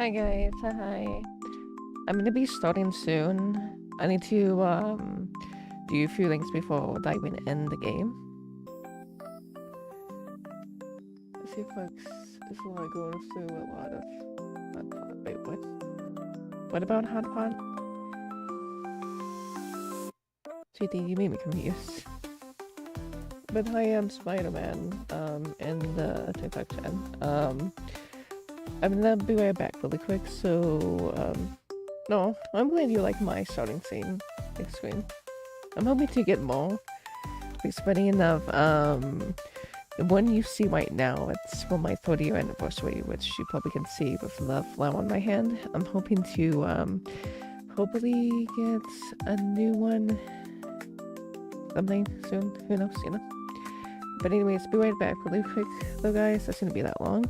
Hi guys, hi. I'm gonna be starting soon. I need to do a few things before diving in the game. Let's see if folks is like going through a lot of hot pot. Wait, what? What about hot pot? Sweetie, you made me confused. But hi, I'm Spider-Man, in the TikTok chat. I'm gonna be right back really quick, so, no, I'm glad you like my starting scene, big screen. I'm hoping to get more, because funny enough, the one you see right now, it's for my 30-year anniversary, which you probably can see with the flower on my hand. I'm hoping to, hopefully get a new one someday soon, who knows, you know. But anyways, be right back really quick, though guys, that's gonna be that long.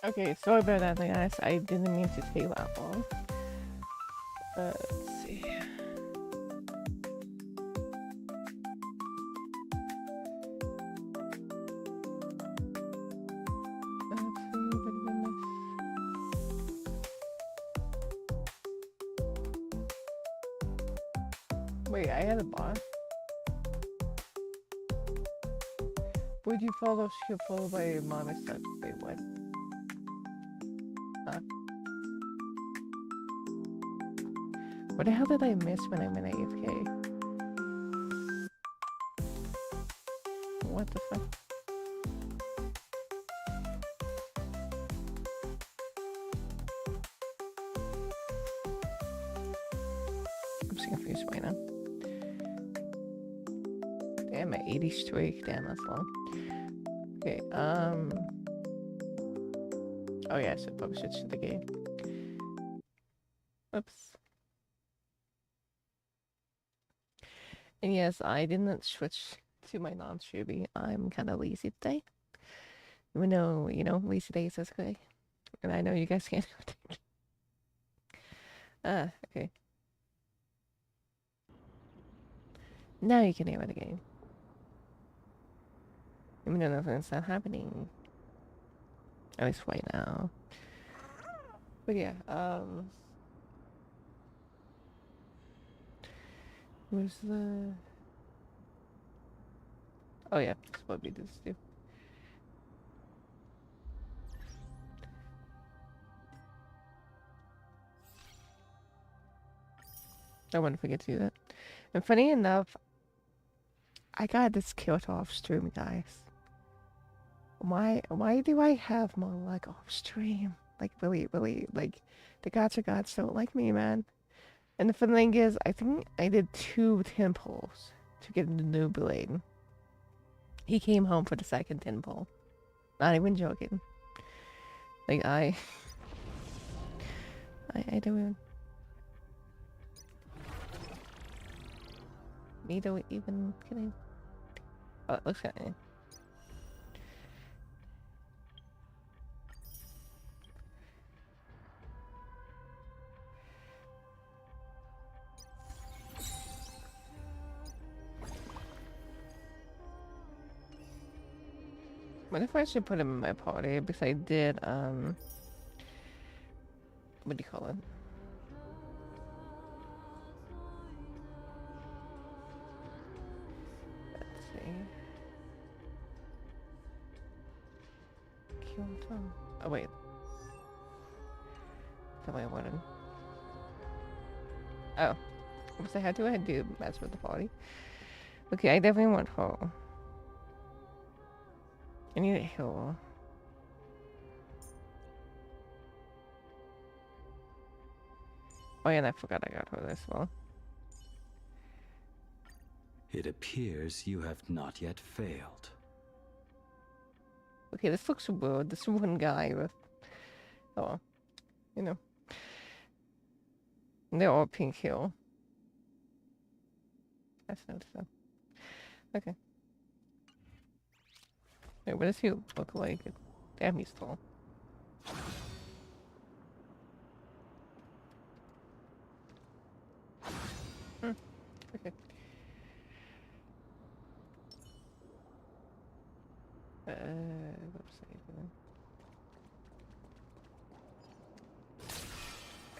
Okay, sorry about that, guys. I didn't mean to take that long. Let's see. Wait, I had a boss. Would you follow ship followed by your mom and stuff? Wait, what? Huh? What the hell did I miss when I went AFK? What the fuck? I'm so confused right now. Damn, an 80 streak. Damn, that's long. Okay, oh yeah, so probably switch to the game. Oops. And yes, I didn't switch to my non-streamy. I'm kind of lazy today. Even though, you know, lazy days is okay. And I know you guys can't do it. Okay. Now you can hear the game. Even though nothing's not happening. At least right now. But yeah, where's the... Oh yeah, that's what we just do. I wouldn't forget to do that. And funny enough, I got this killed off stream, guys. Why do I have more luck off stream? Like, really, like, the gacha gods don't like me, man. And the funny thing is, I think I did 2 temples to get the new blade. He came home for the second temple. Not even joking. Like, I don't even... Me don't even... Kidding. Oh, it looks kind of... What if I should put him in my party? Because I did, what do you call it? Let's see. Kyoto. Oh, wait. That's what I wanted. Oh. Because I had to do mess with the party. Okay, I definitely want her. I need a hill. Oh yeah, and I forgot I got her as well. It appears you have not yet failed. Okay, this looks weird. This one guy with... Oh, you know. They're all pink hill. That's not so. Okay. Wait, what does he look like? Damn, he's tall. Okay. Website.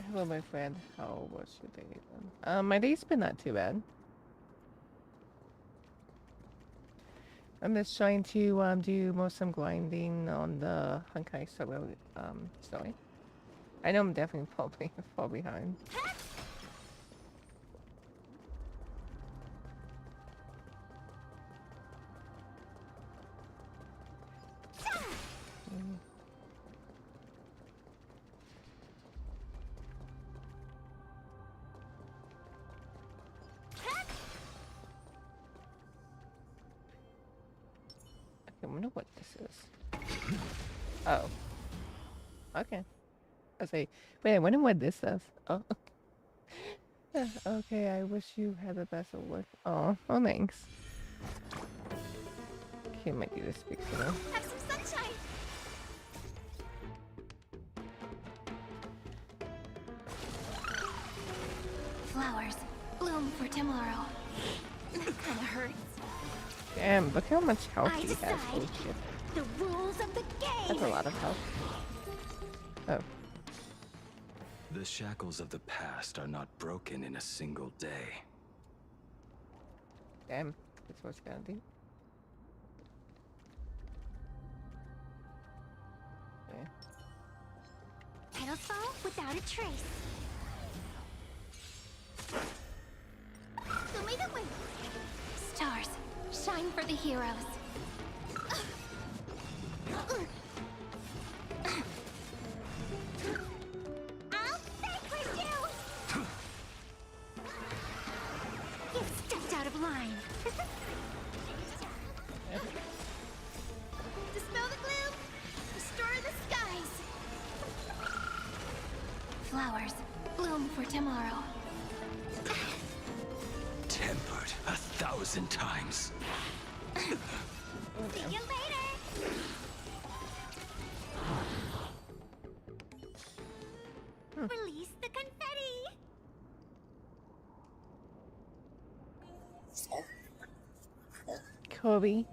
Hello, my friend. How was your day? My day's been not too bad. I'm just trying to do some grinding on the Honkai story. I know I'm definitely probably far behind. I wonder what this is. Oh. Okay. I say, wait, I wonder what this does. Oh. Okay, I wish you had the best of luck. Oh, well, thanks. Okay, might do this fix, you know. Have some sunshine. Flowers bloom for tomorrow. That kind of hurts. Damn, look how much health I he has. decide Holy shit. the rules of the game. That's a lot of health. Oh. The shackles of the past are not broken in a single day. Damn. That's what's gonna do. Okay. Petals fall without a trace. Show me the way. Stars, shine for the heroes. I'll vanquish you! You've stepped out of line. Dispel the gloom, restore the skies. Flowers bloom for tomorrow. Tempered 1,000 times. See you later. Release the confetti. Kobe.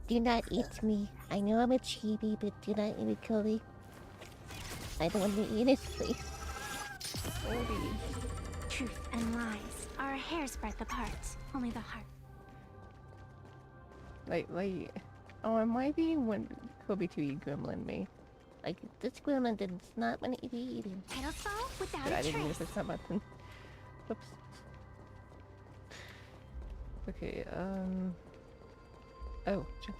Do not eat me. I know I'm a chibi, but do not eat me, Kobe. I don't want to eat it, please. Kobe. Truth and lies are a hair's breadth apart. Only the heart. Like, oh, it might be when Kobe to eat Gremlin me. Like, this gremlin does not want to be eaten. Petals fall without But I a didn't mean to trace. push that button. Oops. Okay, oh, just.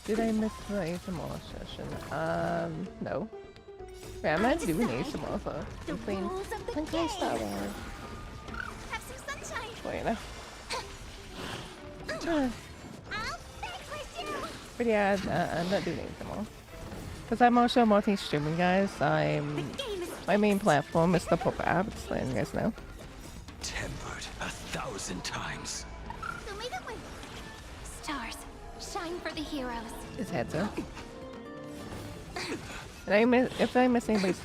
Did I miss the ASMR session? No. Wait, I'm not doing ASMR though. The I'm playing rules of the Honkai game. Star Wars. Have some sunshine. Wait, no. I'll vanquish you. But yeah, I'm not doing ASMR. Because I'm also multi-streaming, guys. The game is My main platform is the Pop app, just letting you guys know. Tempered 1,000 times. Show me the way. Stars, shine for the heroes. His head's up. And if I miss anybody's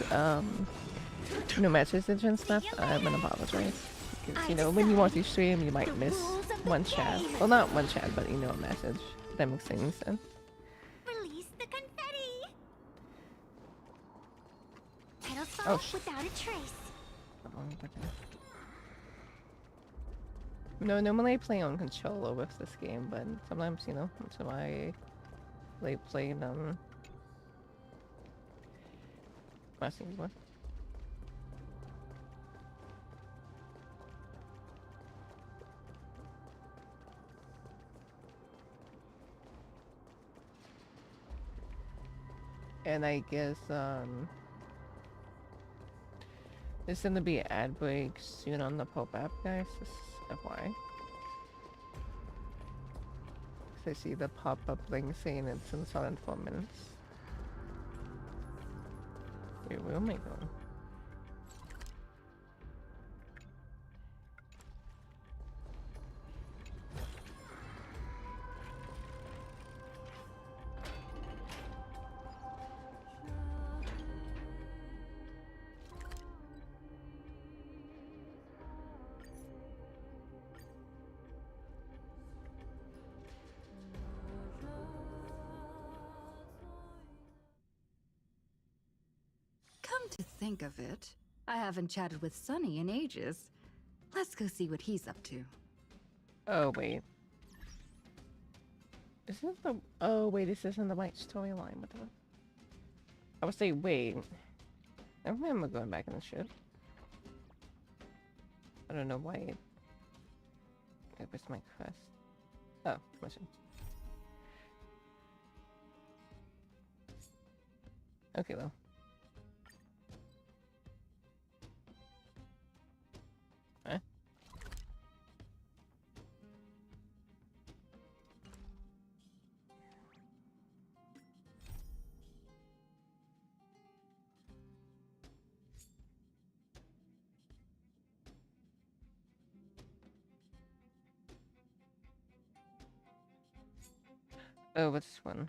new message and stuff, I'm gonna apologize. Because, you know, when you want to stream, you might miss one chat. Well, not one chat, but, you know, a message. That makes any sense. Release the confetti. Petals Oh, fall without a trace. No, normally I play on controller with this game, but sometimes, you know, so I play mouse one. And I guess there's gonna be ad breaks soon on the Pop app, guys. This is FYI. 'Cause I see the pop-up link saying it's in 4 minutes. Wait, where am I going? Come to think of it, I haven't chatted with Sunny in ages. Let's go see what he's up to. Oh, wait. Is this the... Oh, wait, this isn't the right storyline. What the... I would say, wait. I remember going back in the ship. I don't know why it... That was my quest. Oh, mission. Okay, though. Huh? Oh, what's this one?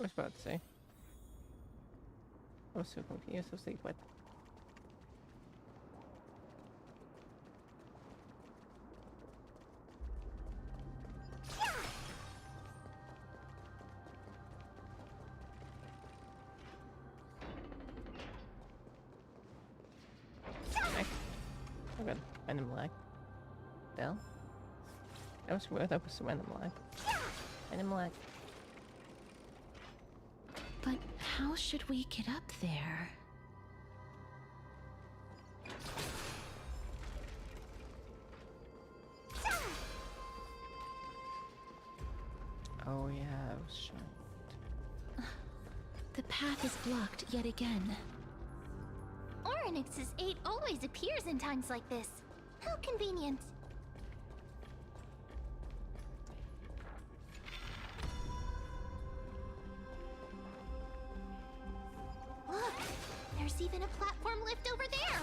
I was about to say. I was so confused. I was like, what? Oh god, random lag. Bell? That was weird, that was random lag. Random lag. But how should we get up there? Oh yeah, I was trying. The path is blocked yet again. Oryx's 8 always appears in times like this. How convenient. Look, there's even a platform lift over there.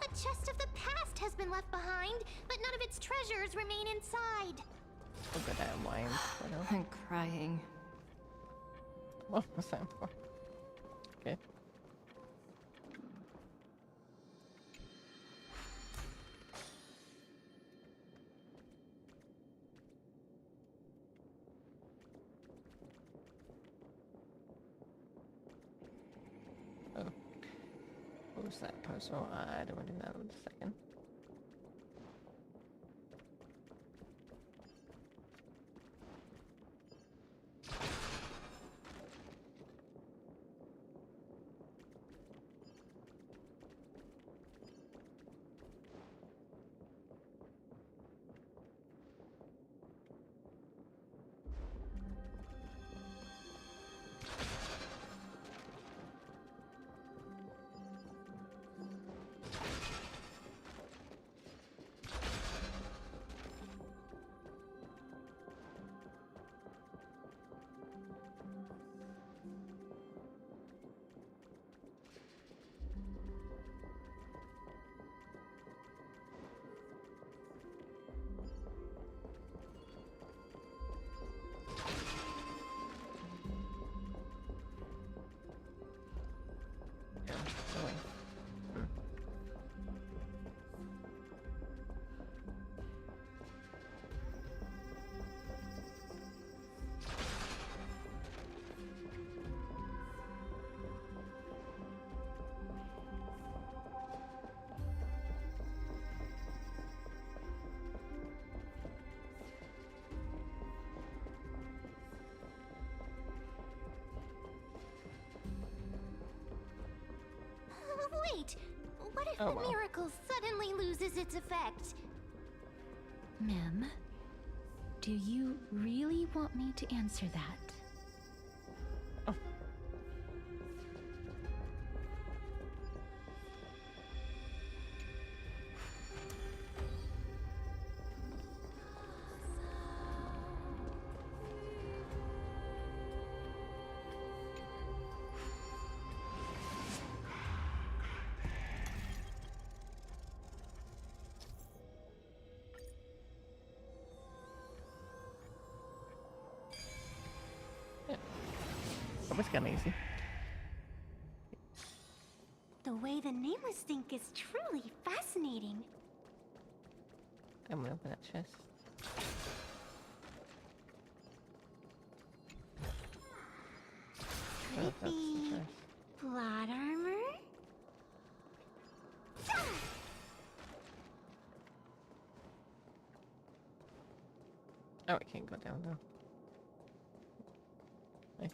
A chest of the past has been left behind, but none of its treasures remain inside. Oh god, I am lying. I'm crying. What was that for? Okay. Oh. What was that puzzle? I don't want to do that in a second. Yeah, going. Wait, what if Oh, the wow. miracle suddenly loses its effect? Mem, do you really want me to answer that? That was kind of easy. The way the nameless think is truly fascinating. I'm gonna open that chest. Oh, Could that's the be chest. plot armor? Oh, I can't go down though. Okay.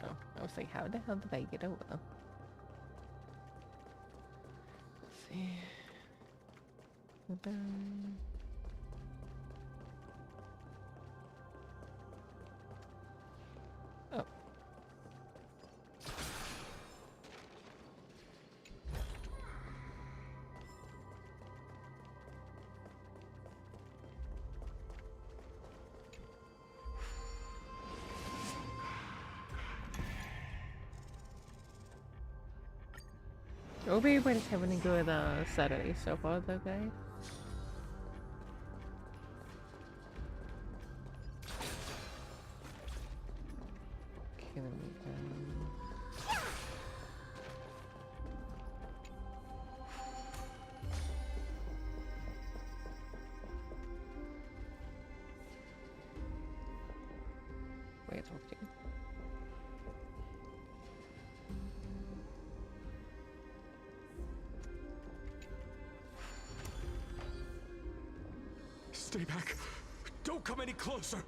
Oh, I was like, how the hell did I get over? Oh. Hope everybody's having a good Saturday so far, though, guys. Wait, talk to you. Stay back. Don't come any closer.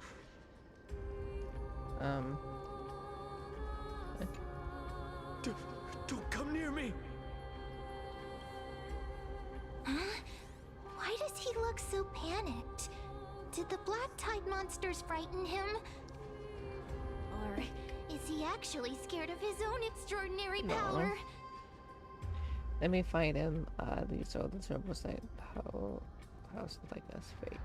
Don't come near me. Why does he look so panicked? Did the black tide monsters frighten him? Or is he actually scared of his own extraordinary power? Let me find him. These are the turbo site. How's it like this fake?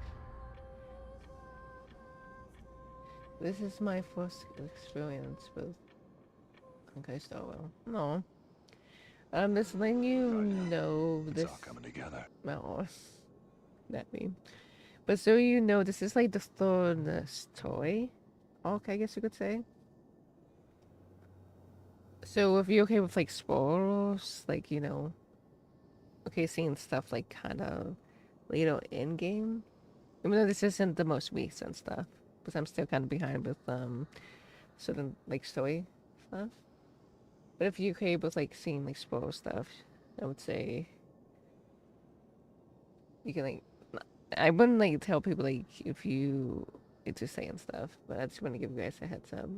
This is my first experience with Honkai Star Rail. No. Just letting you know this. It's all coming together. Well, that me. But so you know, this is like the third story arc, I guess you could say. So if you're okay with like spoilers, like, you know, okay, seeing stuff like kind of later in game, even though this isn't the most recent stuff, because I'm still kind of behind with certain like story stuff. But if you're okay with like seeing like spoiler stuff, I would say you can like. I wouldn't like tell people like if you it's just saying stuff, but I just want to give you guys a heads up.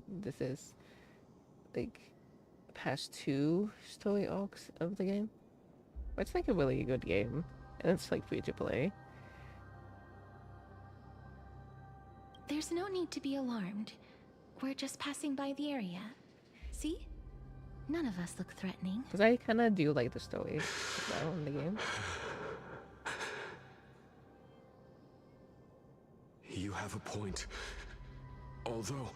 This is like past 2 story arcs of the game. It's like a really good game, and it's like free to play. There's no need to be alarmed. We're just passing by the area. See? None of us look threatening. Because I kind of do like the story now in the game. You have a point. Although,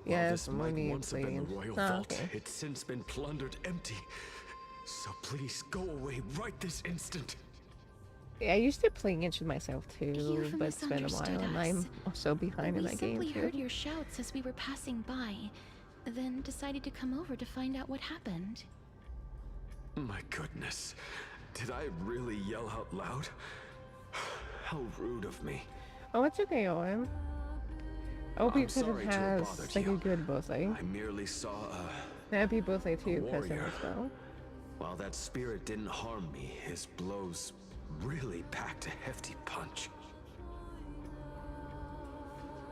Yeah, this might money once have been the playing. royal Oh, vault, okay. it's since been plundered empty. So please go away right this instant. Yeah, I used to play Genshin myself too, You've but it's been a while, misunderstood and us. I'm also behind in We that game simply too. heard your shouts as we were passing by, then decided to come over to find out what happened. My goodness. Did I really yell out loud? How rude of me. Oh, it's okay, Owen. I hope you I'm sorry could to have have bothered like a you. good birthday. I merely saw a... Happy birthday to you, cousin, warrior. as well. While that spirit didn't harm me, his blows really packed a hefty punch.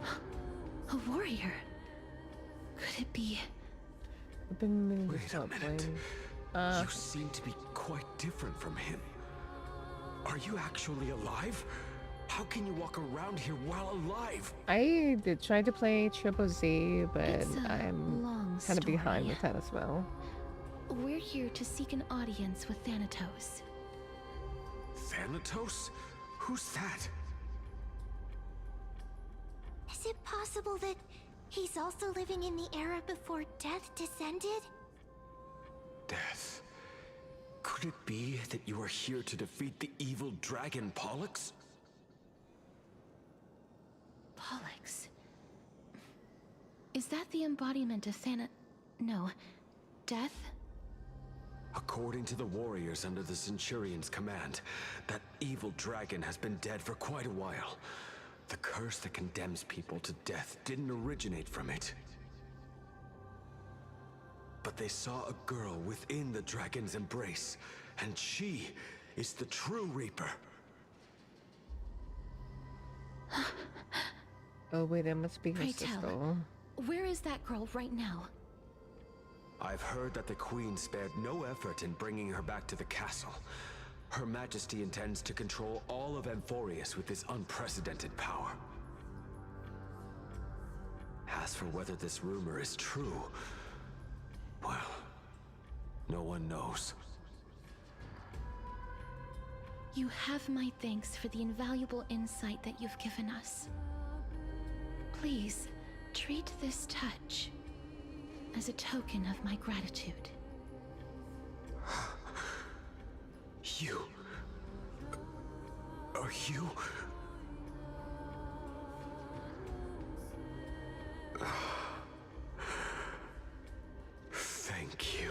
A warrior? Could it be? I've been meaning to Wait a stop minute. playing. You seem to be quite different from him. Are you actually alive? How can you walk around here while alive? I did try to play Triple Z, but It's a I'm long kind of behind story. with that as well. We're here to seek an audience with Thanatos. Thanatos? Who's that? Is it possible that he's also living in the era before death descended? Death. Could it be that you are here to defeat the evil dragon Pollux? Pollux. Is that the embodiment of No. Death? According to the warriors under the Centurion's command, that evil dragon has been dead for quite a while. The curse that condemns people to death didn't originate from it. But they saw a girl within the dragon's embrace, and she is the true Reaper. Oh wait, I must be her Pray sister. tell. Where is that girl right now? I've heard that the Queen spared no effort in bringing her back to the castle. Her Majesty intends to control all of Amphorius with this unprecedented power. As for whether this rumor is true, well, no one knows. You have my thanks for the invaluable insight that you've given us. Please, treat this touch as a token of my gratitude. You... Are you... Thank you.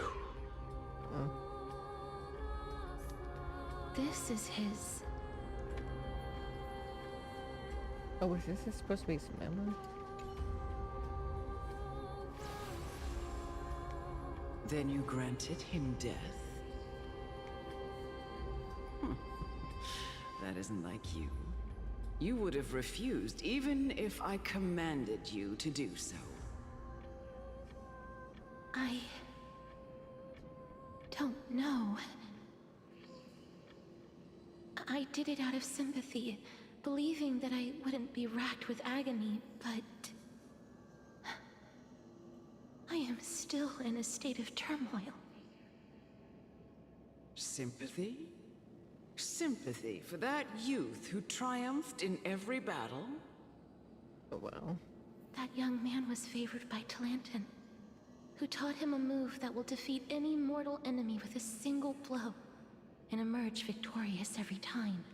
This is his. Oh, is this supposed to be some memory? Then you granted him death? That isn't like you. You would have refused even if I commanded you to do so. I don't know. I did it out of sympathy, believing that I wouldn't be racked with agony, but I am still in a state of turmoil. Sympathy? Sympathy for that youth who triumphed in every battle? Oh, wow. That young man was favored by Talantin, who taught him a move that will defeat any mortal enemy with a single blow and emerge victorious every time.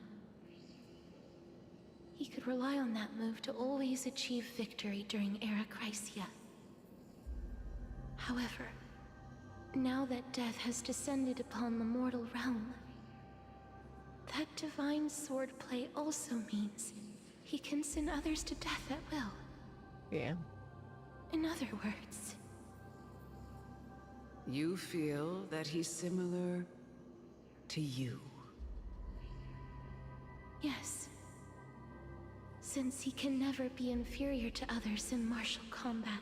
He could rely on that move to always achieve victory during Era Chrysia. However, now that death has descended upon the mortal realm, that divine swordplay also means he can send others to death at will. Yeah. In other words, You feel that he's similar to you? yes. Since he can never be inferior to others in martial combat,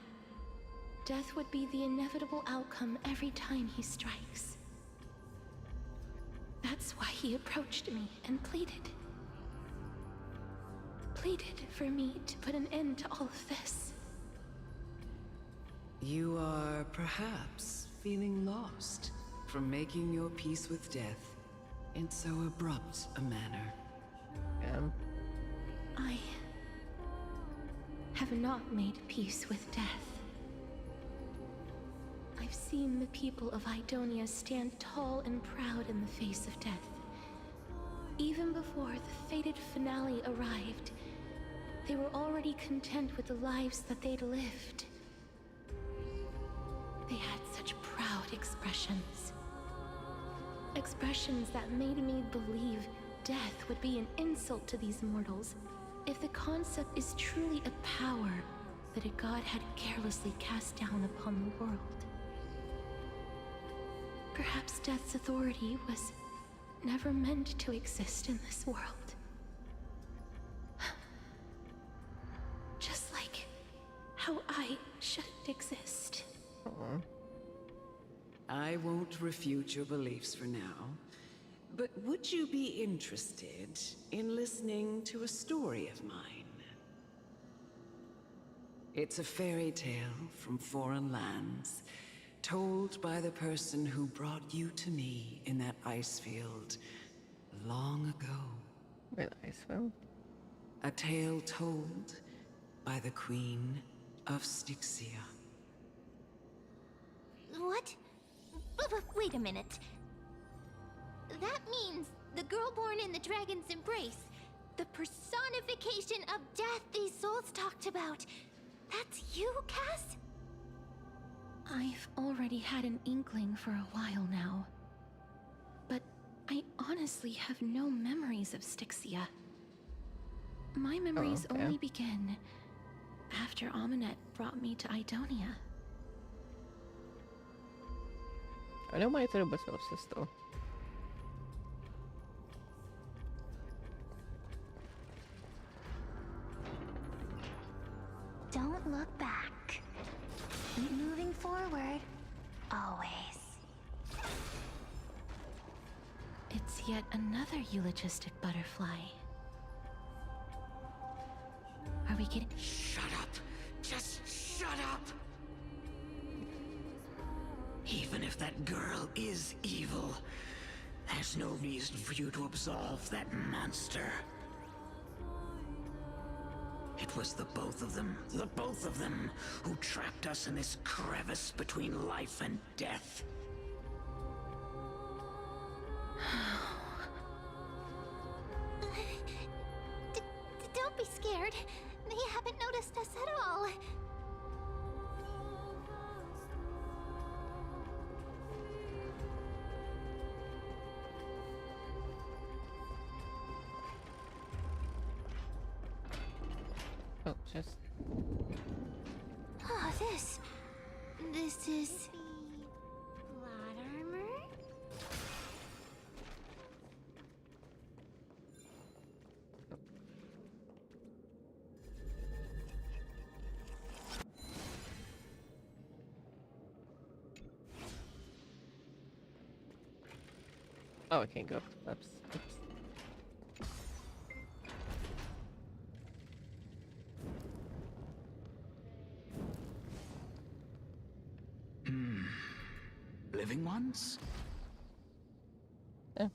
death would be the inevitable outcome every time he strikes. That's why he approached me and pleaded. Pleaded for me to put an end to all of this. You are perhaps feeling lost from making your peace with death in so abrupt a manner. I have not made peace with death. I've seen the people of Idonia stand tall and proud in the face of death. Even before the fated finale arrived, they were already content with the lives that they'd lived. They had such proud expressions. Expressions that made me believe death would be an insult to these mortals if the concept is truly a power that a god had carelessly cast down upon the world. Perhaps death's authority was never meant to exist in this world. Just like how I shouldn't exist. I won't refute your beliefs for now, but would you be interested in listening to a story of mine? It's a fairy tale from foreign lands, told by the person who brought you to me in that ice field long ago. Very nice, well. A tale told by the Queen of Styxia. What? Wait a minute. That means the girl born in the dragon's embrace, the personification of death these souls talked about. That's you, Cass? I've already had an inkling for a while now. But I honestly have no memories of Styxia. My memories okay. only begin after Aminet brought me to Idonia. I know my third was hostess though. Don't look back. Keep moving forward. Always. It's yet another eulogistic butterfly. Are we getting... Shut up! Just shut up! Even if that girl is evil, there's no reason for you to absolve that monster. It was the both of them, who trapped us in this crevice between life and death. Don't be scared. They haven't noticed us at all. Oh, just... Oh, this is... plot armor? Oh, I can't go. Oops. Living ones? Yeah.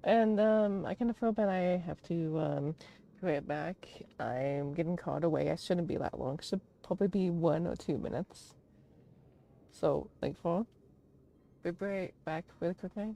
And, I kind of feel bad I have to, go it back. I'm getting caught away. I shouldn't be that long. Should probably be 1 or 2 minutes. So, like, 4. Be right back really quick, guys.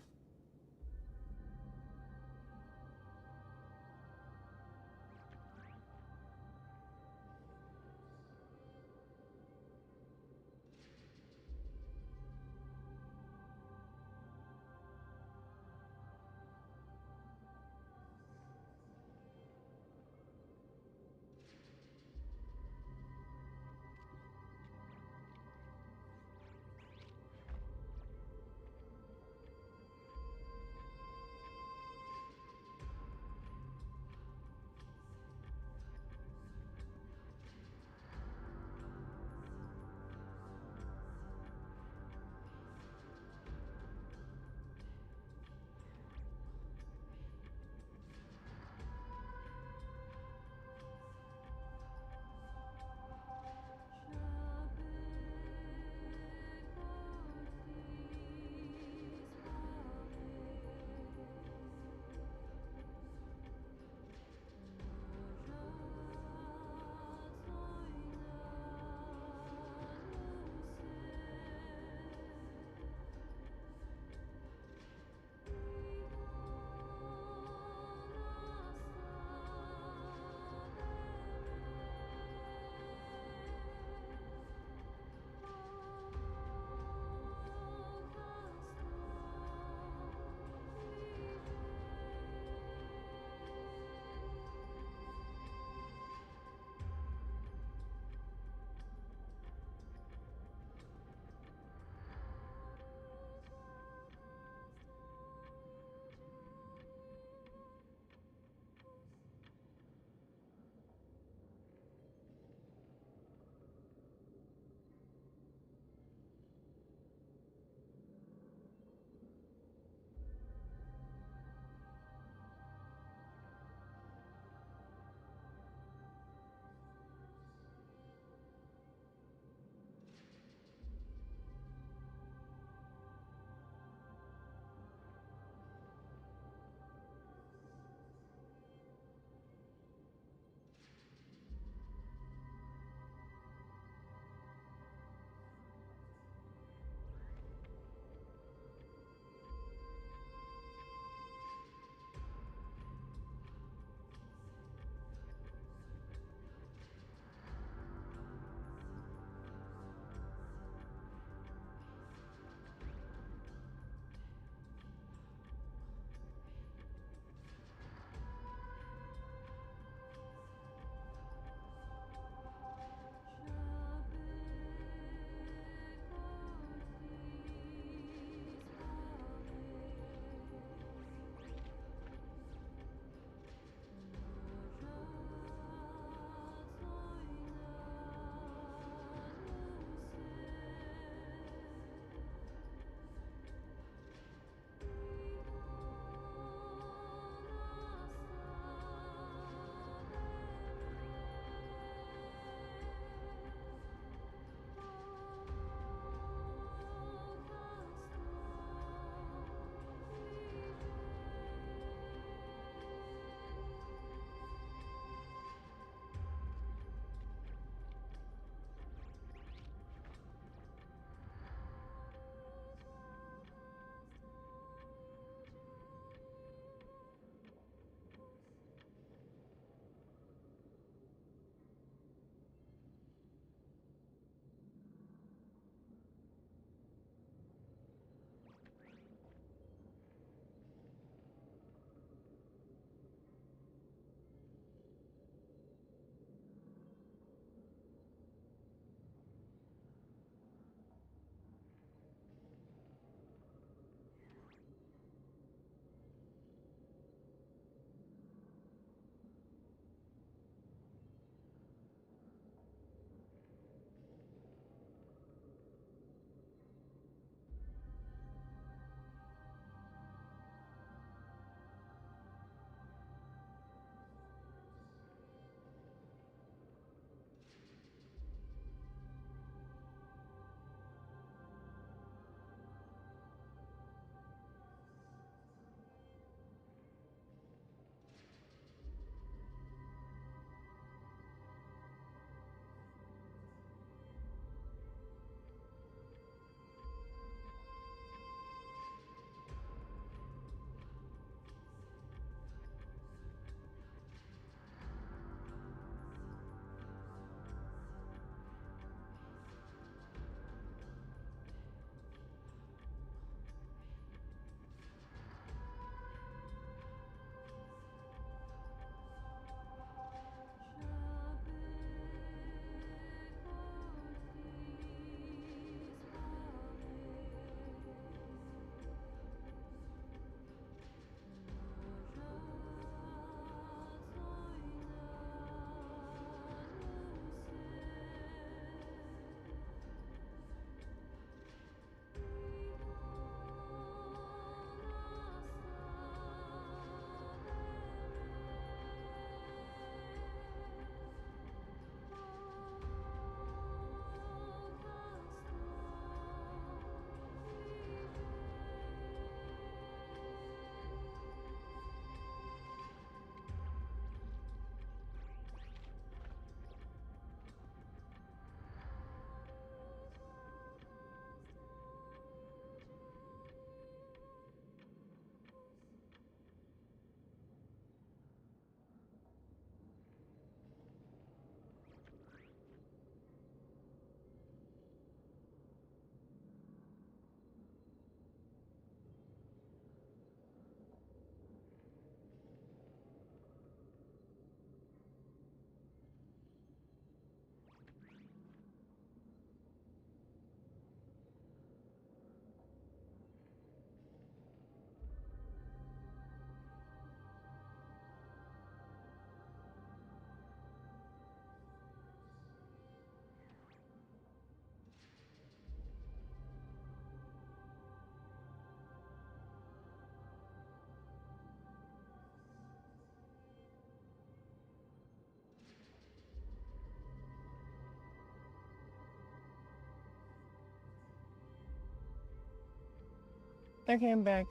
Okay, I'm back.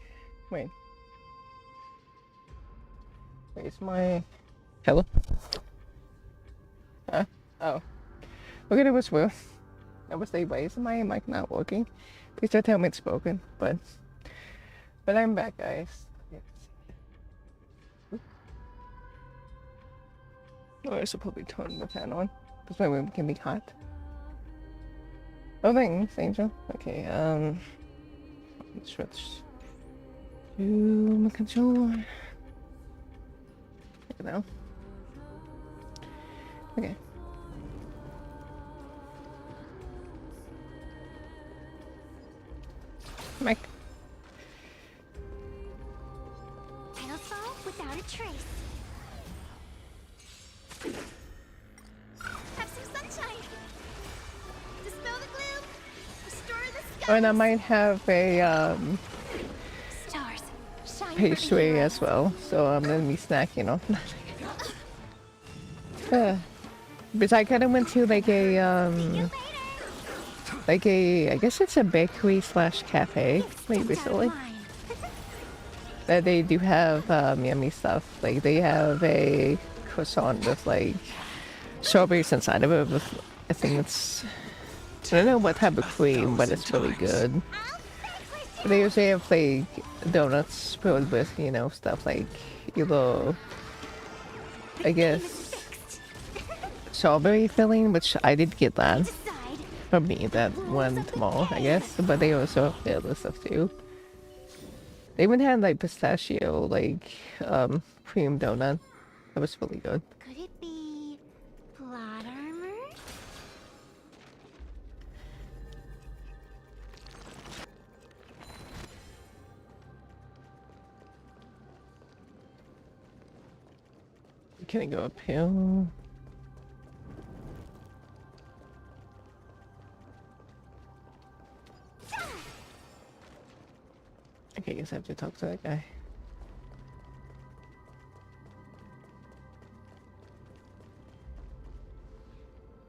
Wait. Where's my... Hello? Huh? Oh. Look at it was Will. I was like, why is my mic not working? Please don't tell me it's broken, but I'm back, guys. Yes. Oh, I should probably turn the fan on. Because my room can be hot. Oh, thanks, Angel. Okay, let's switch to my controller. You know. Okay. Mike. I'll fall without a trace. Have some sunshine. Dispel the gloom. Restore the sky. Oh, and I might have a Stars shine for pastry the as well, so I'm gonna be snacking on. But I kind of went to like a I guess it's a bakery slash cafe like recently. That they do have yummy stuff. Like they have a croissant with like strawberries inside of it. With, I think it's, I don't know what type of cream, but it's really good. But they usually have like donuts filled with, you know, stuff like either, I guess, strawberry filling, which I did get that for me that one tomorrow, I guess. But they also have the other stuff too. They even had like pistachio, like cream donut. That was really good. Could it be plot armor? Can I go uphill? Okay, I guess I have to talk to that guy.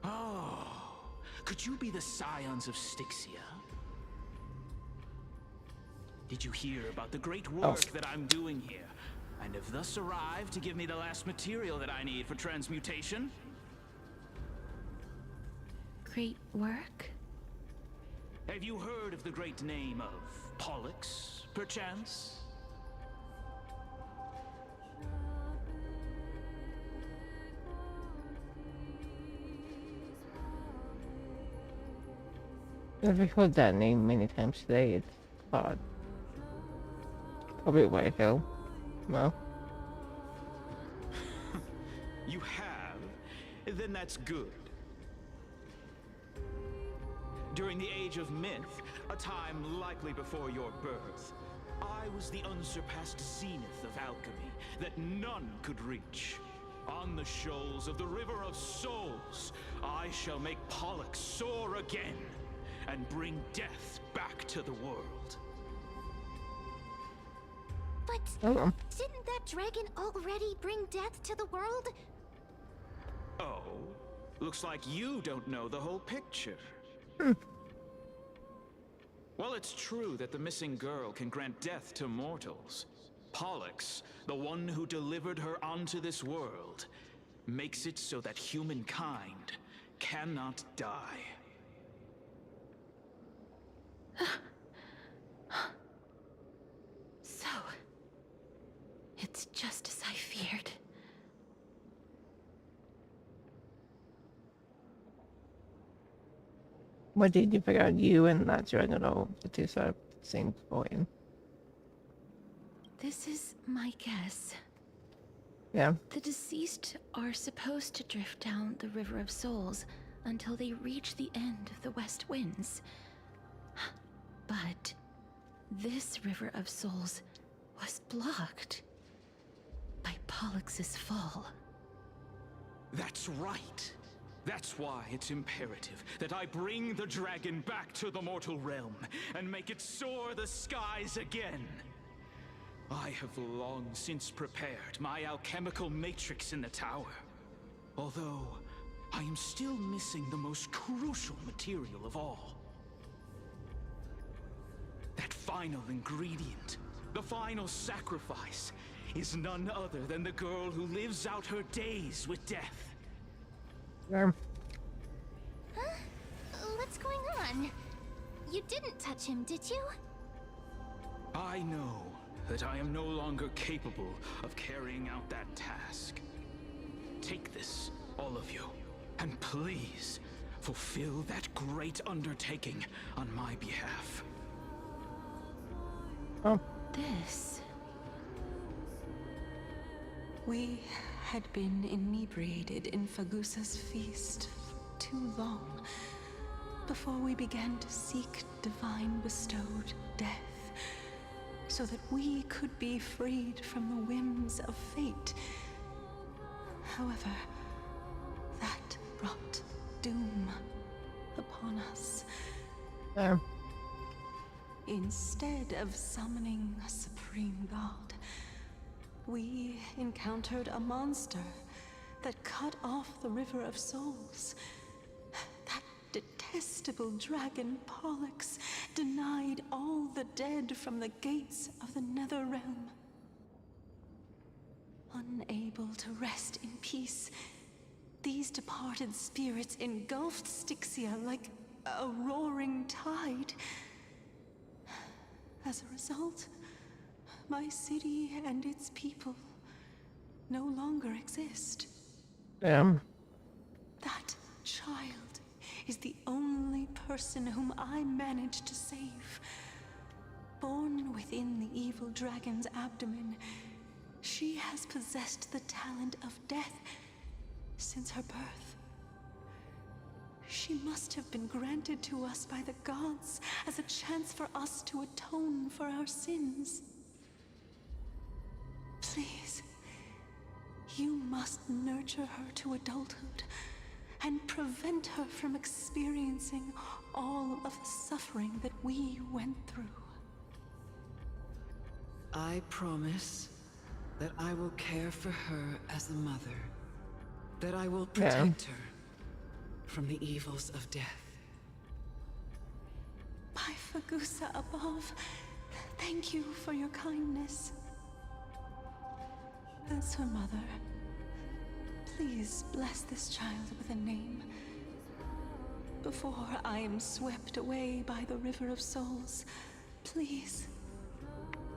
Oh, could you be the scions of Styxia? Did you hear about the great work that I'm doing here? And have thus arrived to give me the last material that I need for transmutation? Great work? Have you heard of the great name of Pollux, perchance? I've heard that name many times today. It's odd. Probably White Hill. No. You have? Then that's good. During the age of myth, a time likely before your birth, I was the unsurpassed zenith of alchemy that none could reach. On the shoals of the River of Souls, I shall make Pollux soar again and bring death back to the world. But Oh. didn't that dragon already bring death to the world? Oh, looks like you don't know the whole picture. Well, it's true that the missing girl can grant death to mortals. Pollux, the one who delivered her onto this world, makes it so that humankind cannot die. So, it's just as I feared. What did you figure out? You and that dragon are the two sort of same boy. This is my guess. Yeah. The deceased are supposed to drift down the River of Souls until they reach the end of the West Winds. But this River of Souls was blocked by Pollux's fall. That's right. That's why it's imperative that I bring the dragon back to the mortal realm and make it soar the skies again. I have long since prepared my alchemical matrix in the tower. Although, I am still missing the most crucial material of all. That final ingredient, the final sacrifice, is none other than the girl who lives out her days with death. Huh? What's going on? You didn't touch him, did you? I know that I am no longer capable of carrying out that task. Take this, all of you, and please fulfill that great undertaking on my behalf. Oh. This. We had been inebriated in Fagusa's feast too long before we began to seek divine bestowed death, so that we could be freed from the whims of fate. However, that brought doom upon us. Instead of summoning a supreme god, we encountered a monster that cut off the River of Souls. That detestable dragon Pollux denied all the dead from the gates of the Nether Realm. Unable to rest in peace, these departed spirits engulfed Styxia like a roaring tide. As a result, my city and its people no longer exist. Damn. That child is the only person whom I managed to save. Born within the evil dragon's abdomen, she has possessed the talent of death since her birth. She must have been granted to us by the gods as a chance for us to atone for our sins. Please, you must nurture her to adulthood and prevent her from experiencing all of the suffering that we went through. I promise that I will care for her as a mother, that I will protect her from the evils of death. By Fagusa above, thank you for your kindness. As her mother, please bless this child with a name. Before I am swept away by the River of Souls, please,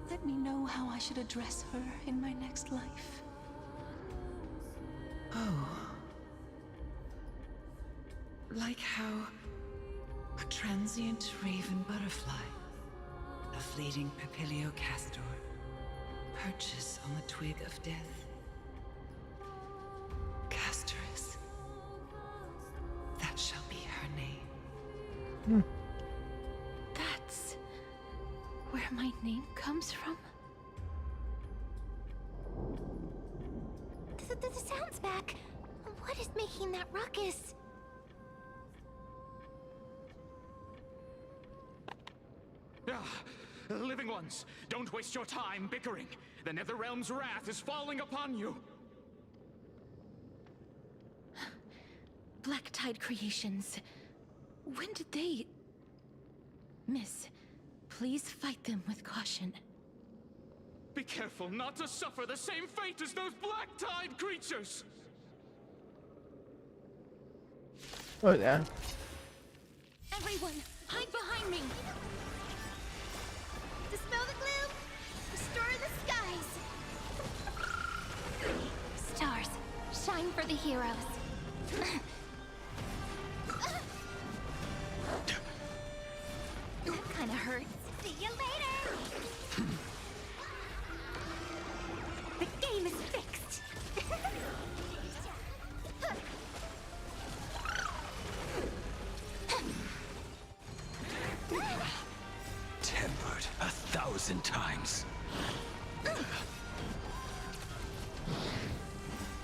let me know how I should address her in my next life. Oh. Like how a transient raven butterfly, a fleeting papilio castor, perches on the twig of death. Castorus. That shall be her name. That's where my name comes from? The sound's back. What is making that ruckus? Living ones, don't waste your time bickering. The Netherrealm's wrath is falling upon you. Black Tide Creations. When did they... Miss, please fight them with caution. Be careful not to suffer the same fate as those Black Tide creatures! Oh, yeah. Everyone, hide behind me! Dispel the gloom! Restore the skies! Stars, shine for the heroes. That kinda hurts. See you later! The game is fixed! Tempered 1,000 times.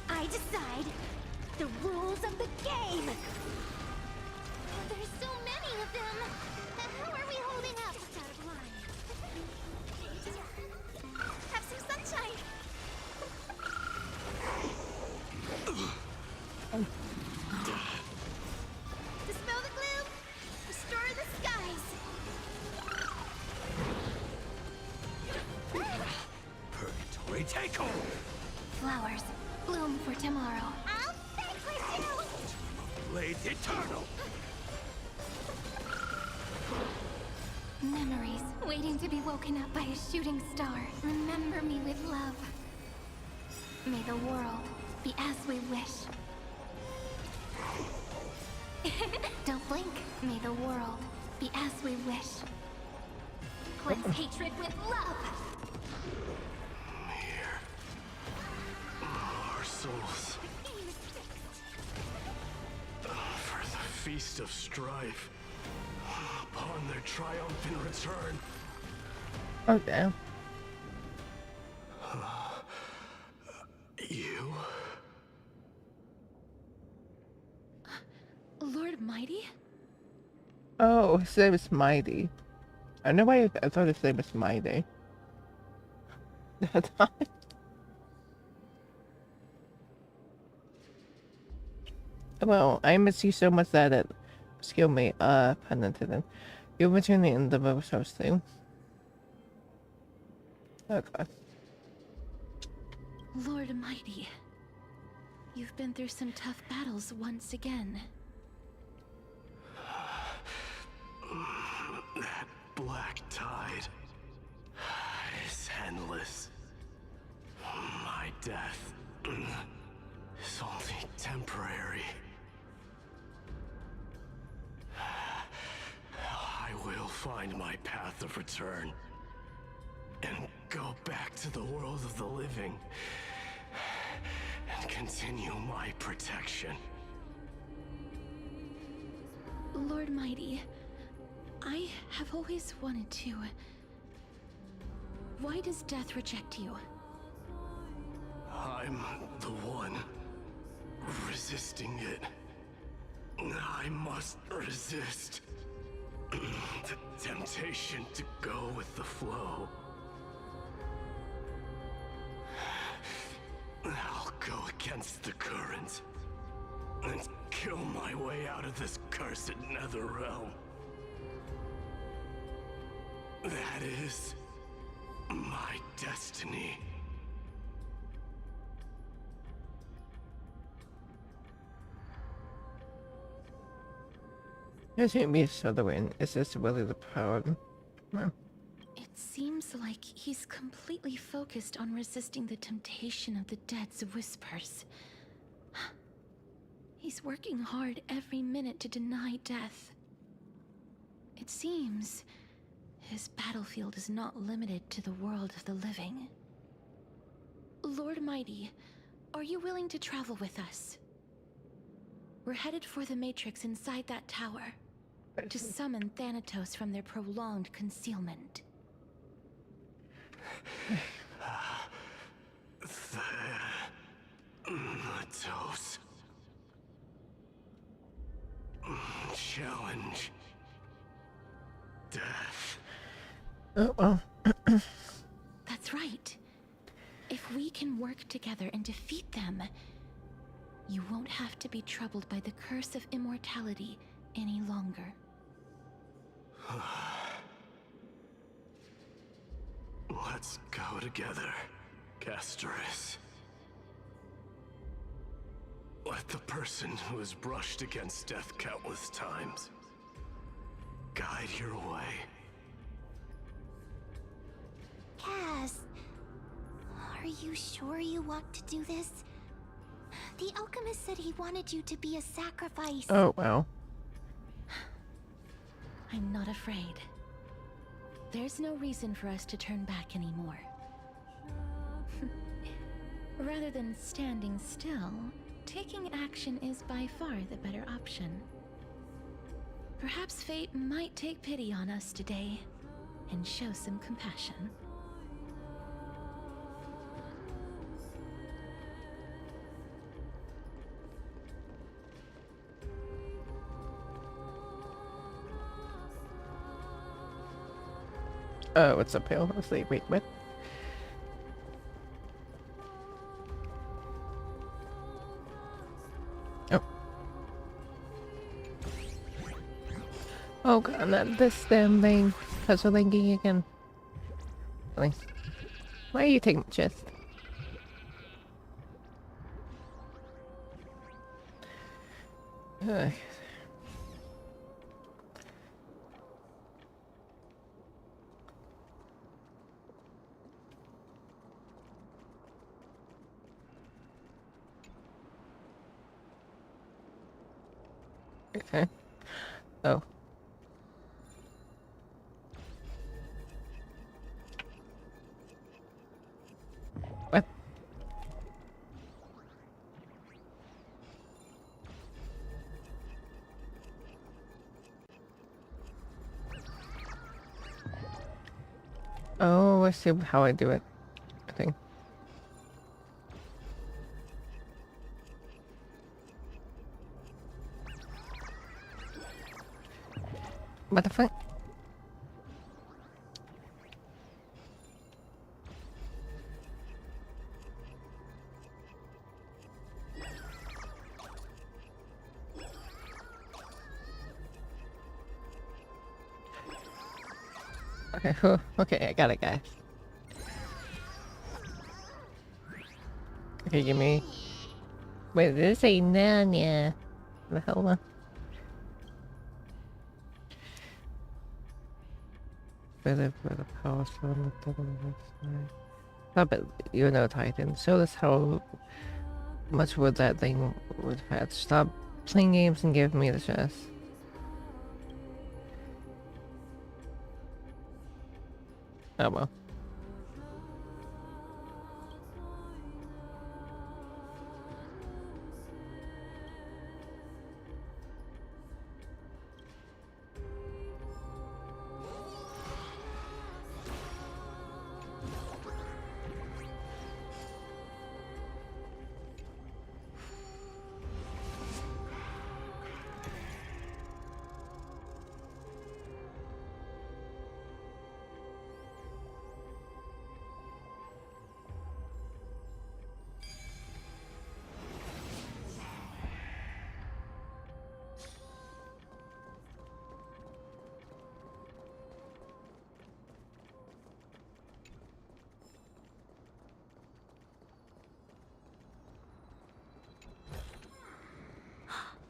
I decide the rules of the game! There's so many of them! How are we holding up? Just out of line. Have some sunshine! Dispel the gloom! Restore the skies! flowers, bloom for tomorrow. I'll vanquish you! Blade eternal! Memories waiting to be woken up by a shooting star. Remember me with love. May the world be as we wish. Don't blink. May the world be as we wish. Cleanse hatred with love. Here. Our souls. For the feast of strife. Upon their triumphant return. Oh, damn. You? Lord Mighty? Oh, his name is Mighty. I know why I thought his name was Mighty. Well, I miss you so much that it skilled me, pun intended. You'll return the end of the source soon. Okay. Lord Mighty. You've been through some tough battles once again. That black tide is endless. My death is only temporary. I will find my path of return and go back to the world of the living and continue my protection. Lord Mighty, I have always wanted to. Why does death reject you? I'm the one resisting it. I must resist the temptation to go with the flow. I'll go against the current and kill my way out of this cursed nether realm. That is my destiny. There's gonna be another win. Is this really the power? No. It seems like he's completely focused on resisting the temptation of the dead's whispers. He's working hard every minute to deny death. It seems his battlefield is not limited to the world of the living. Lord Mighty, are you willing to travel with us? We're headed for the Matrix inside that tower to summon Thanatos from their prolonged concealment. Thanatos. Challenge. Death. Oh, well. That's right. If we can work together and defeat them, you won't have to be troubled by the curse of immortality any longer. Let's go together, Castoris. Let the person who has brushed against death countless times guide your way. Cass, are you sure you want to do this? The alchemist said he wanted you to be a sacrifice. Oh, well. I'm not afraid. There's no reason for us to turn back anymore. Rather than standing still, taking action is by far the better option. Perhaps fate might take pity on us today and show some compassion. Oh, it's uphill. Let's see. Wait, what? Oh. Oh god, not this damn thing. Puzzle thinking again. Really? Why are you taking my chest? Ugh. Okay. Oh. What? Oh, I see how I do it. I think. What the fuck? Okay, whew. Okay, I got it, guys. Okay, give me. Wait, did it say Nanya? The hell, man? Better for the power on the top of the side. I bet you know Titan. Show us how much would that thing would have had. Stop playing games and give me the chest. Oh well.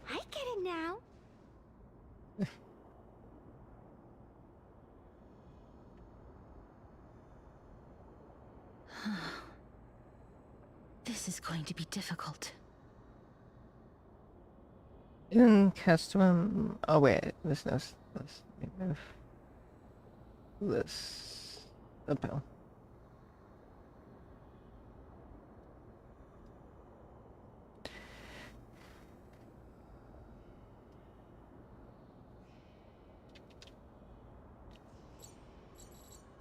I get it now. This is going to be difficult. In custom. Oh wait, this knows this. Let me move this uphill.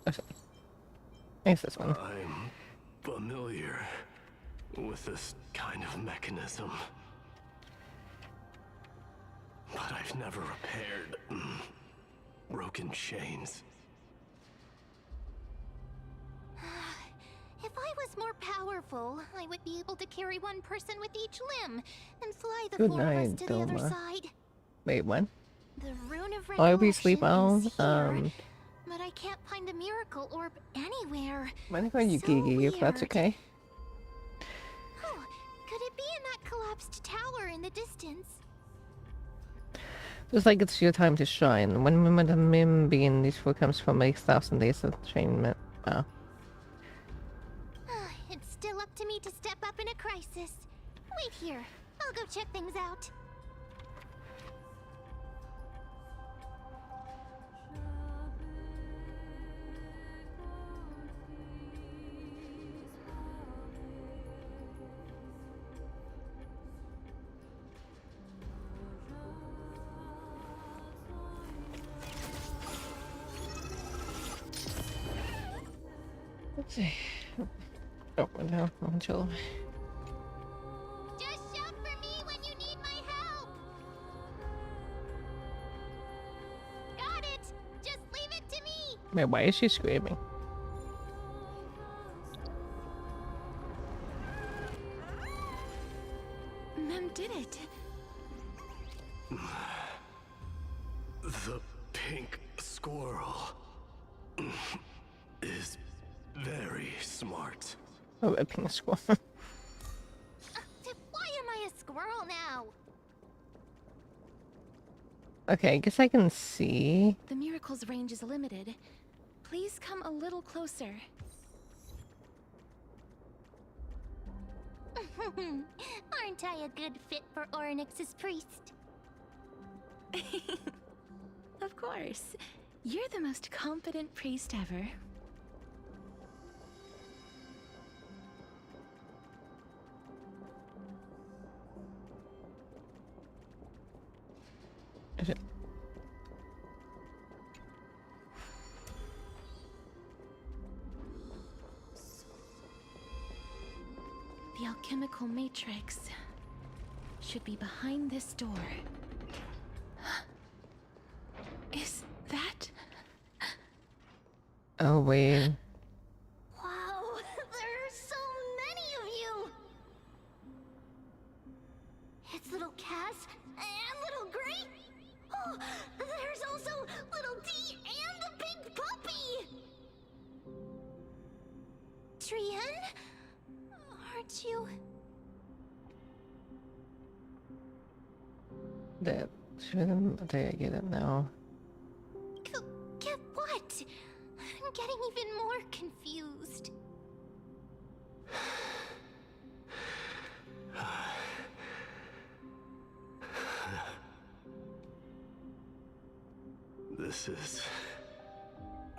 Okay. Thanks, this one. I'm familiar with this kind of mechanism, but I've never repaired broken chains. If I was more powerful, I would be able to carry one person with each limb and fly the Good four of us night, to the other Doma. side. Wait, what? The rune of I hope you sleep recollection well. is here, but I can't find the miracle orb anywhere. I'm gonna call you So Gigi if that's weird. okay. Oh, could it be in that collapsed tower in the distance? Just like it's your time to shine. When the mim being useful comes from 8,000 days of trainment. Wow. It's still up to me to step up in a crisis. Wait here. I'll go check things out. Let's see. Oh, no, I'm chill. Just shout for me when you need my help. Got it. Just leave it to me. Wait, why is she screaming? Mem did it. The pink squirrel is very smart. Oh, a pink squirrel. Why am I a squirrel now? Okay, I guess I can see. The miracle's range is limited. Please come a little closer. Aren't I a good fit for Ornyx's priest? Of course. You're the most competent priest ever. Is it? The alchemical matrix should be behind this door. Is that? Oh, wait. Wow, there are so many of you! It's little Cass and little Gray. Oh, there's also little D and the big puppy! Trian? Aren't you? That shouldn't I get it now? Get what? I'm getting even more confused. This is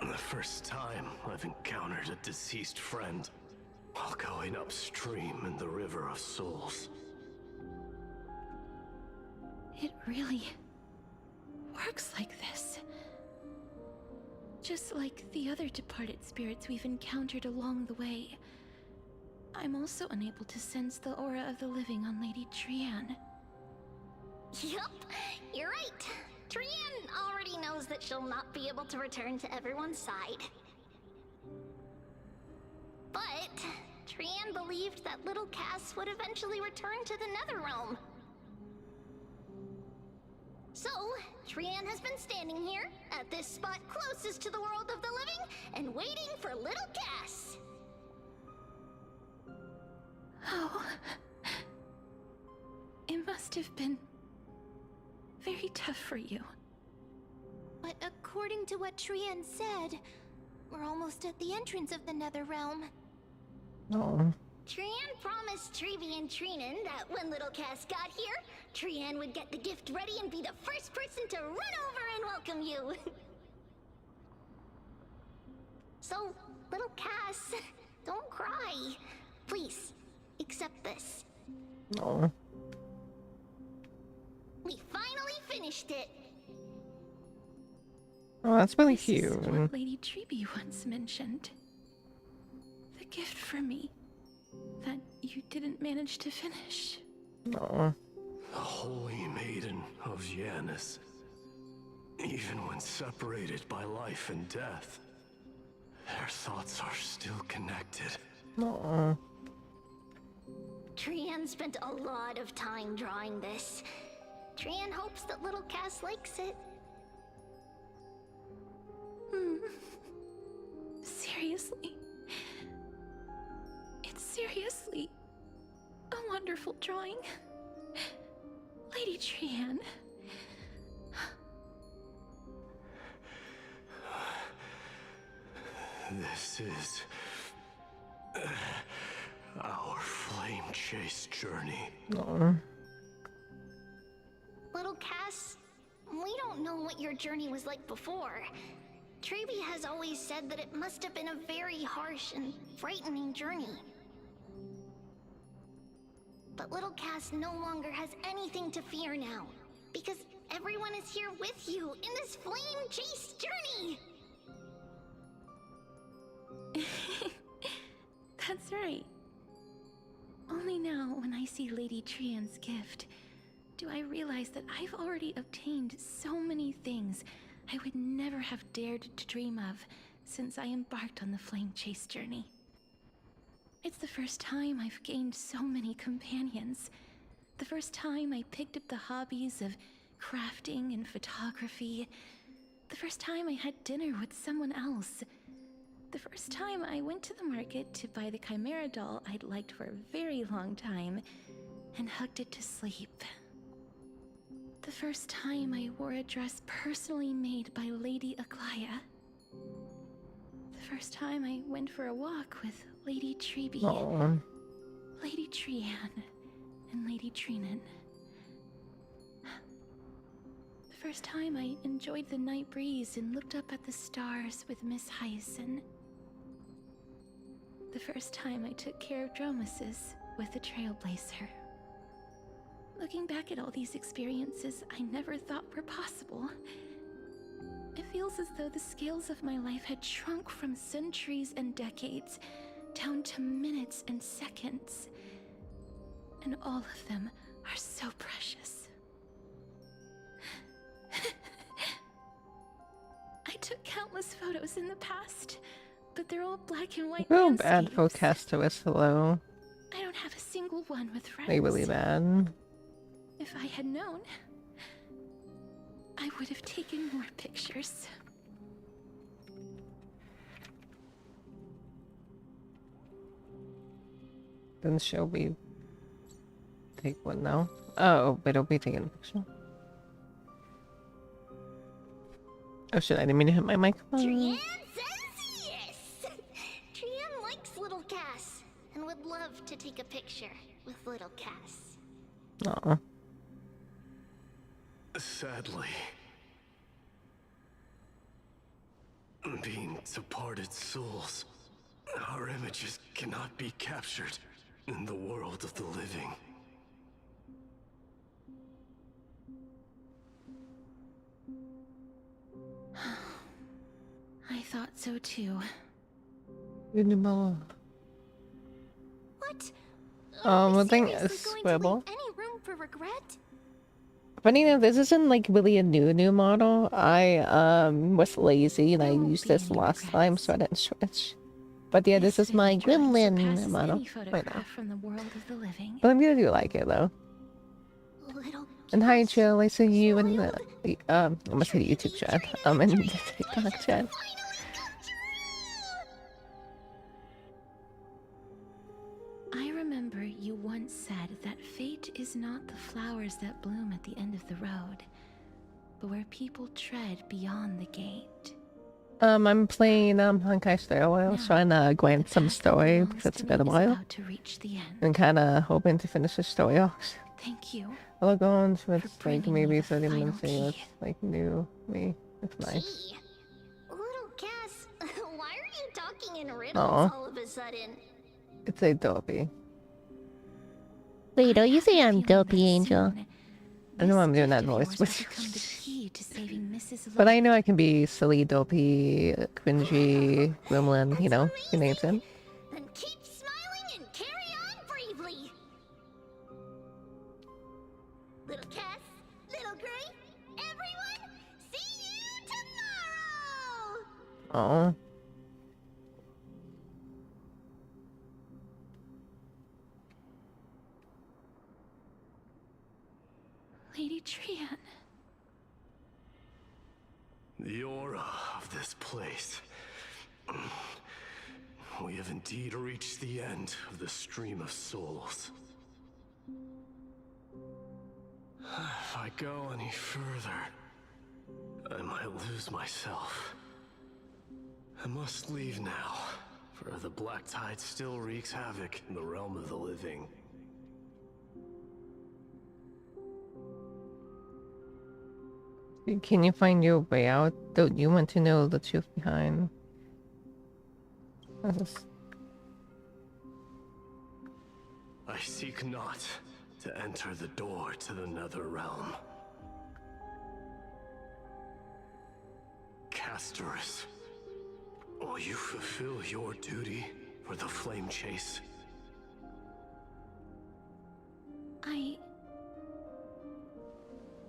the first time I've encountered a deceased friend while going upstream in the River of Souls. It really works like this. Just like the other departed spirits we've encountered along the way. I'm also unable to sense the aura of the living on Lady Trian. Yup, you're right. Trian already knows that she'll not be able to return to everyone's side. But Trian believed that little Cass would eventually return to the Netherrealm. So, Trian has been standing here, at this spot closest to the world of the living, and waiting for little Cass. Oh. It must have been very tough for you. But according to what Trian said, we're almost at the entrance of the Netherrealm. No. Trian promised Trevi and Trinan that when little Cass got here, Trian would get the gift ready and be the first person to run over and welcome you. So, little Cass, don't cry. Please, accept this. No. We finally finished it. Oh, that's really This is cute. what Lady Trevi once mentioned. The gift for me that you didn't manage to finish. No. The Holy Maiden of Janus. Even when separated by life and death, their thoughts are still connected. No. Trian spent a lot of time drawing this. Trian hopes that little Cass likes it. Seriously. It's seriously a wonderful drawing. Lady Trian. This is our flame chase journey. No. Little Cass, we don't know what your journey was like before. Trevi has always said that it must have been a very harsh and frightening journey. But little Cass no longer has anything to fear now, because everyone is here with you in this flame chase journey! That's right. Only now, when I see Lady Trian's gift, do I realize that I've already obtained so many things I would never have dared to dream of since I embarked on the flame chase journey. It's the first time I've gained so many companions. The first time I picked up the hobbies of crafting and photography. The first time I had dinner with someone else. The first time I went to the market to buy the Chimera doll I'd liked for a very long time and hugged it to sleep. The The first time I wore a dress personally made by Lady Aglaya. The first time I went for a walk with Lady Treeby, Aw. Lady Trianne, and Lady Trinan. The first time I enjoyed the night breeze and looked up at the stars with Miss Hyacinth. The first time I took care of Dromasis with the Trailblazer. Looking back at all these experiences I never thought were possible, it feels as though the scales of my life had shrunk from centuries and decades down to minutes and seconds. And all of them are so precious. I took countless photos in the past, but they're all black and white I feel bad for landscapes. Castois though. I don't have a single one with friends. Like really bad. If I had known, I would have taken more pictures. Then shall we take one now? Oh, wait, I'll be taking a picture. Oh shit, I didn't mean to hit my microphone. Trianne says yes! Trianne likes little Cass and would love to take a picture with little Cass. Aw. Sadly, being departed souls, our images cannot be captured in the world of the living. I thought so too. What? Are we I think seriously it's going to swivel. leave any room for regret? Funny enough, this isn't like really a new model. I was lazy and I There won't used be this any last time, so I regrets. didn't switch. But yeah, this is my Gremlin model. Any Right now. photograph from the world of the living. But I'm gonna do like it though. Little And hi, Cass Jill. I see you in smiled. the I must say the YouTube chat. In the TikTok chat. Finally come true! I remember you once said that fate is not the flowers that bloom at the end of the road, but where people tread beyond the gate. I'm playing Honkai Star Wars. I was trying to grind some story because it's been a while. About to reach the end. And kind of hoping to finish the story off. Thank you. I'll go on to it's like bringing me maybe the 30 final minutes ago. It's key. like new me. It's nice. Gee, little Cass, why are you talking in riddles Aw. all of a sudden? It's a dopey. Wait, don't you say I'm Feeling dopey, that Angel? soon, I know this I'm doing gift that of voice, yours but will become the key to saving Mrs. but I Lloyd. know I can be silly, dopey, cringy, gremlin. You know, you named him. Then keep smiling and carry on bravely. Little Cass, little Gray, everyone, see you tomorrow! Oh, Lady Trianne. The aura of this place. We have indeed reached the end of the stream of souls. If I go any further, I might lose myself. I must leave now, for the black tide still wreaks havoc in the realm of the living. can you find your way out? Don't you want to know the truth behind? What's this? I seek not to enter the door to the nether realm. Castorus, will you fulfill your duty for the flame chase?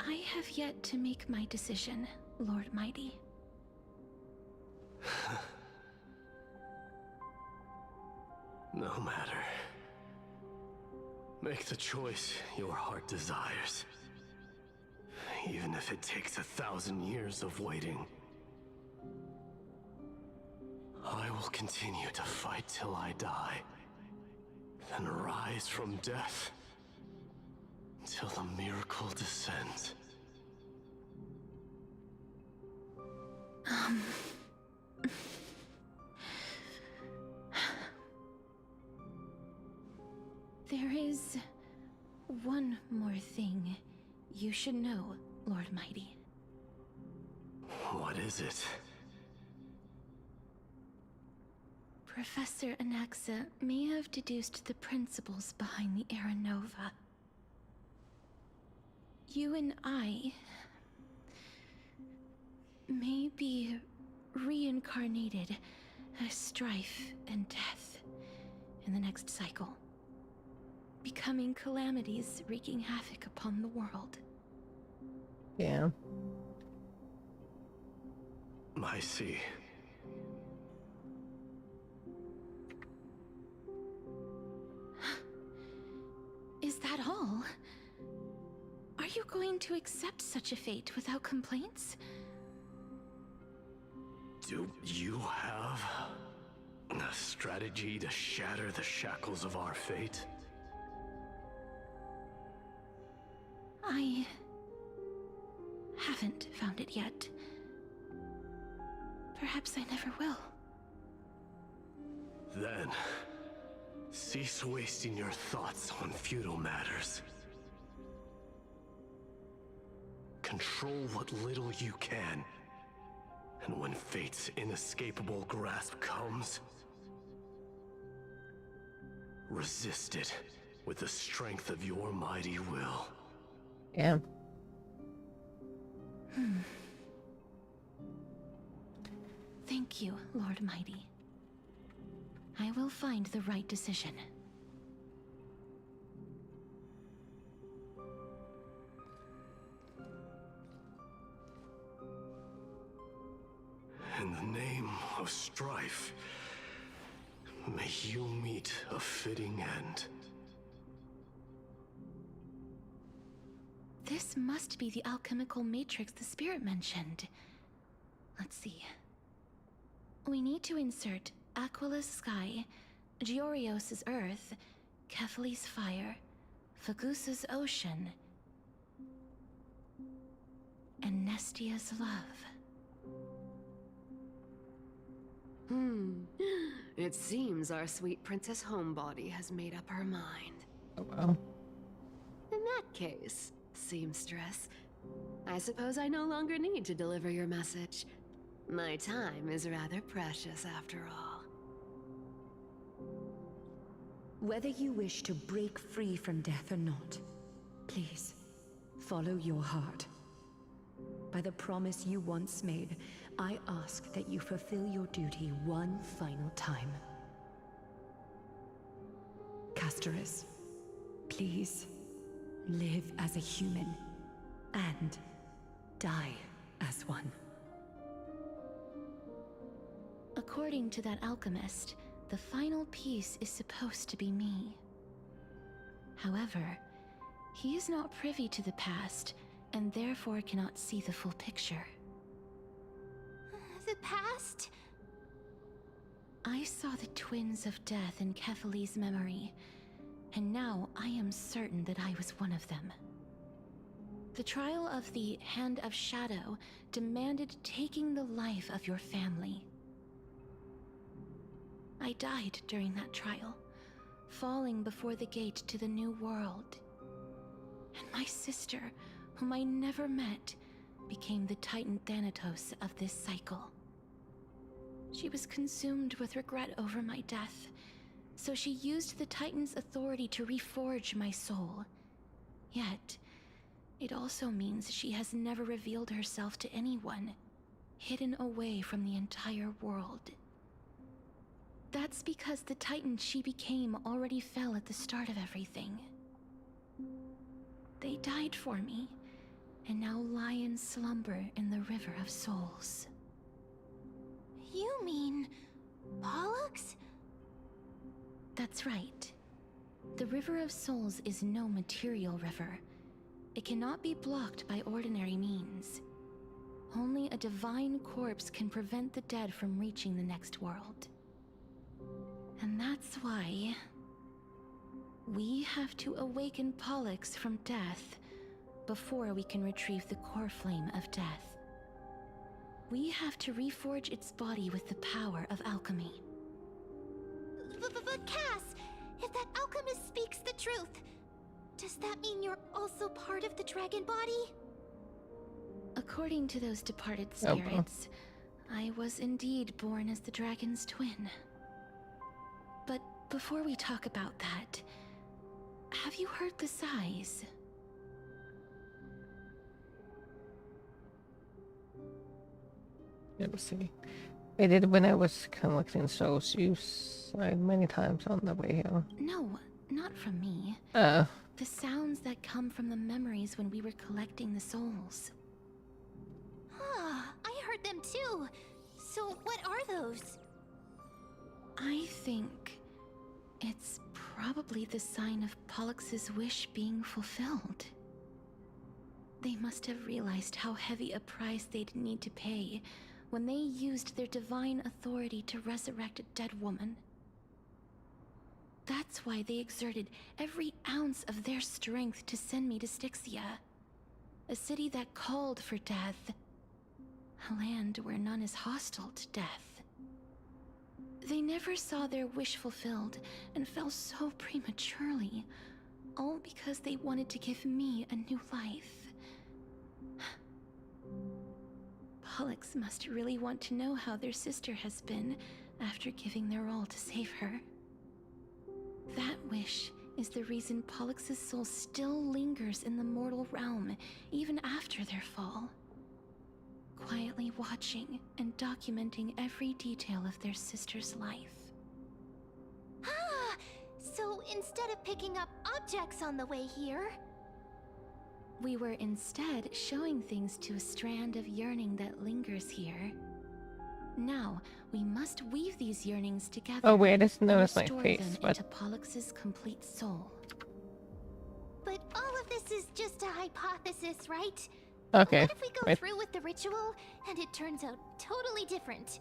I have yet to make my decision, Lord Mighty. No matter. Make the choice your heart desires. Even if it takes 1,000 years of waiting. I will continue to fight till I die. Then rise from death. Till the miracle descends. There is one more thing you should know, Lord Mighty. What is it? Professor Anaxa may have deduced the principles behind the Era Nova. You and I may be reincarnated as strife and death in the next cycle, becoming calamities wreaking havoc upon the world. Yeah. I see. Is that all? Are you going to accept such a fate without complaints? Do you have a strategy to shatter the shackles of our fate? I haven't found it yet. Perhaps I never will. Then, cease wasting your thoughts on futile matters. Control what little you can. And when fate's inescapable grasp comes, resist it with the strength of your mighty will. Yeah. Thank you, Lord Mighty. I will find the right decision. In the name of strife, may you meet a fitting end. This must be the alchemical matrix the spirit mentioned. Let's see. We need to insert Aquila's sky, Georios' earth, Kethali's fire, Fagusa's ocean, and Nestia's love. It seems our sweet Princess Homebody has made up her mind. Oh well. In that case, seamstress, I suppose I no longer need to deliver your message. My time is rather precious after all. Whether you wish to break free from death or not, please, follow your heart. By the promise you once made, I ask that you fulfill your duty one final time. Castoris, please, live as a human, and die as one. According to that alchemist, the final piece is supposed to be me. However, he is not privy to the past, and therefore cannot see the full picture. The past? I saw the twins of death in Kethali's memory, and now I am certain that I was one of them. The trial of the Hand of Shadow demanded taking the life of your family. I died during that trial, falling before the gate to the new world. And my sister, whom I never met, became the Titan Thanatos of this cycle. She was consumed with regret over my death, so she used the Titan's authority to reforge my soul. Yet, it also means she has never revealed herself to anyone, hidden away from the entire world. That's because the Titan she became already fell at the start of everything. They died for me, and now lie in slumber in the River of Souls. You mean Pollux? That's right. The River of Souls is no material river. It cannot be blocked by ordinary means. Only a divine corpse can prevent the dead from reaching the next world. And that's why we have to awaken Pollux from death before we can retrieve the core flame of death. We have to reforge its body with the power of alchemy. But Cass, if that alchemist speaks the truth, does that mean you're also part of the dragon body? According to those departed Oh, well. spirits, I was indeed born as the dragon's twin. But before we talk about that, have you heard the sighs? Let me see. I did when I was collecting souls. You sighed many times on the way here. No, not from me. Oh. The sounds that come from the memories when we were collecting the souls. Ah, I heard them too. So what are those? I think it's probably the sign of Pollux's wish being fulfilled. They must have realized how heavy a price they'd need to pay when they used their divine authority to resurrect a dead woman. That's why they exerted every ounce of their strength to send me to Styxia, a city that called for death, a land where none is hostile to death. They never saw their wish fulfilled and fell so prematurely, all because they wanted to give me a new life. Pollux must really want to know how their sister has been after giving their all to save her. That wish is the reason Pollux's soul still lingers in the mortal realm even after their fall, quietly watching and documenting every detail of their sister's life. Ah, so instead of picking up objects on the way here, We were instead showing things to a strand of yearning that lingers here. Now, we must weave these yearnings together. Oh wait, I just and noticed my restore face, them but into Pollux's complete soul. but all of this is just a hypothesis, right? okay. What if we go Wait. through with the ritual and it turns out totally different?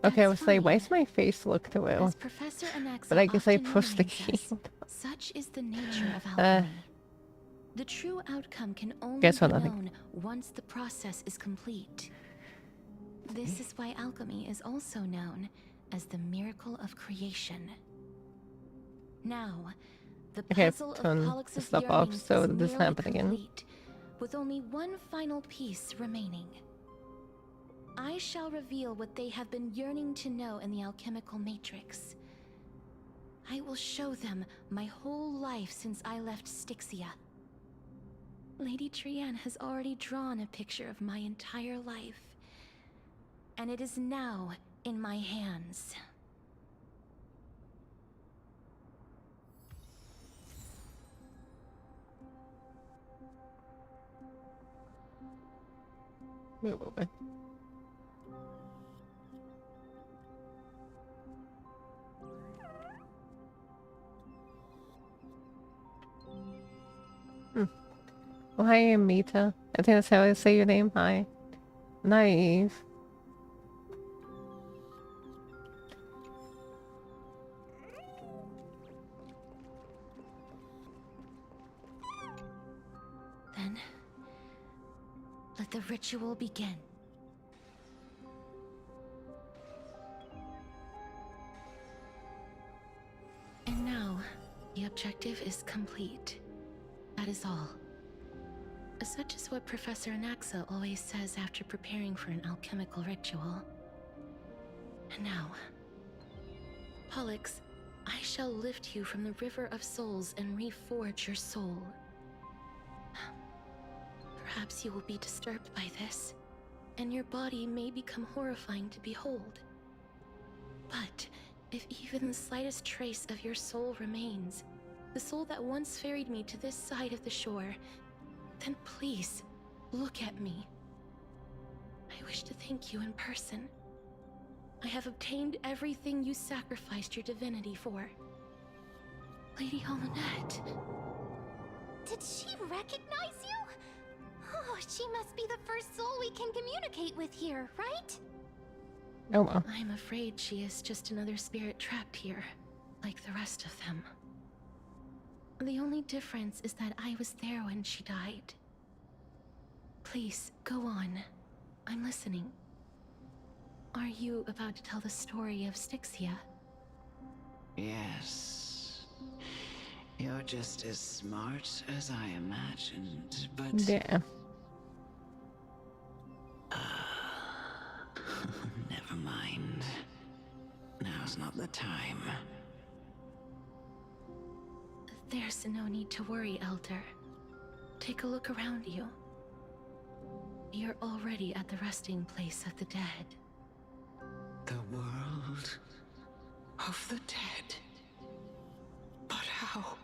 Okay, I That's was like, why fine. does my face look the way? As Professor Anaxa But I guess I often pushed the reminds key. us, such is the nature of alchemy. The true outcome can only Guess be what, nothing. known once the process is complete. This is why alchemy is also known as the miracle of creation. Now, the Okay, I've puzzle of turned Pollux's the stuff off yearnings so is that this nearly happen again. complete, with only one final piece remaining. I shall reveal what they have been yearning to know in the alchemical matrix. I will show them my whole life since I left Styxia. Lady Trianne has already drawn a picture of my entire life, and it is now in my hands. Wait. Oh, hi, Amita. I think that's how I say your name. Hi. Naive. Then, let the ritual begin. And now, the objective is complete. That is all. Such is what Professor Anaxa always says after preparing for an alchemical ritual. And now, Pollux, I shall lift you from the river of souls and reforge your soul. Perhaps you will be disturbed by this, and your body may become horrifying to behold. But if even the slightest trace of your soul remains, the soul that once ferried me to this side of the shore, then please, look at me. I wish to thank you in person. I have obtained everything you sacrificed your divinity for. Lady Holonette. Did she recognize you? Oh, she must be the first soul we can communicate with here, right? Oh well. I'm afraid she is just another spirit trapped here, like the rest of them. The only difference is that I was there when she died. Please, go on. I'm listening. Are you about to tell the story of Styxia? Yes. You're just as smart as I imagined, but... Yeah. Never mind. Now's not the time. There's no need to worry, Elder. Take a look around you. You're already at the resting place of the dead. The world of the dead. But how?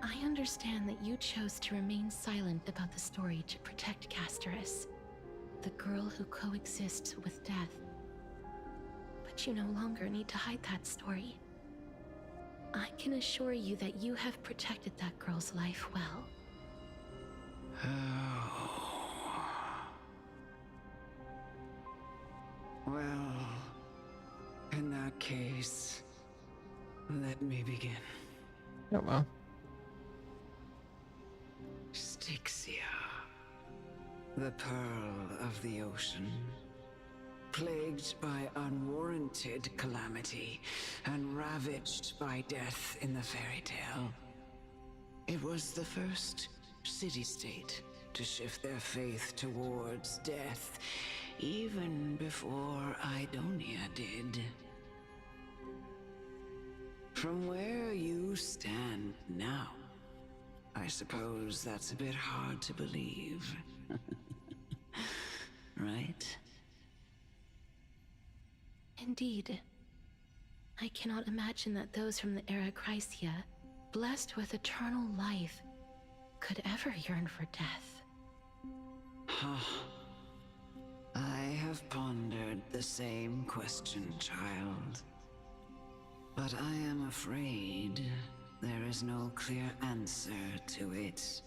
I understand that you chose to remain silent about the story to protect Castorus, the girl who coexists with death. But you no longer need to hide that story. I can assure you that you have protected that girl's life well. Oh. Well, in that case, let me begin. Oh well. Styxia, the pearl of the ocean, plagued by unwarranted calamity and ravaged by death in the fairy tale. It was the first city-state to shift their faith towards death, even before Idonia did. From where you stand now, I suppose that's a bit hard to believe. Right? Indeed. I cannot imagine that those from the era Chrysia, blessed with eternal life, could ever yearn for death. I have pondered the same question, child. But I am afraid there is no clear answer to it.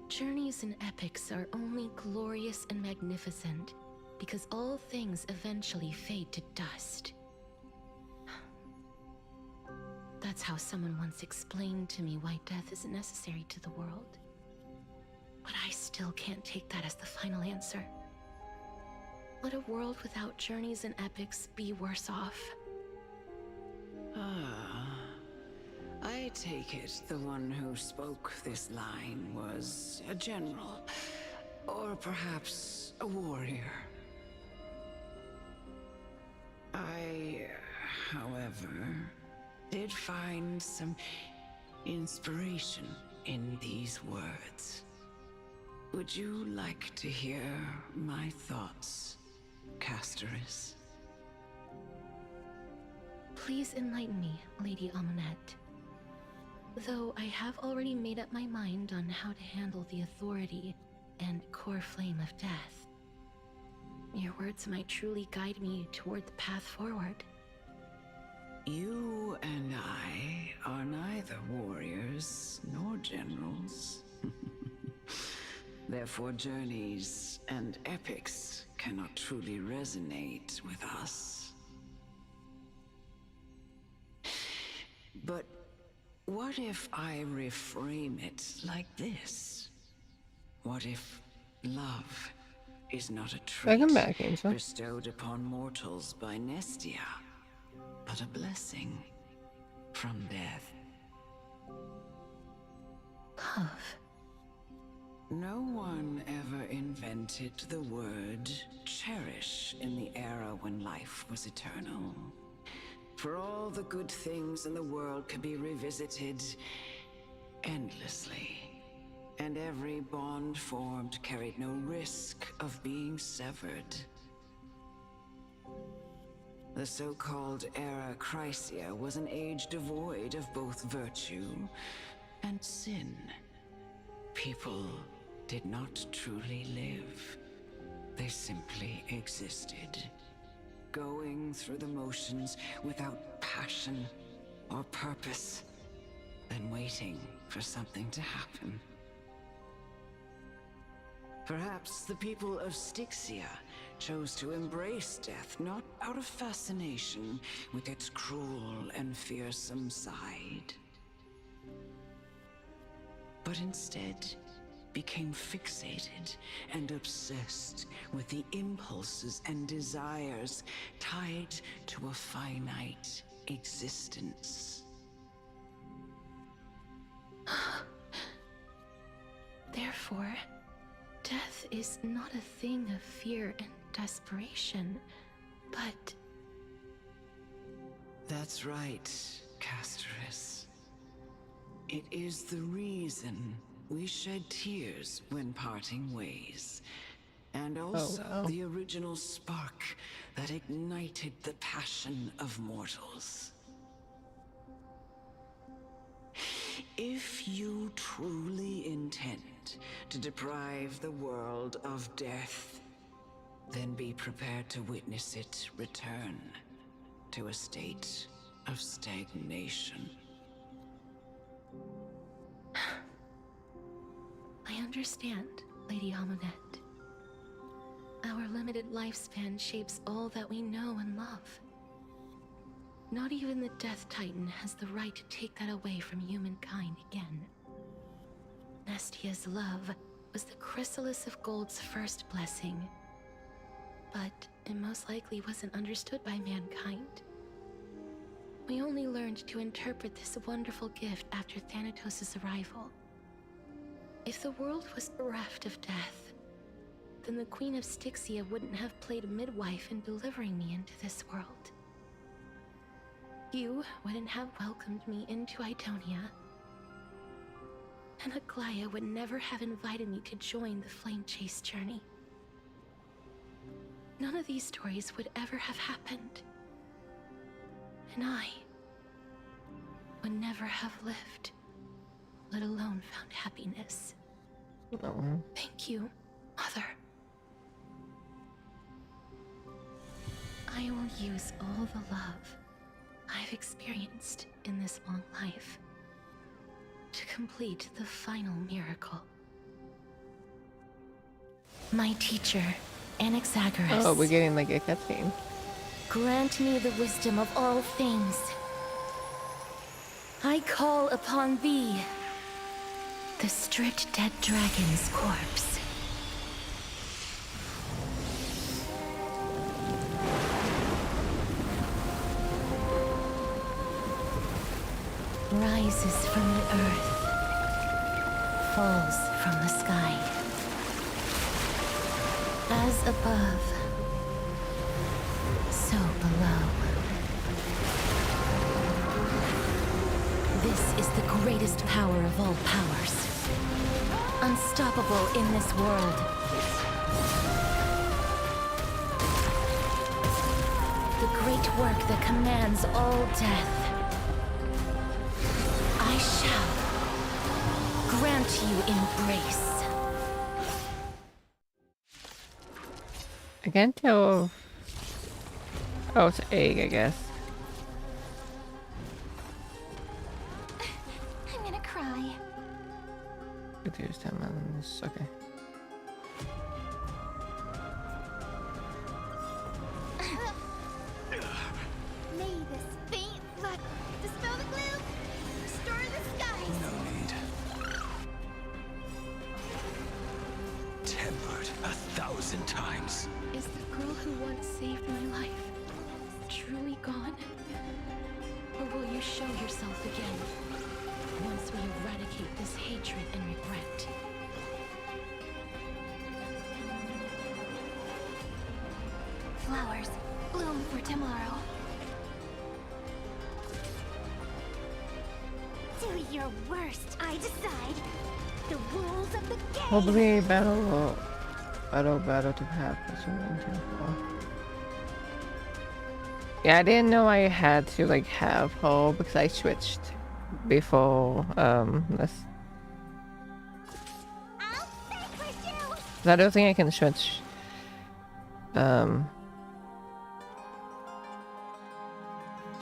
Journeys and epics are only glorious and magnificent because all things eventually fade to dust. That's how someone once explained to me why death isn't necessary to the world. But I still can't take that as the final answer. Would a world without journeys and epics be worse off? I take it the one who spoke this line was a general, or perhaps a warrior. I, however, did find some inspiration in these words. Would you like to hear my thoughts, Castorus? Please enlighten me, Lady Amonette. Though I have already made up my mind on how to handle the authority and core flame of death. Your words might truly guide me toward the path forward. You and I are neither warriors nor generals. Therefore, journeys and epics cannot truly resonate with us. But what if I reframe it like this? What if love is not a trait Welcome back, Angel. bestowed upon mortals by Nestia, but a blessing from death? Love. No one ever invented the word cherish in the era when life was eternal. For all the good things in the world could be revisited endlessly, and every bond formed carried no risk of being severed. The so-called era Chrysia was an age devoid of both virtue and sin. People did not truly live. They simply existed, going through the motions without passion or purpose, then waiting for something to happen. Perhaps the people of Styxia chose to embrace death not out of fascination with its cruel and fearsome side, but instead became fixated and obsessed with the impulses and desires tied to a finite existence. Therefore, death is not a thing of fear and desperation, but... That's right, Casteress. It is the reason we shed tears when parting ways. And also the original spark that ignited the passion of mortals. If you truly intend to deprive the world of death, then be prepared to witness it return to a state of stagnation. I understand, Lady Amonette. Our limited lifespan shapes all that we know and love. Not even the Death Titan has the right to take that away from humankind again. Nestia's love was the chrysalis of Gold's first blessing, but it most likely wasn't understood by mankind. We only learned to interpret this wonderful gift after Thanatos' arrival. If the world was bereft of death, then the Queen of Styxia wouldn't have played midwife in delivering me into this world. You wouldn't have welcomed me into Idonia, and Aglaya would never have invited me to join the Flame Chase journey. None of these stories would ever have happened, and I would never have lived, let alone found happiness. Thank you, Mother. I will use all the love I've experienced in this long life to complete the final miracle. My teacher, Anaxagoras. Oh, we're getting like a cutscene. Grant me the wisdom of all things. I call upon thee, the stripped dead dragon's corpse. Rises from the earth, falls from the sky. As above, so below. This is the greatest power of all powers. Unstoppable in this world. The great work that commands all death. I shall grant you embrace. I can't tell. Oh, it's egg, I guess. I'm gonna cry. There's 10 minutes. Okay. May this faint luck dispel the gloom, restore the skies. No need. Tempered 1,000 times. Is the girl who once saved my life truly gone? Or will you show yourself again once we eradicate this hatred and regret? Flowers bloom for tomorrow. Do your worst, I decide. The rules of the game. Probably battle to have this one temple. Yeah, I didn't know I had to like have whole because I switched before this. I'll sacred you. I don't think I can switch. So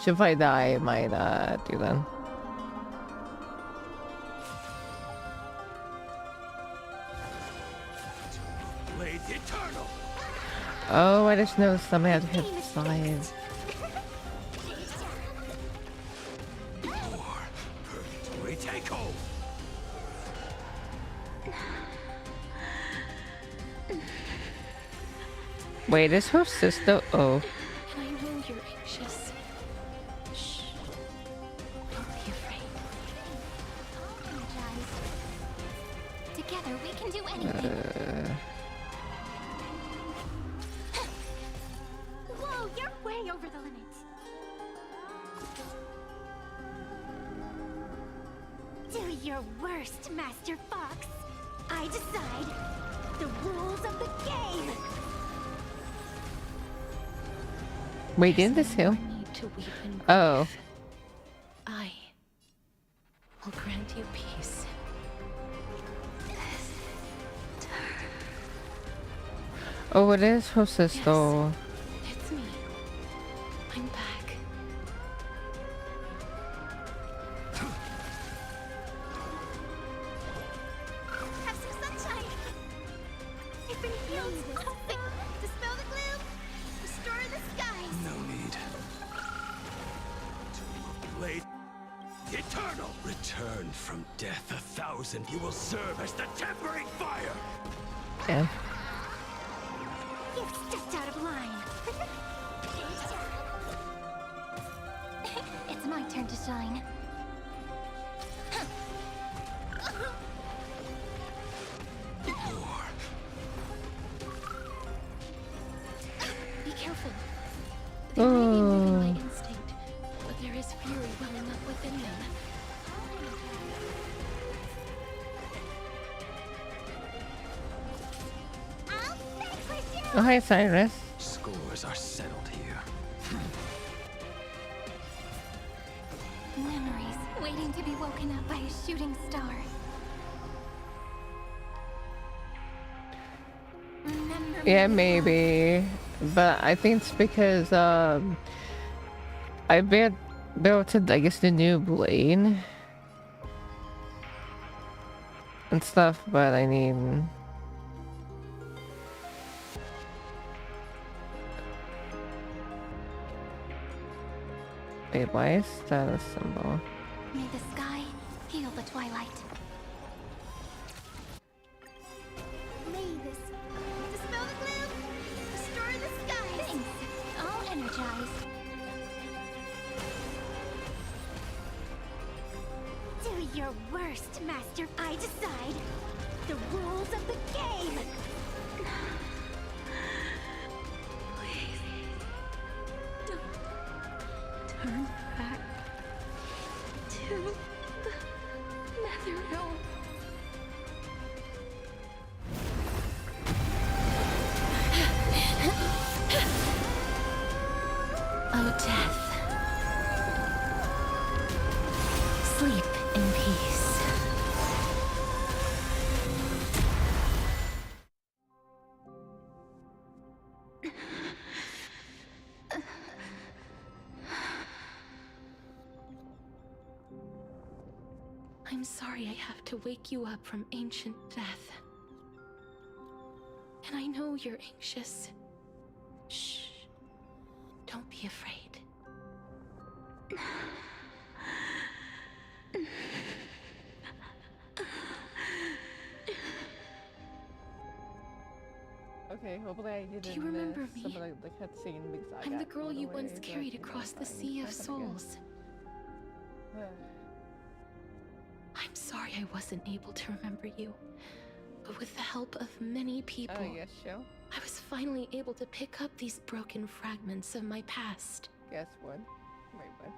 if I die, I might do that. Blades eternal. Oh, I just noticed something had to hit 5. More purgatory take hold. Wait, is her sister? Oh. And I know you're anxious. Shh. Don't be afraid. Energized. Together we can do anything. Whoa, you're way over the limit. Do your worst, Master Fox. I decide the rules of the game. Wait, didn't this No heal? more need to weep and Oh. grieve. I will grant you peace. Oh, it is her sister. Yes, it's me. I'm back. Have some sunshine. I've been healed. Dispel the gloom. Restore the skies. No need. Blade eternal. Return from death 1,000. You will serve as the tempering fire. Yeah. You've stepped out of line. It's my turn to shine. Be careful. They may be moving Oh. by instinct, but there is fury welling up within them. I'll vanquish you! Oh, hi, Cyrus. Scores are settled here. Memories waiting to be woken up by a shooting star. Remember Yeah, me maybe. But I think it's because, I built, I guess, the new blade. And stuff, but I need... Wait, why is that a symbol? May the sky heal the twilight. May this dispel the gloom, restore the skies. Thanks. All energized. Do your worst, Master. I decide the rules of the game. Turn back to the nether realm. Oh, death. Sleep in peace. I'm sorry I have to wake you up from ancient death. And I know you're anxious. Shh. Don't be afraid. Okay, hopefully I didn't Do you remember miss some me? of the cutscene because I I'm the got girl carried you away, once but, carried you know, across the fine. sea of Happen again. souls. I'm sorry I wasn't able to remember you. But with the help of many people, Oh, yes, show. I was finally able to pick up these broken fragments of my past. Guess what? Wait, what?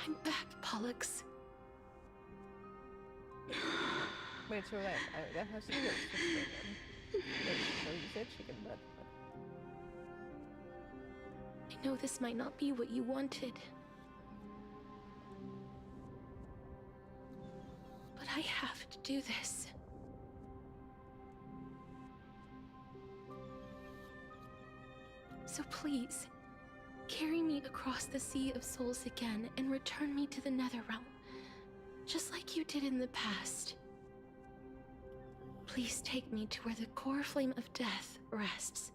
I'm back, Pollux. Wait, so that has to do with chicken. Wait, so you said chicken butt. I know this might not be what you wanted. But I have to do this. So please, carry me across the Sea of Souls again and return me to the Netherrealm, just like you did in the past. Please take me to where the core flame of death rests.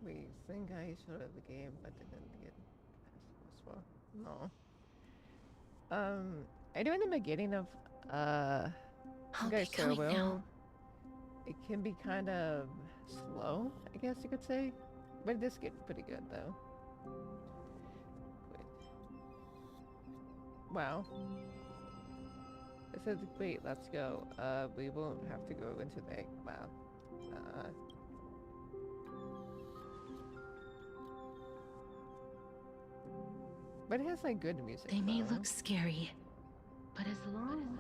We think I saw the game, but didn't get past as well. No. I do in the beginning of I'll guys be going now. it can be kind of slow, I guess you could say. But it is getting pretty good, though. Wait. Wow. It says, wait, let's go. We won't have to go into the... Wow. But it has, like, good music, They may though. look scary, but as long...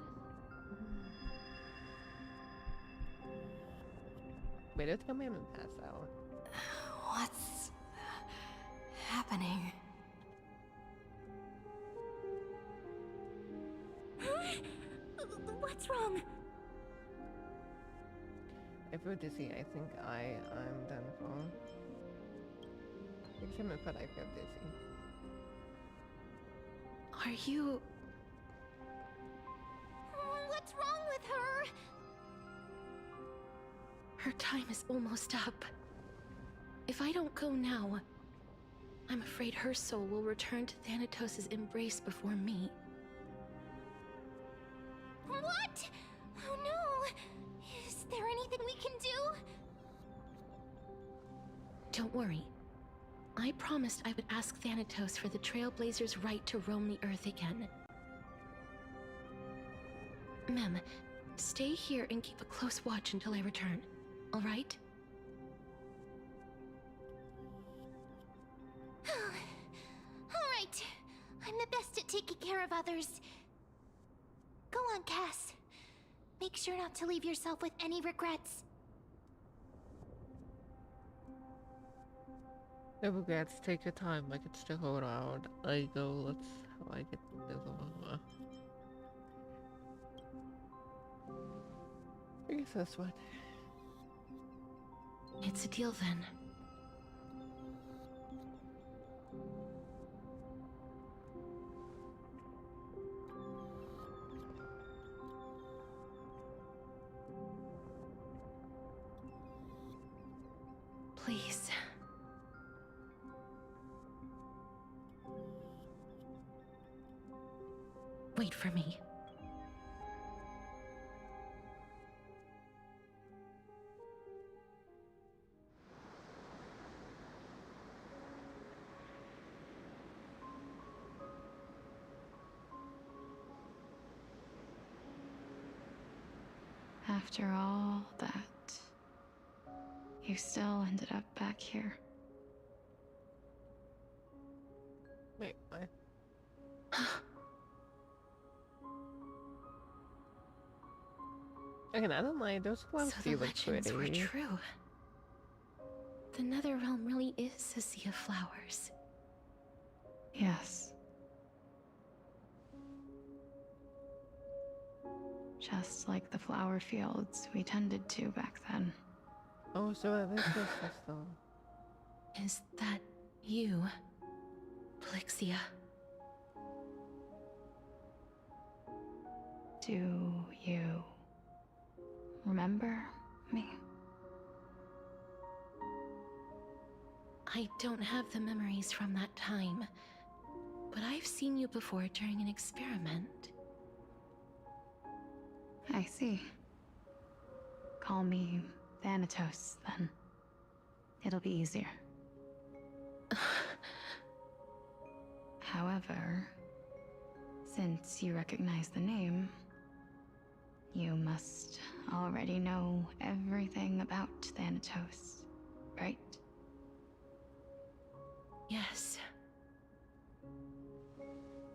Wait, it's coming in and pass out. What's happening? What's wrong? If we're dizzy, I think I'm done for. Except but I feel dizzy. Are you... What's wrong with her? Her time is almost up. If I don't go now, I'm afraid her soul will return to Thanatos' embrace before me. What? Oh no! Is there anything we can do? Don't worry. I promised I would ask Thanatos for the Trailblazers' right to roam the Earth again. Mem, stay here and keep a close watch until I return, all right? All right. I'm the best at taking care of others. Go on, Cass. Make sure not to leave yourself with any regrets. No regrets, take your time, I can still hold out. I go, let's how I get this over. I guess that's what. It's a deal then. Please. Wait for me. After all that, you still ended up back here. Wait, what? Okay, I don't mind. Those gloves So do the look legends were pretty. true. The Nether Realm really is a sea of flowers. Yes. Just like the flower fields we tended to back then. Oh, so this is crystal. Is that you, Plixia? Do you remember me? I don't have the memories from that time, but I've seen you before during an experiment. I see. Call me Thanatos, then. It'll be easier. However, since you recognize the name, you must already know everything about Thanatos, right? Yes.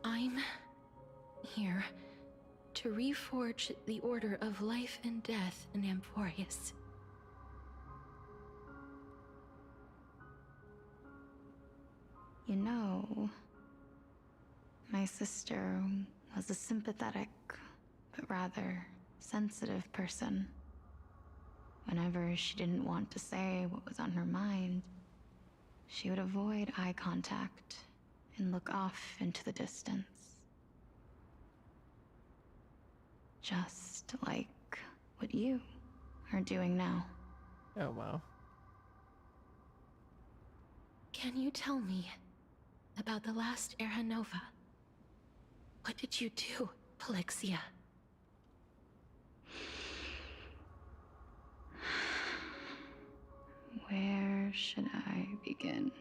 I'm here to reforge the order of life and death in Amphorius. You know, my sister was a sympathetic, but rather sensitive person. Whenever she didn't want to say what was on her mind, she would avoid eye contact and look off into the distance. Just like what you are doing now. Oh, wow. Can you tell me about the last Era Nova? What did you do, Plixia? Where should I begin?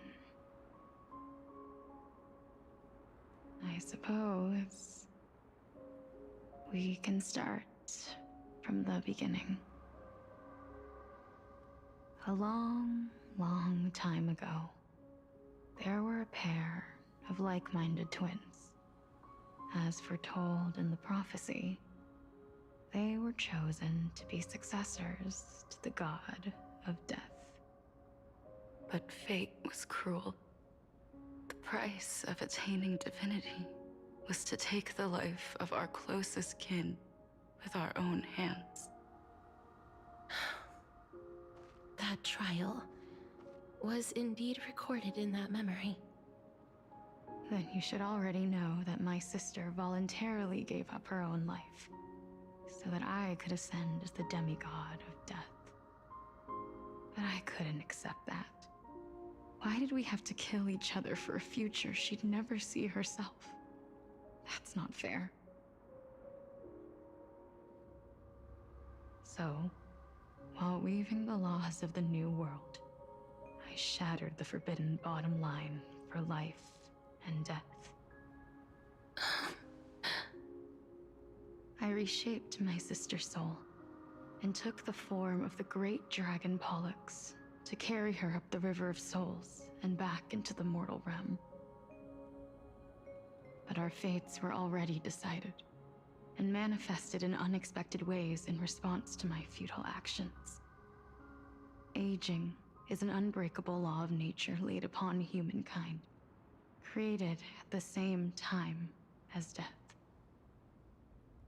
I suppose we can start from the beginning. A long, long time ago, there were a pair of like-minded twins. As foretold in the prophecy, they were chosen to be successors to the god of death. But fate was cruel. The price of attaining divinity was to take the life of our closest kin with our own hands. That trial was indeed recorded in that memory. Then you should already know that my sister voluntarily gave up her own life so that I could ascend as the demigod of death. But I couldn't accept that. Why did we have to kill each other for a future she'd never see herself? That's not fair. So, while weaving the laws of the new world, I shattered the forbidden bottom line for life and death. I reshaped my sister's soul and took the form of the great dragon Pollux to carry her up the River of Souls and back into the mortal realm. But our fates were already decided and manifested in unexpected ways in response to my futile actions. Aging is an unbreakable law of nature laid upon humankind, created at the same time as death.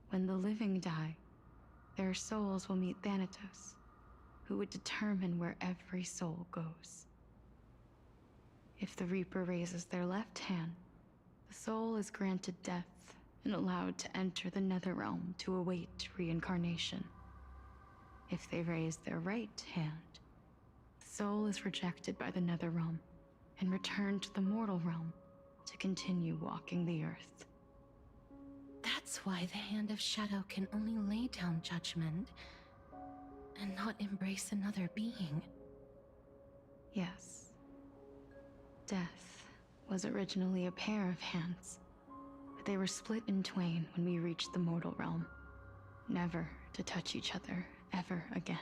When the living die, their souls will meet Thanatos, who would determine where every soul goes. If the Reaper raises their left hand, the soul is granted death and allowed to enter the Netherrealm to await reincarnation. If they raise their right hand, the soul is rejected by the Netherrealm and returned to the mortal realm to continue walking the earth. That's why the Hand of Shadow can only lay down judgment and not embrace another being. Yes. Death was originally a pair of hands, but they were split in twain when we reached the mortal realm, never to touch each other ever again.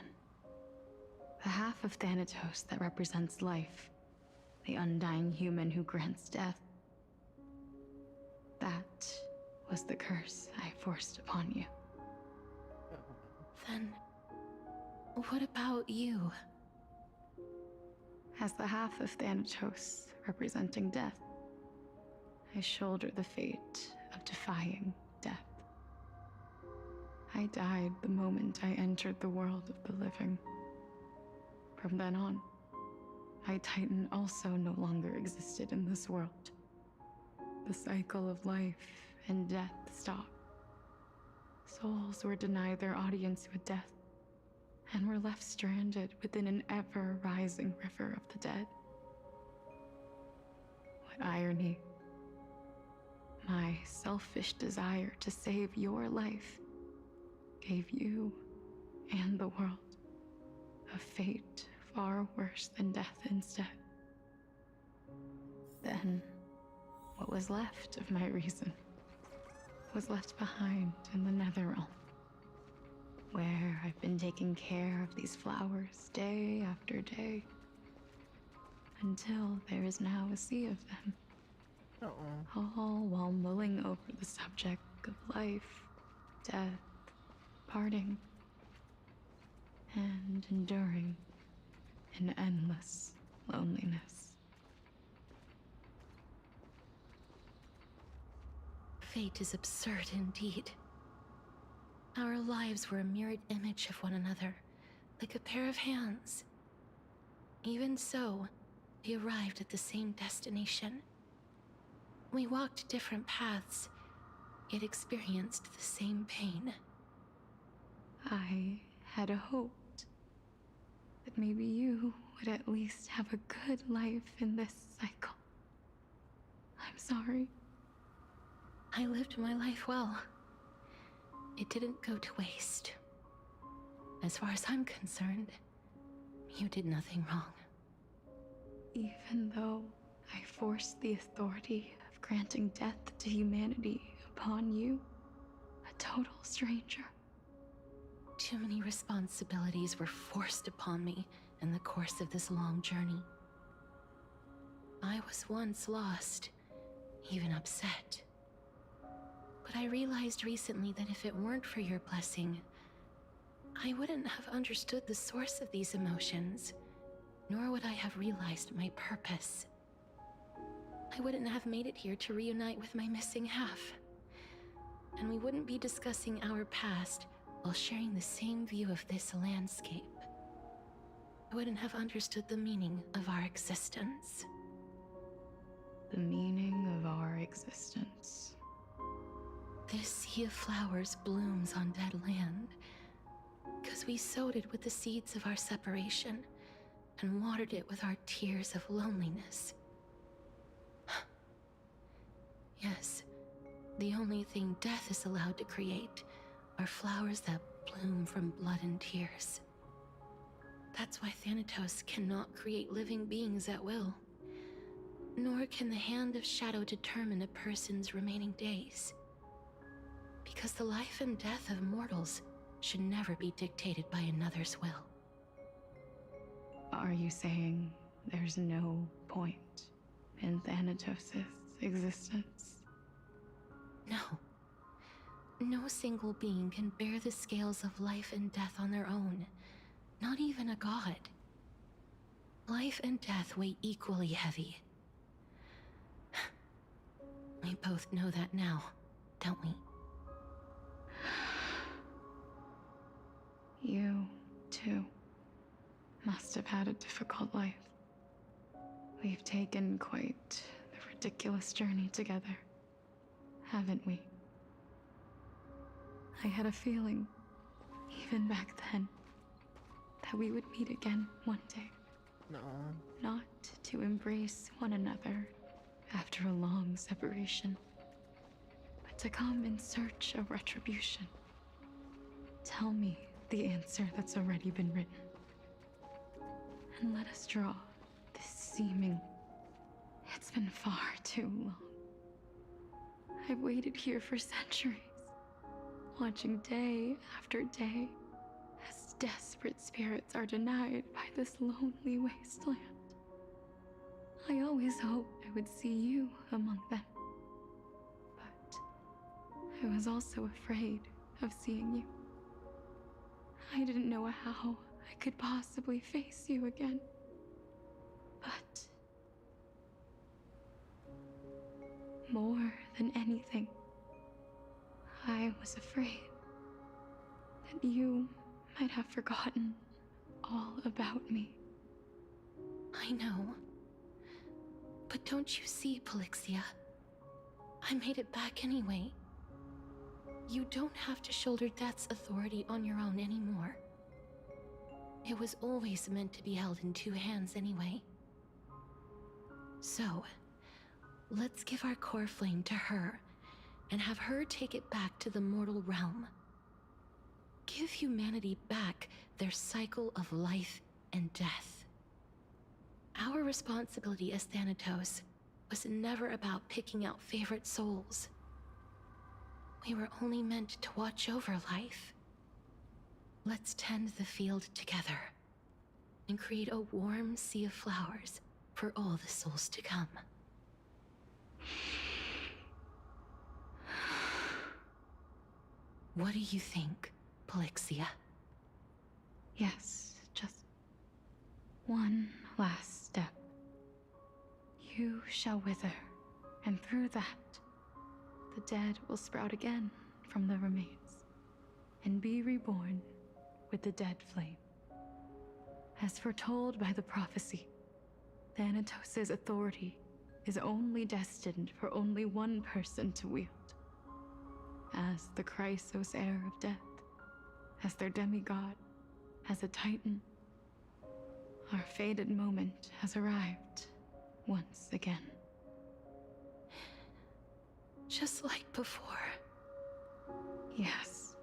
The half of Thanatos that represents life, the undying human who grants death, that was the curse I forced upon you. Then, what about you? As the half of Thanatos representing death, I shoulder the fate of defying death. I died the moment I entered the world of the living. From then on, my Titan also no longer existed in this world. The cycle of life and death stopped. Souls were denied their audience with death and were left stranded within an ever-rising river of the dead. What irony. My selfish desire to save your life gave you and the world a fate far worse than death instead. Then, what was left of my reason was left behind in the Netherrealm, where I've been taking care of these flowers day after day, until there is now a sea of them. All while mulling over the subject of life, death, parting, and enduring an endless loneliness. Fate is absurd indeed. Our lives were a mirrored image of one another, like a pair of hands. Even so, we arrived at the same destination. We walked different paths, yet experienced the same pain. I had hoped that maybe you would at least have a good life in this cycle. I'm sorry. I lived my life well. It didn't go to waste. As far as I'm concerned, you did nothing wrong. even though I forced the authority of granting death to humanity upon you, a total stranger. Too many responsibilities were forced upon me in the course of this long journey. I was once lost, even upset. But I realized recently that if it weren't for your blessing, I wouldn't have understood the source of these emotions, nor would I have realized my purpose. I wouldn't have made it here to reunite with my missing half. And we wouldn't be discussing our past while sharing the same view of this landscape. I wouldn't have understood the meaning of our existence. The meaning of our existence. This sea of flowers blooms on dead land, because we sowed it with the seeds of our separation and watered it with our tears of loneliness. Yes, the only thing death is allowed to create are flowers that bloom from blood and tears. That's why Thanatos cannot create living beings at will. Nor can the hand of shadow determine a person's remaining days. Because the life and death of mortals should never be dictated by another's will. Are you saying there's no point in Thanatos' existence? No. No single being can bear the scales of life and death on their own. Not even a god. Life and death weigh equally heavy. We both know that now, don't we? You, too, must have had a difficult life. We've taken quite the ridiculous journey together, haven't we? I had a feeling, even back then, that we would meet again one day. No. Not to embrace one another after a long separation, but to come in search of retribution. Tell me the answer that's already been written, and let us draw this seeming. It's been far too long. I've waited here for centuries, watching day after day as desperate spirits are denied by this lonely wasteland. I always hoped I would see you among them, but I was also afraid of seeing you. I didn't know how I could possibly face you again, but more than anything, I was afraid that you might have forgotten all about me. I know. But don't you see, Polixia? I made it back anyway. You don't have to shoulder death's authority on your own anymore. It was always meant to be held in two hands anyway. So, let's give our core flame to her, and have her take it back to the mortal realm. Give humanity back their cycle of life and death. Our responsibility as Thanatos was never about picking out favorite souls. We were only meant to watch over life. Let's tend the field together and create a warm sea of flowers for all the souls to come. What do you think, Polixia? Yes, just one last step. You shall wither, and through that, the dead will sprout again from the remains, and be reborn with the dead flame. As foretold by the prophecy, Thanatos' authority is only destined for only one person to wield. As the Chrysos heir of death, as their demigod, as a titan, our fated moment has arrived once again. Just like before. Yes,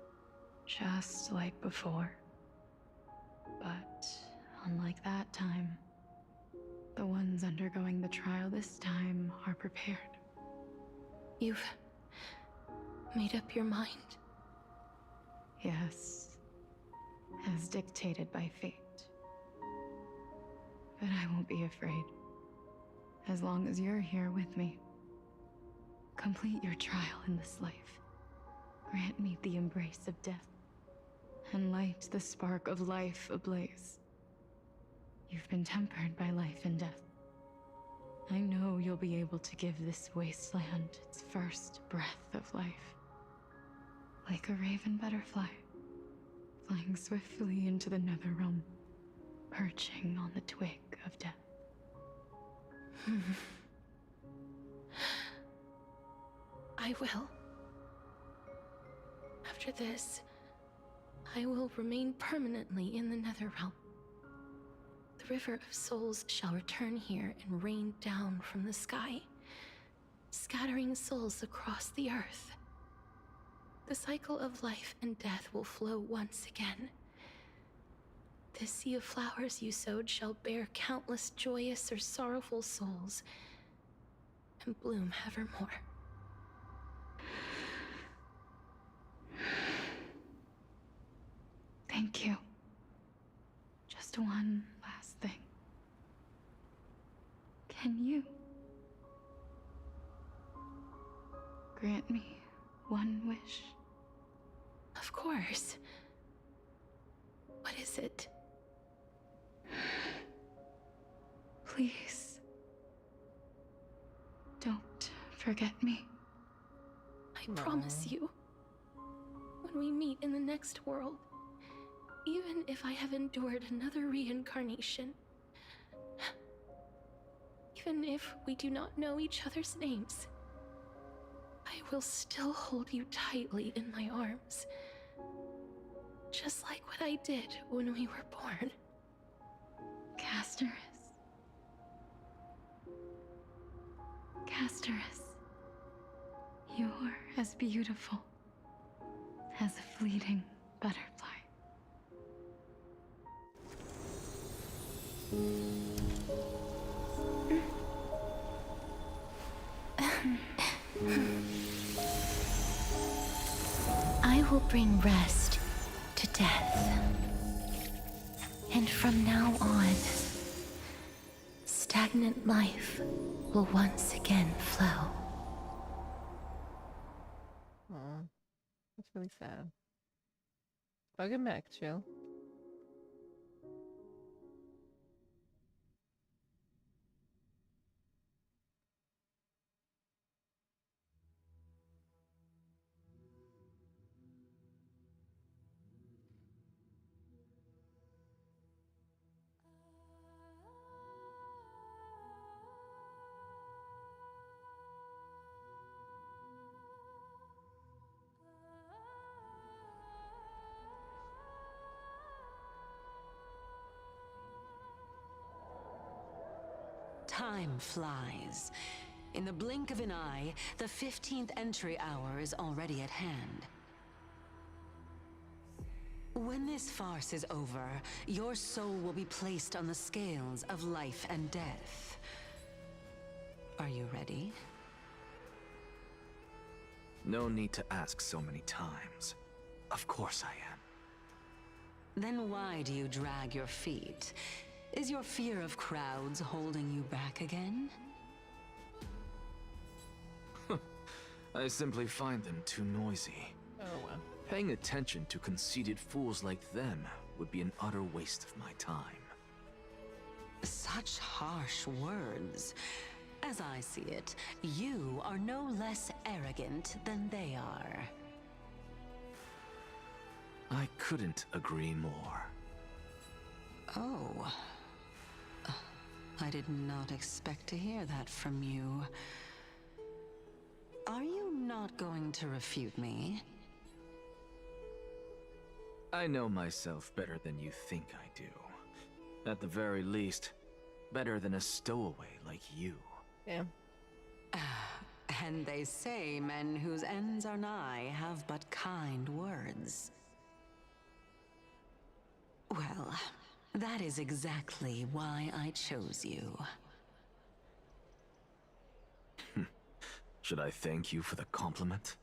just like before. But unlike that time, The ones undergoing the trial this time are prepared. You've made up your mind? Yes, as dictated by fate. But I won't be afraid. As long as you're here with me. Complete your trial in this life. Grant me the embrace of death. And light the spark of life ablaze. You've been tempered by life and death. I know you'll be able to give this wasteland its first breath of life. Like a raven butterfly, flying swiftly into the netherrealm, perching on the twig of death. I will. After this, I will remain permanently in the Netherrealm. The River of Souls shall return here and rain down from the sky, scattering souls across the earth. The cycle of life and death will flow once again. This sea of flowers you sowed shall bear countless joyous or sorrowful souls, and bloom evermore. Thank you. Just one last thing. Can you grant me one wish? Of course. What is it? Please, don't forget me. I promise you, when we meet in the next world, even if I have endured another reincarnation, even if we do not know each other's names, I will still hold you tightly in my arms, just like what I did when we were born. Casterus. Casterus. You're as beautiful as a fleeting butterfly. I will bring rest to death. And from now on, stagnant life will once again flow. Aw, that's really sad. Welcome back, Jill. Time flies. In the blink of an eye, the 15th entry hour is already at hand. When this farce is over, your soul will be placed on the scales of life and death. Are you ready? No need to ask so many times. Of course I am. Then why do you drag your feet? Is your fear of crowds holding you back again? I simply find them too noisy. Oh well. Paying attention to conceited fools like them would be an utter waste of my time. Such harsh words. As I see it, you are no less arrogant than they are. I couldn't agree more. Oh. I did not expect to hear that from you. Are you not going to refute me? I know myself better than you think I do. At the very least, better than a stowaway like you. Yeah. And they say men whose ends are nigh have but kind words. Well, that is exactly why I chose you. Should I thank you for the compliment?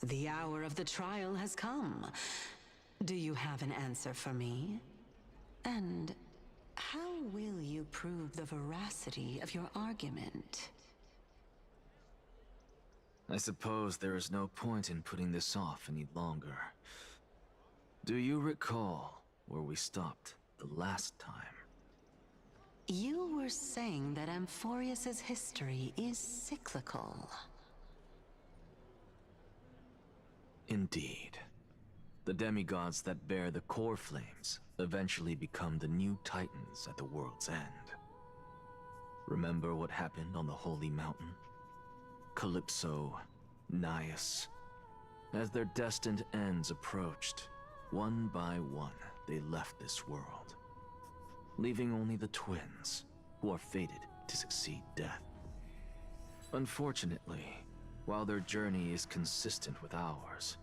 The hour of the trial has come. Do you have an answer for me? And how will you prove the veracity of your argument? I suppose there is no point in putting this off any longer. Do you recall where we stopped the last time? You were saying that Amphorius's history is cyclical. Indeed. The demigods that bear the core flames eventually become the new titans at the world's end. Remember what happened on the Holy Mountain? Calypso, Naias. As their destined ends approached, one by one they left this world, leaving only the twins, who are fated to succeed death. Unfortunately, while their journey is consistent with ours,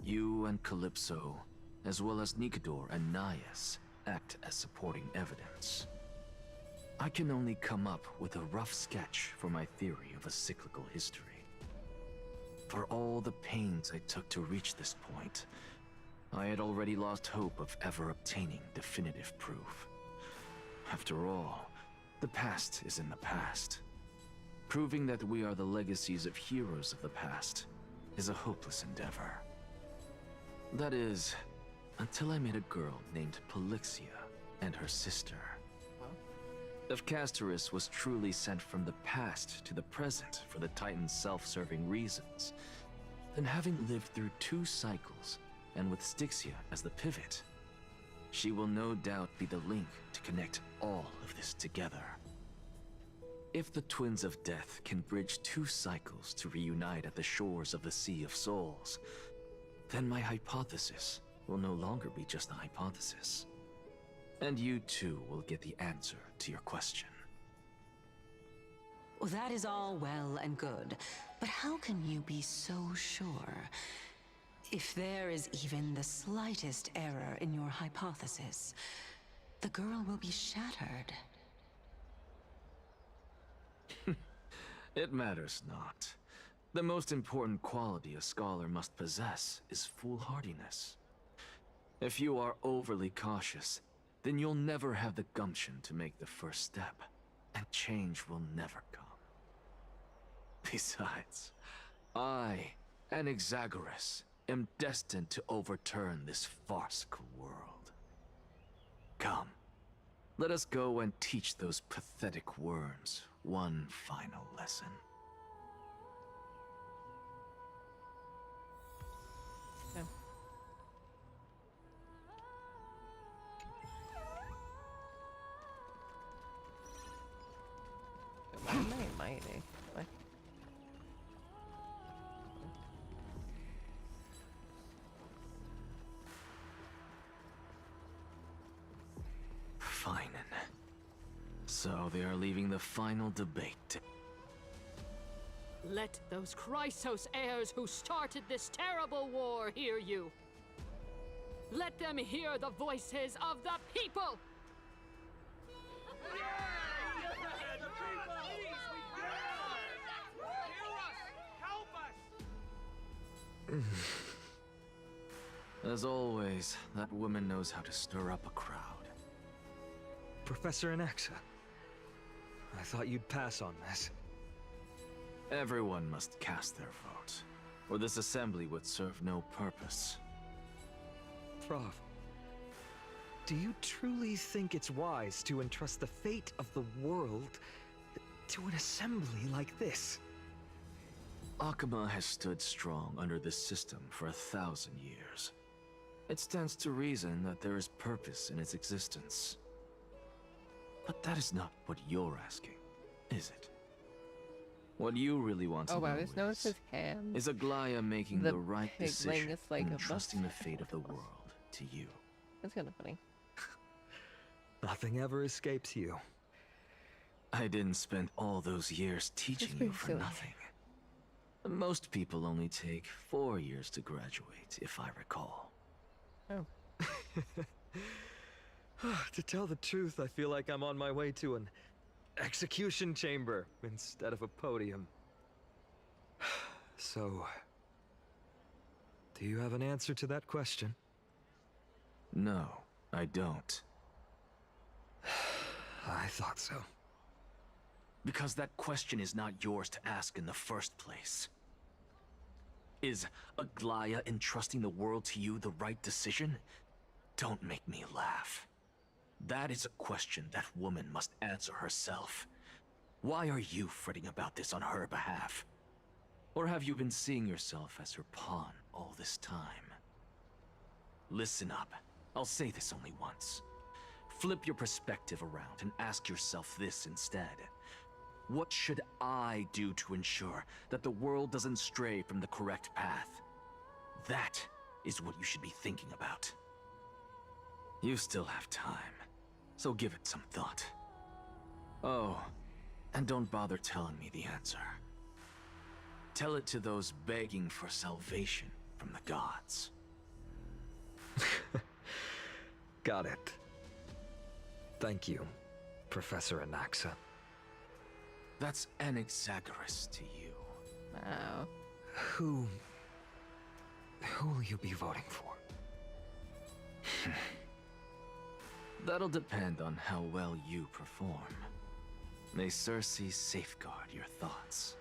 you and Calypso, as well as Nikador and Naias, act as supporting evidence. I can only come up with a rough sketch for my theory of a cyclical history. For all the pains I took to reach this point, I had already lost hope of ever obtaining definitive proof. After all, the past is in the past. Proving that we are the legacies of heroes of the past is a hopeless endeavor. That is, until I met a girl named Polixia and her sister. If Castorus was truly sent from the past to the present for the Titan's self-serving reasons, then having lived through 2 cycles, and with Styxia as the pivot, she will no doubt be the link to connect all of this together. If the Twins of Death can bridge 2 cycles to reunite at the shores of the Sea of Souls, then my hypothesis will no longer be just a hypothesis. And you too will get the answer to your question. Well, that is all well and good, but how can you be so sure? If there is even the slightest error in your hypothesis, the girl will be shattered. It matters not. The most important quality a scholar must possess is foolhardiness. If you are overly cautious, then you'll never have the gumption to make the first step, and change will never come. Besides, I, Anaxagoras, am destined to overturn this farcical world. Come, let us go and teach those pathetic worms one final lesson. Mighty. What? Fine. So they are leaving the final debate. Let those Chrysos heirs who started this terrible war hear you. Let them hear the voices of the people! As always, that woman knows how to stir up a crowd. Professor Anaxa, I thought you'd pass on this. Everyone must cast their vote, or this assembly would serve no purpose. Prof, do you truly think it's wise to entrust the fate of the world to an assembly like this? Akama has stood strong under this system for 1,000 years. It stands to reason that there is purpose in its existence. But that is not what you're asking, is it? What you really want to know just notice his hand. is Aglaya making the right pigling decision is like and a trusting the fate of the world to you. That's kind of funny. Nothing ever escapes you. I didn't spend all those years teaching you for silly. nothing. Most people only take 4 years to graduate, if I recall. Oh. To tell the truth, I feel like I'm on my way to an execution chamber instead of a podium. So, do you have an answer to that question? No, I don't. I thought so. Because that question is not yours to ask in the first place. Is Aglaya entrusting the world to you the right decision? Don't make me laugh. That is a question that woman must answer herself. Why are you fretting about this on her behalf? Or have you been seeing yourself as her pawn all this time? Listen up. I'll say this only once. Flip your perspective around and ask yourself this instead. What should I do to ensure that the world doesn't stray from the correct path? That is what you should be thinking about. You still have time, so give it some thought. Oh, and don't bother telling me the answer. Tell it to those begging for salvation from the gods. Got it. Thank you, Professor Anaxa. That's Anaxagoras to you. Wow. Who will you be voting for? That'll depend on how well you perform. May Circe safeguard your thoughts.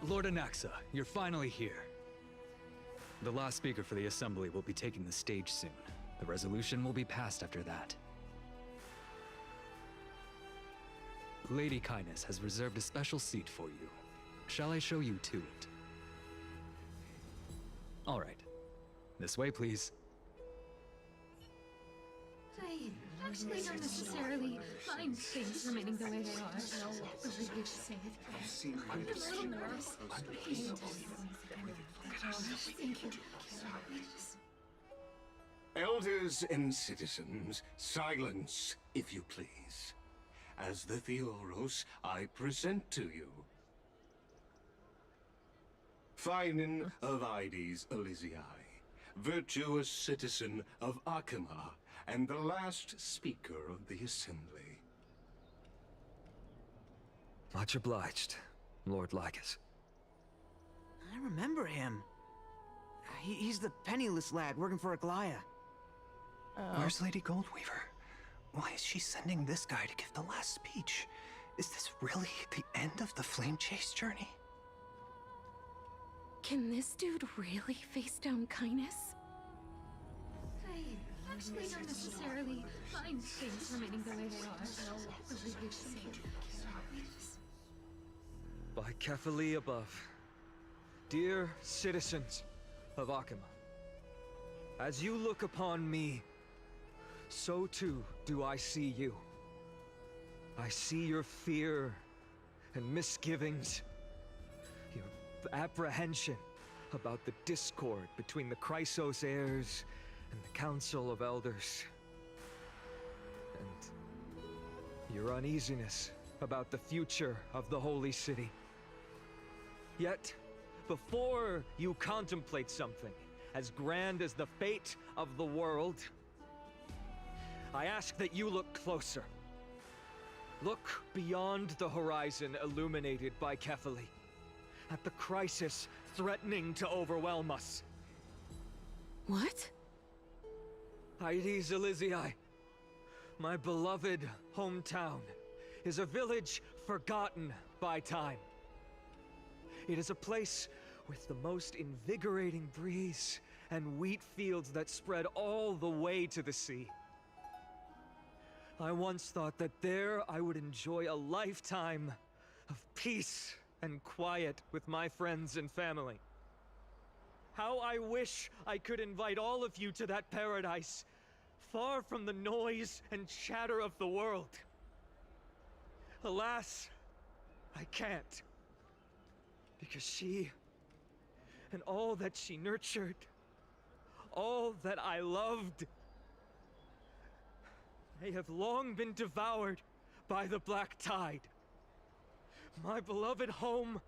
Lord Anaxa, you're finally here. The last speaker for the assembly will be taking the stage soon. The resolution will be passed after that. Lady Kindness has reserved a special seat for you. Shall I show you to it? All right. This way, please. I actually don't necessarily mind things remaining the way they are. But we could say it. I'm a little nervous. Thank you. Elders and citizens, silence, if you please. As the Theoros, I present to you Phinin of Ides Elysiae, virtuous citizen of Akima, and the last speaker of the assembly. Much obliged, Lord Lycus. I remember him. He's the penniless lad working for Aglaya. Where's Lady Goldweaver? Why is she sending this guy to give the last speech? Is this really the end of the Flame Chase journey? Can this dude really face down Kindness? I actually don't necessarily mind things remaining the way they are. But we could say it. By Kefali above, dear citizens of Akima, as you look upon me, so too do I see you. I see your fear and misgivings, your apprehension about the discord between the Chrysos heirs and the Council of Elders, and your uneasiness about the future of the Holy City. Yet, before you contemplate something as grand as the fate of the world, I ask that you look closer. Look beyond the horizon illuminated by Kefali, at the crisis threatening to overwhelm us. What? Ides Elysiae, my beloved hometown, is a village forgotten by time. It is a place with the most invigorating breeze and wheat fields that spread all the way to the sea. I once thought that there I would enjoy a lifetime of peace and quiet with my friends and family. How I wish I could invite all of you to that paradise, far from the noise and chatter of the world. Alas, I can't. Because she, and all that she nurtured, all that I loved, they have long been devoured by the black tide. My beloved home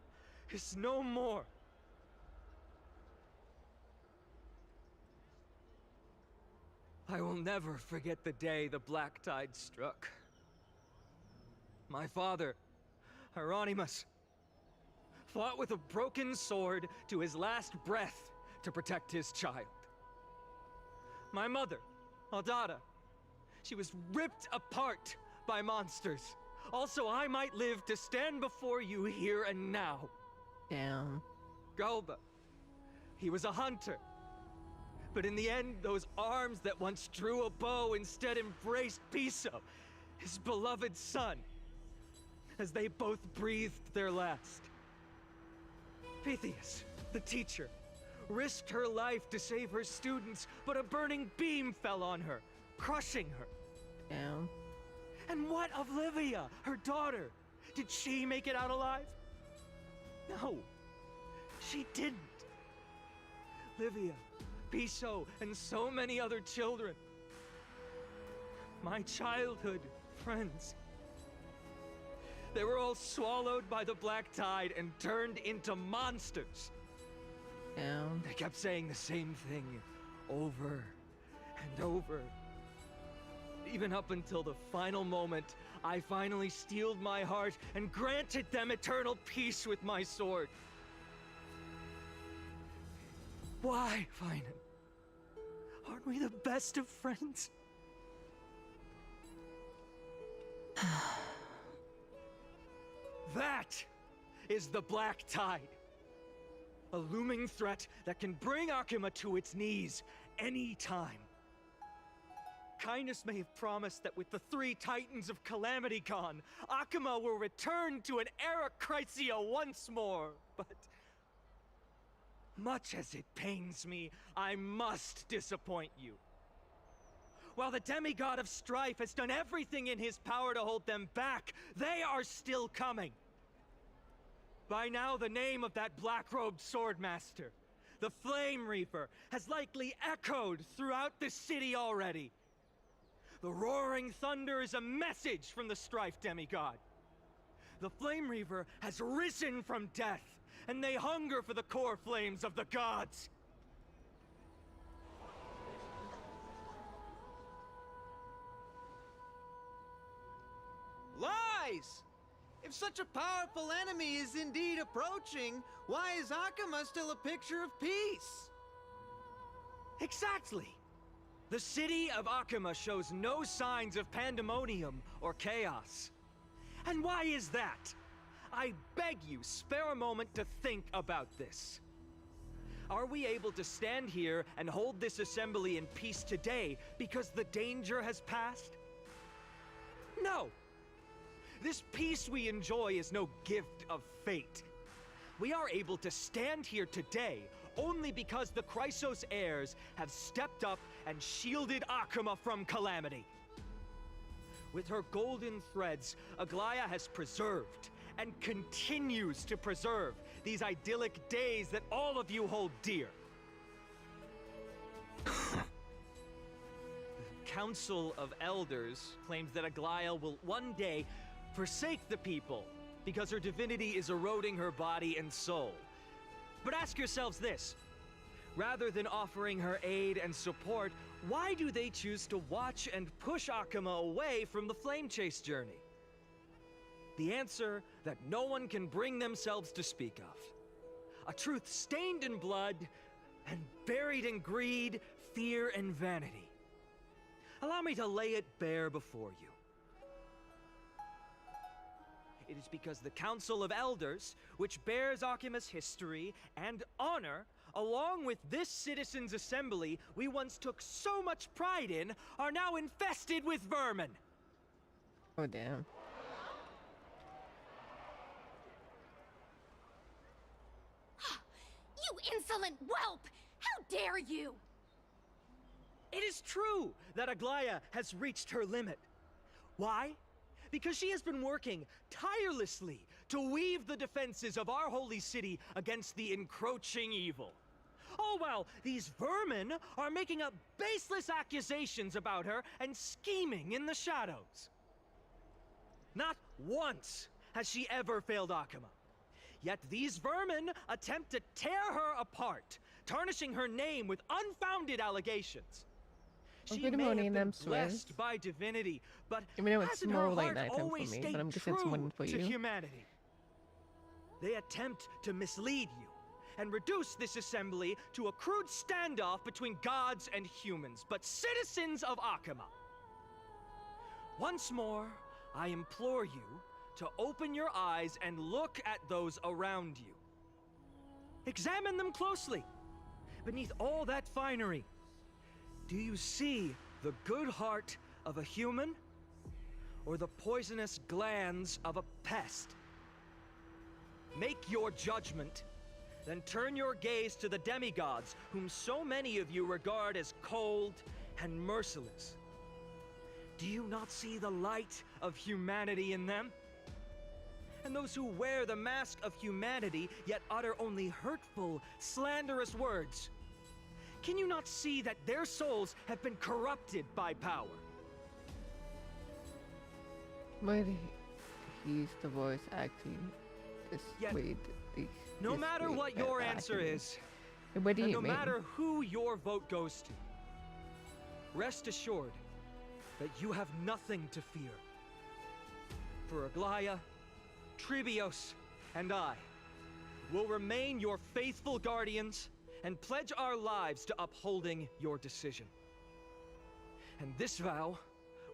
is no more. I will never forget the day the black tide struck. My father, Hieronymus, fought with a broken sword to his last breath to protect his child. My mother, Aldada, she was ripped apart by monsters. Also, I might live to stand before you here and now. Damn. Galba, he was a hunter. But in the end, those arms that once drew a bow instead embraced Piso, his beloved son, as they both breathed their last. Pythias, the teacher, risked her life to save her students, but a burning beam fell on her, crushing her. Damn. And what of Livia, her daughter? Did she make it out alive? No, she didn't. Livia, Piso, and so many other children. My childhood friends. They were all swallowed by the black tide and turned into monsters. Damn. They kept saying the same thing over and over. Even up until the final moment, I finally steeled my heart and granted them eternal peace with my sword. Why, Finan? Aren't we the best of friends? That is the black tide. A looming threat that can bring Akuma to its knees any time. Kindness may have promised that with the 3 Titans of Calamity Con, Akuma will return to an era Chrysia once more, but much as it pains me, I must disappoint you. While the demigod of strife has done everything in his power to hold them back, they are still coming. By now, the name of that black-robed swordmaster, the Flame Reaper, has likely echoed throughout the city already. The roaring thunder is a message from the strife demigod. The Flame Reaper has risen from death, and they hunger for the core flames of the gods. Lies! If such a powerful enemy is indeed approaching, why is Akuma still a picture of peace? Exactly! The city of Akuma shows no signs of pandemonium or chaos. And why is that? I beg you, spare a moment to think about this. Are we able to stand here and hold this assembly in peace today because the danger has passed? No! This peace we enjoy is no gift of fate. We are able to stand here today only because the Chrysos heirs have stepped up and shielded Akuma from calamity. With her golden threads, Aglaya has preserved and continues to preserve these idyllic days that all of you hold dear. The Council of Elders claims that Aglaya will one day forsake the people because her divinity is eroding her body and soul. But ask yourselves this. Rather than offering her aid and support, why do they choose to watch and push Akuma away from the Flame Chase journey? The answer that no one can bring themselves to speak of. A truth stained in blood and buried in greed, fear, and vanity. Allow me to lay it bare before you. It is because the Council of Elders, which bears Akuma's history and honor, along with this citizens' assembly we once took so much pride in, are now infested with vermin. Oh, damn. You insolent whelp! How dare you! It is true that Aglaya has reached her limit. Why? Because she has been working tirelessly to weave the defenses of our holy city against the encroaching evil. All while these vermin are making up baseless accusations about her and scheming in the shadows. Not once has she ever failed Akuma. Yet these vermin attempt to tear her apart, tarnishing her name with unfounded allegations. Well, She good may morning, have been I'm Swiss. blessed by divinity, but Even though it's hasn't her more late heart nighttime for always me, stayed but I'm guessing it's morning true for to you. humanity? They attempt to mislead you and reduce this assembly to a crude standoff between gods and humans, but citizens of Akama. Once more, I implore you to open your eyes and look at those around you. Examine them closely. Beneath all that finery, do you see the good heart of a human or the poisonous glands of a pest? Make your judgment, then turn your gaze to the demigods, whom so many of you regard as cold and merciless. Do you not see the light of humanity in them? And those who wear the mask of humanity, yet utter only hurtful, slanderous words. Can you not see that their souls have been corrupted by power? But he's the voice acting. No matter what your answer is, what do and you no mean? matter who your vote goes to, rest assured that you have nothing to fear. For Aglaya, Tribios, and I will remain your faithful guardians and pledge our lives to upholding your decision. And this vow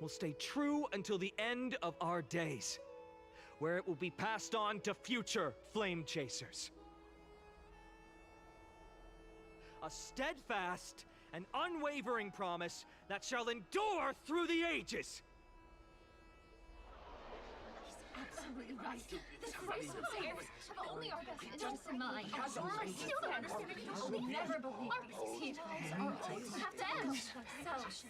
will stay true until the end of our days, where it will be passed on to future flame chasers. A steadfast and unwavering promise that shall endure through the ages. Absolutely right. This race of theirs, if only our best interests in mind. I still don't understand it. We never believe our people are always have to end. So,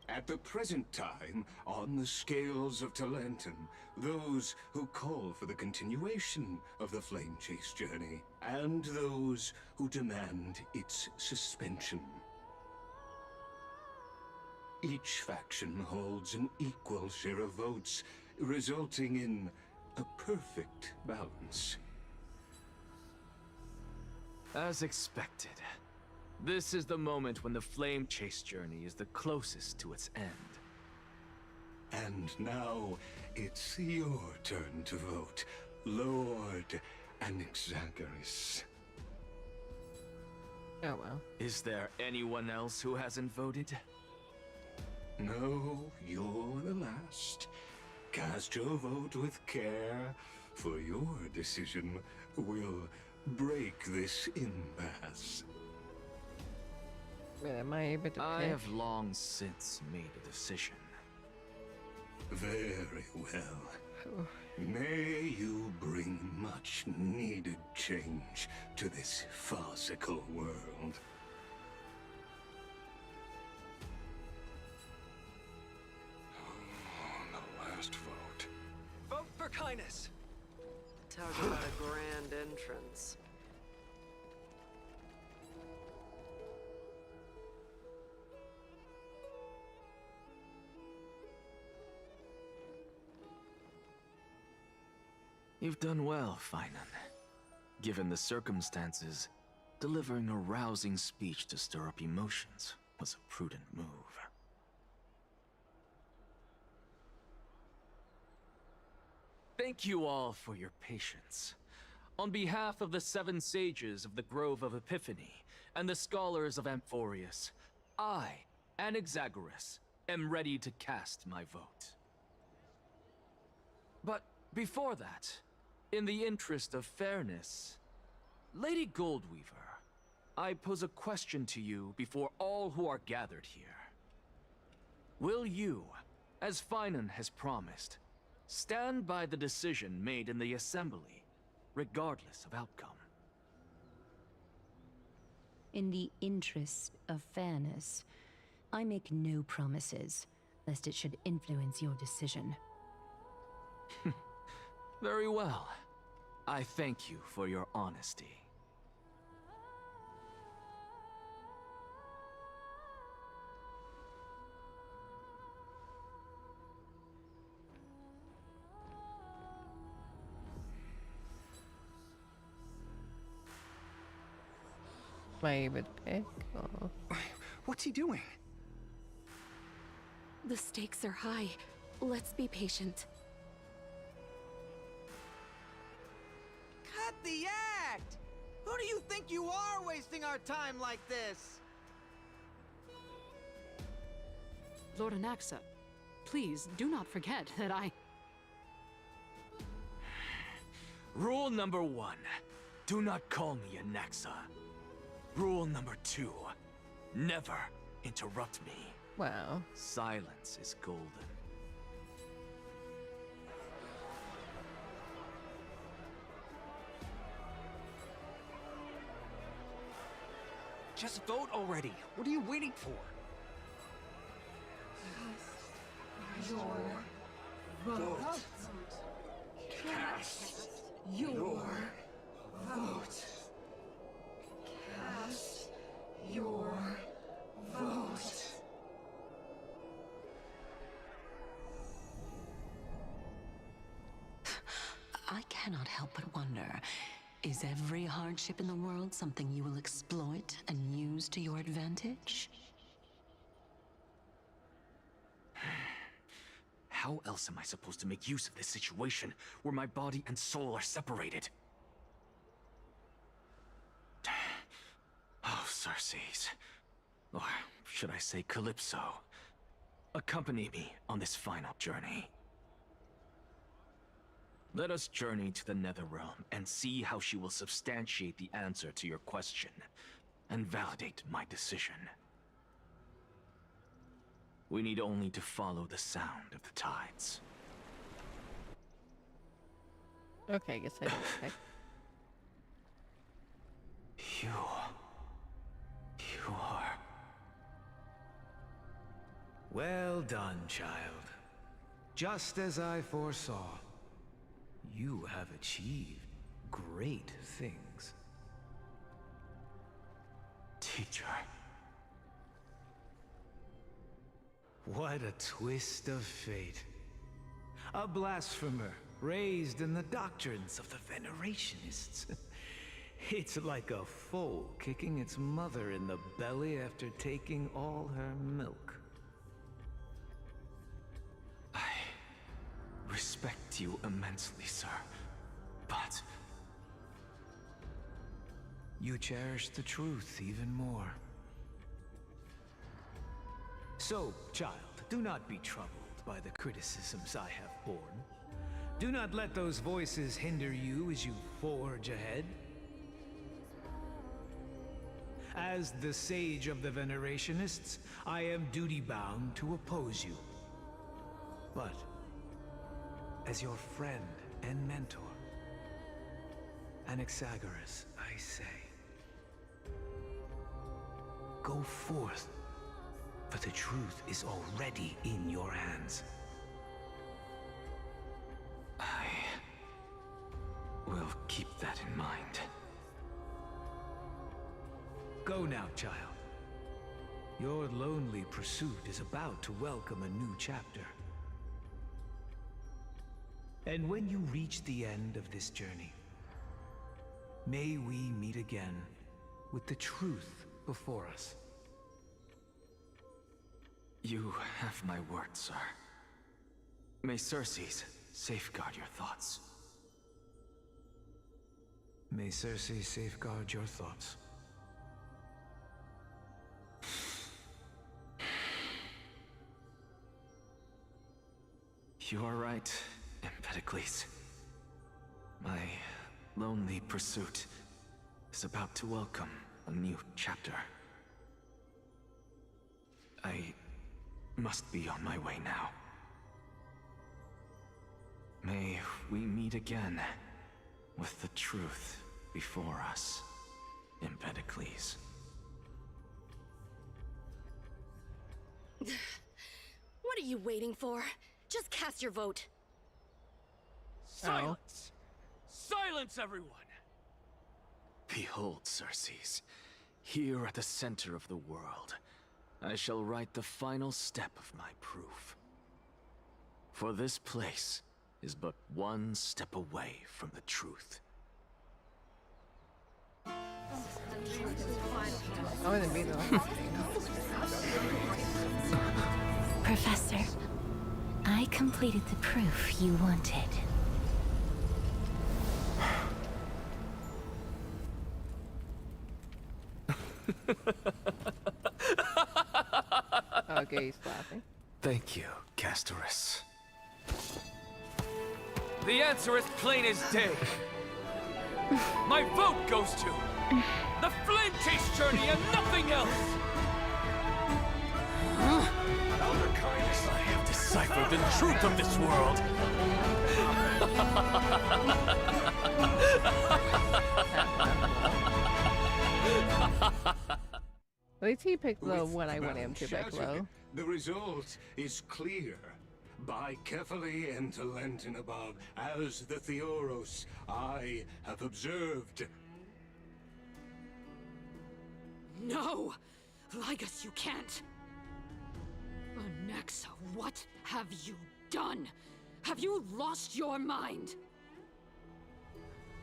At the present time, on the scales of Talentum, those who call for the continuation of the Flame Chase journey, and those who demand its suspension. Each faction holds an equal share of votes, resulting in a perfect balance. As expected, this is the moment when the Flame Chase journey is the closest to its end. And now, it's your turn to vote, Lord Anaxagoras. Oh well. Is there anyone else who hasn't voted? No, you're the last. Cast your vote with care, for your decision will break this impasse. Am I able to I pick? have long since made a decision. Very well. May you bring much needed change to this farcical world. The last vote. Vote for kindness. Talk about a grand entrance. You've done well, Finan. Given the circumstances, delivering a rousing speech to stir up emotions was a prudent move. Thank you all for your patience. On behalf of the 7 sages of the Grove of Epiphany and the scholars of Amphorius, I, Anaxagoras, am ready to cast my vote. But before that, in the interest of fairness, Lady Goldweaver, I pose a question to you before all who are gathered here. Will you, as Finan has promised, stand by the decision made in the Assembly, regardless of outcome? In the interest of fairness, I make no promises, lest it should influence your decision. Very well. I thank you for your honesty. favorite pick. Oh. What's he doing? The stakes are high. Let's be patient. Cut the act! Who do you think you are wasting our time like this? Lord Anaxa, please do not forget that I... Rule number 1. Do not call me Anaxa. Rule number 2. Never interrupt me. Wow. Silence is golden. Just vote already. What are you waiting for? Your vote. Cast your vote. Cast your vote. I cannot help but wonder, is every hardship in the world something you will exploit and use to your advantage? How else am I supposed to make use of this situation where my body and soul are separated? Oh, Circes. Or should I say Calypso? Accompany me on this final journey. Let us journey to the Netherrealm and see how she will substantiate the answer to your question and validate my decision. We need only to follow the sound of the tides. Okay, I guess I don't pick. You are... Well done, child. Just as I foresaw, you have achieved great things. Teacher. What a twist of fate. A blasphemer raised in the doctrines of the Venerationists. It's like a foal kicking its mother in the belly after taking all her milk. I respect you immensely, sir, but... You cherish the truth even more. So, child, do not be troubled by the criticisms I have borne. Do not let those voices hinder you as you forge ahead. As the sage of the Venerationists, I am duty-bound to oppose you. But, as your friend and mentor, Anaxagoras, I say, go forth, for the truth is already in your hands. I will keep that in mind. Go now, child. Your lonely pursuit is about to welcome a new chapter. And when you reach the end of this journey, may we meet again with the truth before us. You have my word, sir. May Circes safeguard your thoughts. May Circes safeguard your thoughts. You are right, Empedocles. My lonely pursuit is about to welcome a new chapter. I must be on my way now. May we meet again with the truth before us, Empedocles. What are you waiting for? Just cast your vote. Silence! Silence, everyone! Behold, Circes, here at the center of the world, I shall write the final step of my proof. For this place is but one step away from the truth. Oh, and be the Professor, I completed the proof you wanted. Okay, he's laughing. Thank you, Castorus. The answer is plain as day. My vote goes to the Flame Chase Journey and nothing else! Elder Kindness, I have deciphered the truth of this world! At least he picked the one I want Well him to pick, shouted. though. The result is clear. Buy carefully and to Lenten above, as the Theoros I have observed. No! Ligus, you can't! Onyxa, what have you done? Have you lost your mind?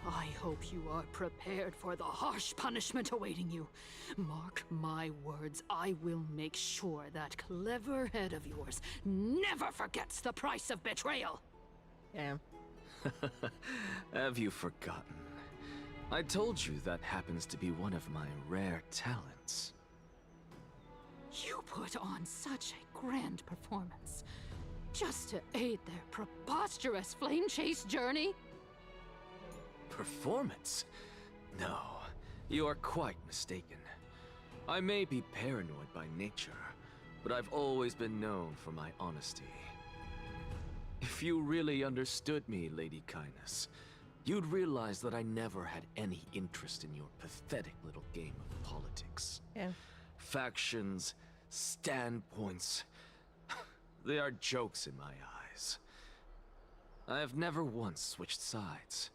I hope you are prepared for the harsh punishment awaiting you. Mark my words, I will make sure that clever head of yours never forgets the price of betrayal. Yeah. Have you forgotten? I told you that happens to be one of my rare talents. You put on such a grand performance just to aid their preposterous flame chase journey? Performance? No, you are quite mistaken. I may be paranoid by nature, but I've always been known for my honesty. If you really understood me, Lady Kindness, you'd realize that I never had any interest in your pathetic little game of politics. Yeah. Factions, standpoints, they are jokes in my eyes. I have never once switched sides.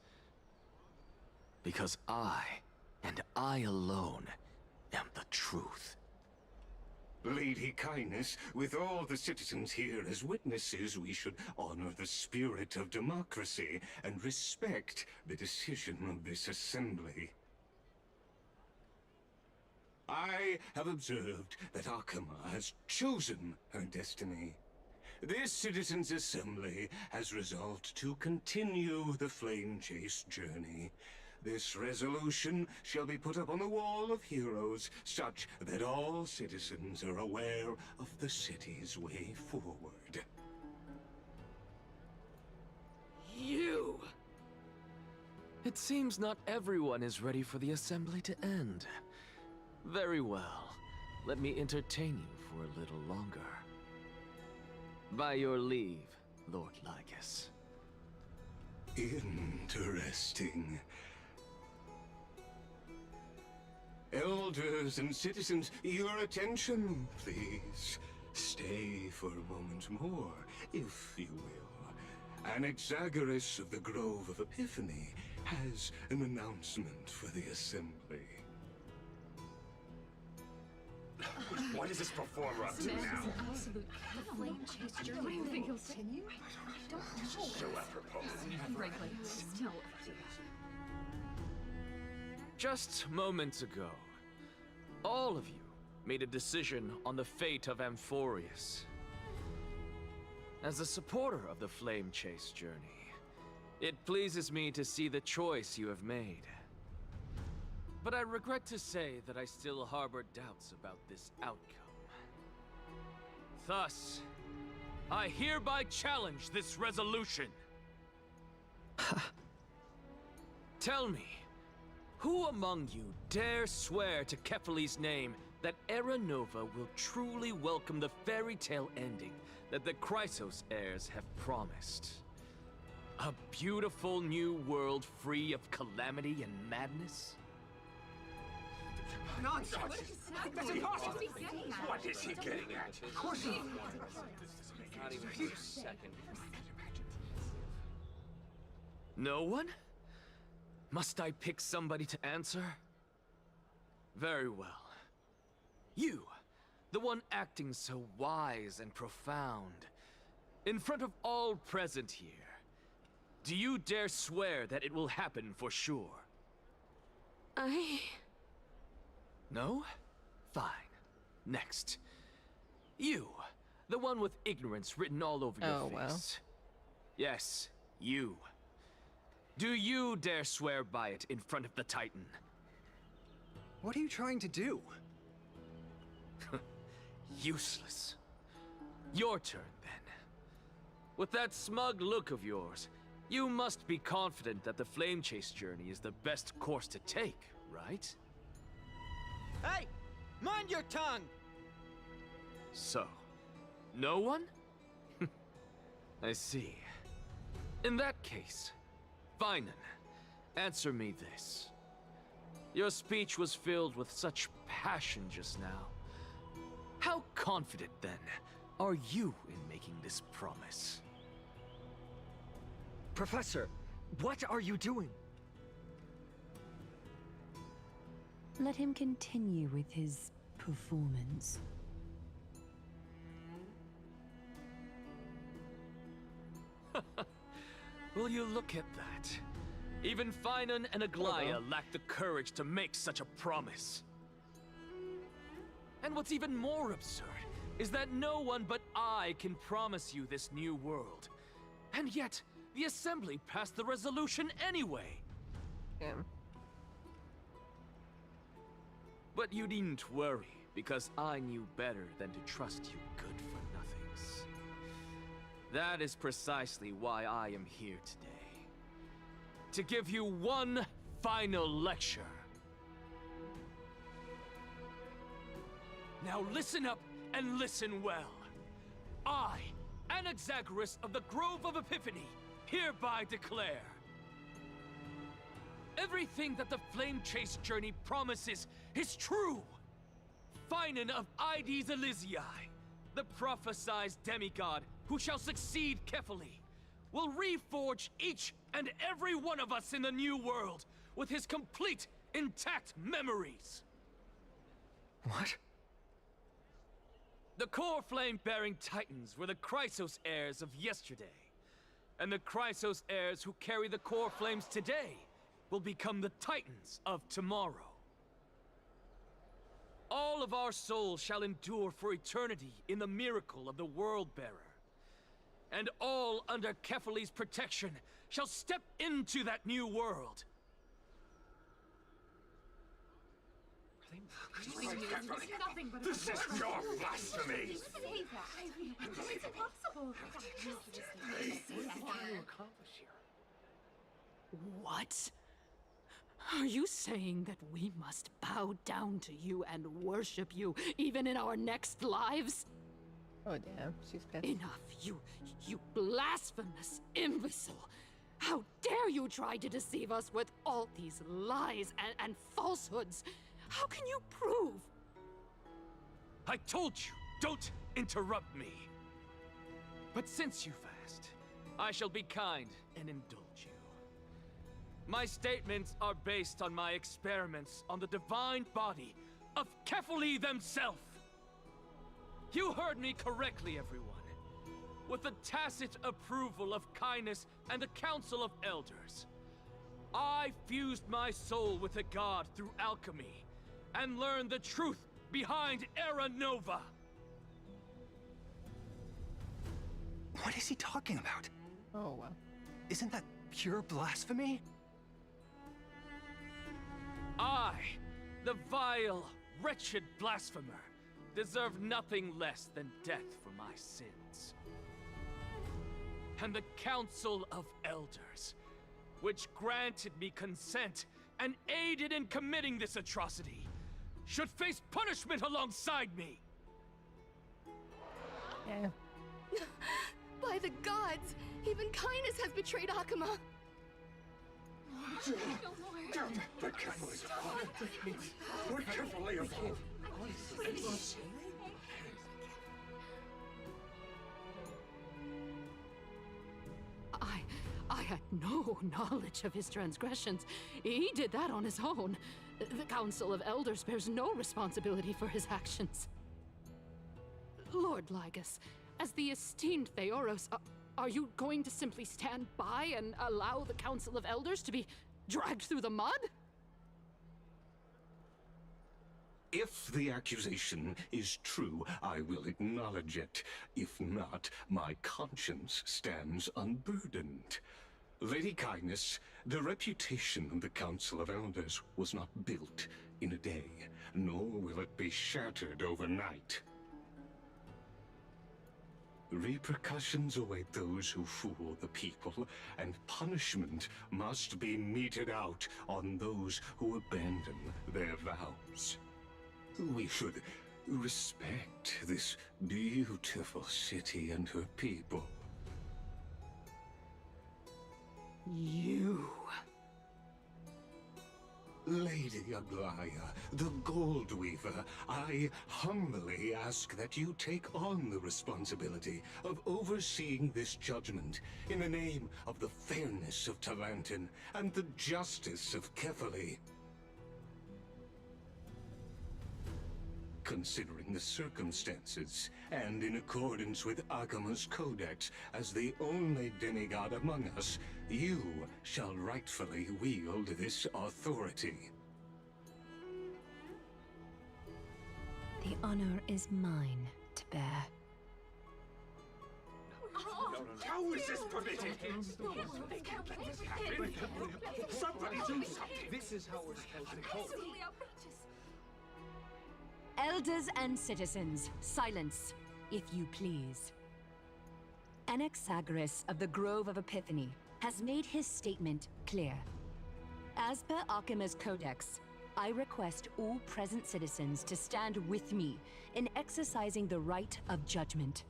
Because I, and I alone, am the truth. Lady Kindness, with all the citizens here as witnesses, we should honor the spirit of democracy and respect the decision of this assembly. I have observed that Akama has chosen her destiny. This citizens' assembly has resolved to continue the flame chase journey. This resolution shall be put up on the Wall of Heroes, such that all citizens are aware of the city's way forward. You! It seems not everyone is ready for the assembly to end. Very well. Let me entertain you for a little longer. By your leave, Lord Ligus. Interesting. Elders and citizens, your attention, please. Stay for a moment more, if you will. Anaxagoras of the Grove of Epiphany has an announcement for the assembly. What is this performer up to now? So apropos. Just moments ago, all of you made a decision on the fate of Amphorius. As a supporter of the Flame Chase journey, it pleases me to see the choice you have made. But I regret to say that I still harbor doubts about this outcome. Thus, I hereby challenge this resolution. Tell me, who among you dare swear to Kefali's name that Era Nova will truly welcome the fairy tale ending that the Chrysos heirs have promised? A beautiful new world free of calamity and madness? Nonsense! What is he getting at? Of course he... Not even for a second. No one? Must I pick somebody to answer? Very well. You, the one acting so wise and profound, in front of all present here, do you dare swear that it will happen for sure? I... No? Fine. Next. You. The one with ignorance written all over your face. Yes, you. Do you dare swear by it in front of the Titan? What are you trying to do? Useless. Your turn, then. With that smug look of yours, you must be confident that the flame chase journey is the best course to take, right? Hey! Mind your tongue! So, no one? I see. In that case, Finan, answer me this. Your speech was filled with such passion just now. How confident, then, are you in making this promise? Professor, what are you doing? Let him continue with his performance. Will you look at that? Even Finan and Aglaya lack the courage to make such a promise. And what's even more absurd is that no one but I can promise you this new world. And yet, the Assembly passed the resolution anyway. But you needn't worry, because I knew better than to trust you good-for-nothings. That is precisely why I am here today. To give you one final lecture. Now listen up and listen well. I, Anaxagoras of the Grove of Epiphany, hereby declare everything that the Flame Chase journey promises is true. Finan of Ides Elysiae, the prophesied demigod who shall succeed Kefali, will reforge each and every one of us in the new world with his complete, intact memories. What? The core flame-bearing titans were the Chrysos heirs of yesterday. And the Chrysos heirs who carry the core flames today will become the titans of tomorrow. All of our souls shall endure for eternity in the miracle of the World-Bearer. And all under Kefali's protection shall step into that new world. This is your blasphemy! It's impossible. What? Are you saying that we must bow down to you and worship you, even in our next lives? Oh damn, she's pissed. Enough, you blasphemous imbecile! How dare you try to deceive us with all these lies and falsehoods? How can you prove? I told you, don't interrupt me. But since you've asked, I shall be kind and indulge you. My statements are based on my experiments on the divine body of Kefali themselves. You heard me correctly, everyone. With the tacit approval of kindness and the Council of Elders, I fused my soul with a god through alchemy and learned the truth behind Era Nova. What is he talking about? Oh, wow. Isn't that pure blasphemy? I, the vile, wretched blasphemer, deserve nothing less than death for my sins. And the Council of Elders, which granted me consent and aided in committing this atrocity, should face punishment alongside me. Yeah. By the gods, even kindness has betrayed Akuma. The Kefali's fault. We're Kefali of fault. I had no knowledge of his transgressions. He did that on his own. The Council of Elders bears no responsibility for his actions. Lord Lygus, as the esteemed Theoros, are you going to simply stand by and allow the Council of Elders to be dragged through the mud? If the accusation is true, I will acknowledge it. If not, my conscience stands unburdened. Lady Kindness, the reputation of the Council of Elders was not built in a day, nor will it be shattered overnight. Repercussions await those who fool the people, and punishment must be meted out on those who abandon their vows. We should respect this beautiful city and her people. You... Lady Aglaya, the Gold Weaver, I humbly ask that you take on the responsibility of overseeing this judgment in the name of the fairness of Talantin and the justice of Kefali. Considering the circumstances, and in accordance with Akima's codex, as the only demigod among us, you shall rightfully wield this authority. The honor is mine to bear. How is this permitted? They can't let this happen. Somebody do something. This is how we're supposed to hold. Elders and citizens, silence, if you please. Anaxagoras of the Grove of Epiphany has made his statement clear. As per Akima's Codex, I request all present citizens to stand with me in exercising the right of judgment.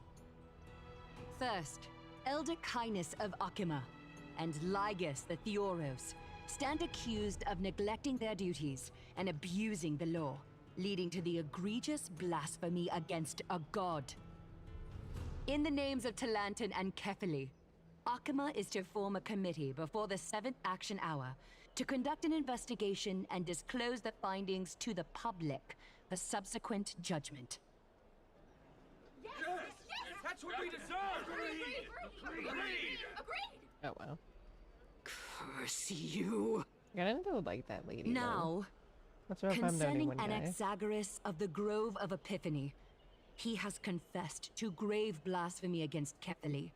First, Elder Kindness of Akima and Ligus the Theoros stand accused of neglecting their duties and abusing the law, leading to the egregious blasphemy against a god. In the names of Talantin and Kefali, Akima is to form a committee before the 7th action hour to conduct an investigation and disclose the findings to the public for subsequent judgment. Yes! That's what we deserve! Agreed! Oh wow. Curse you! I didn't like that lady. Now, that's what concerning one guy. Anaxagoras of the Grove of Epiphany, he has confessed to grave blasphemy against Kefali.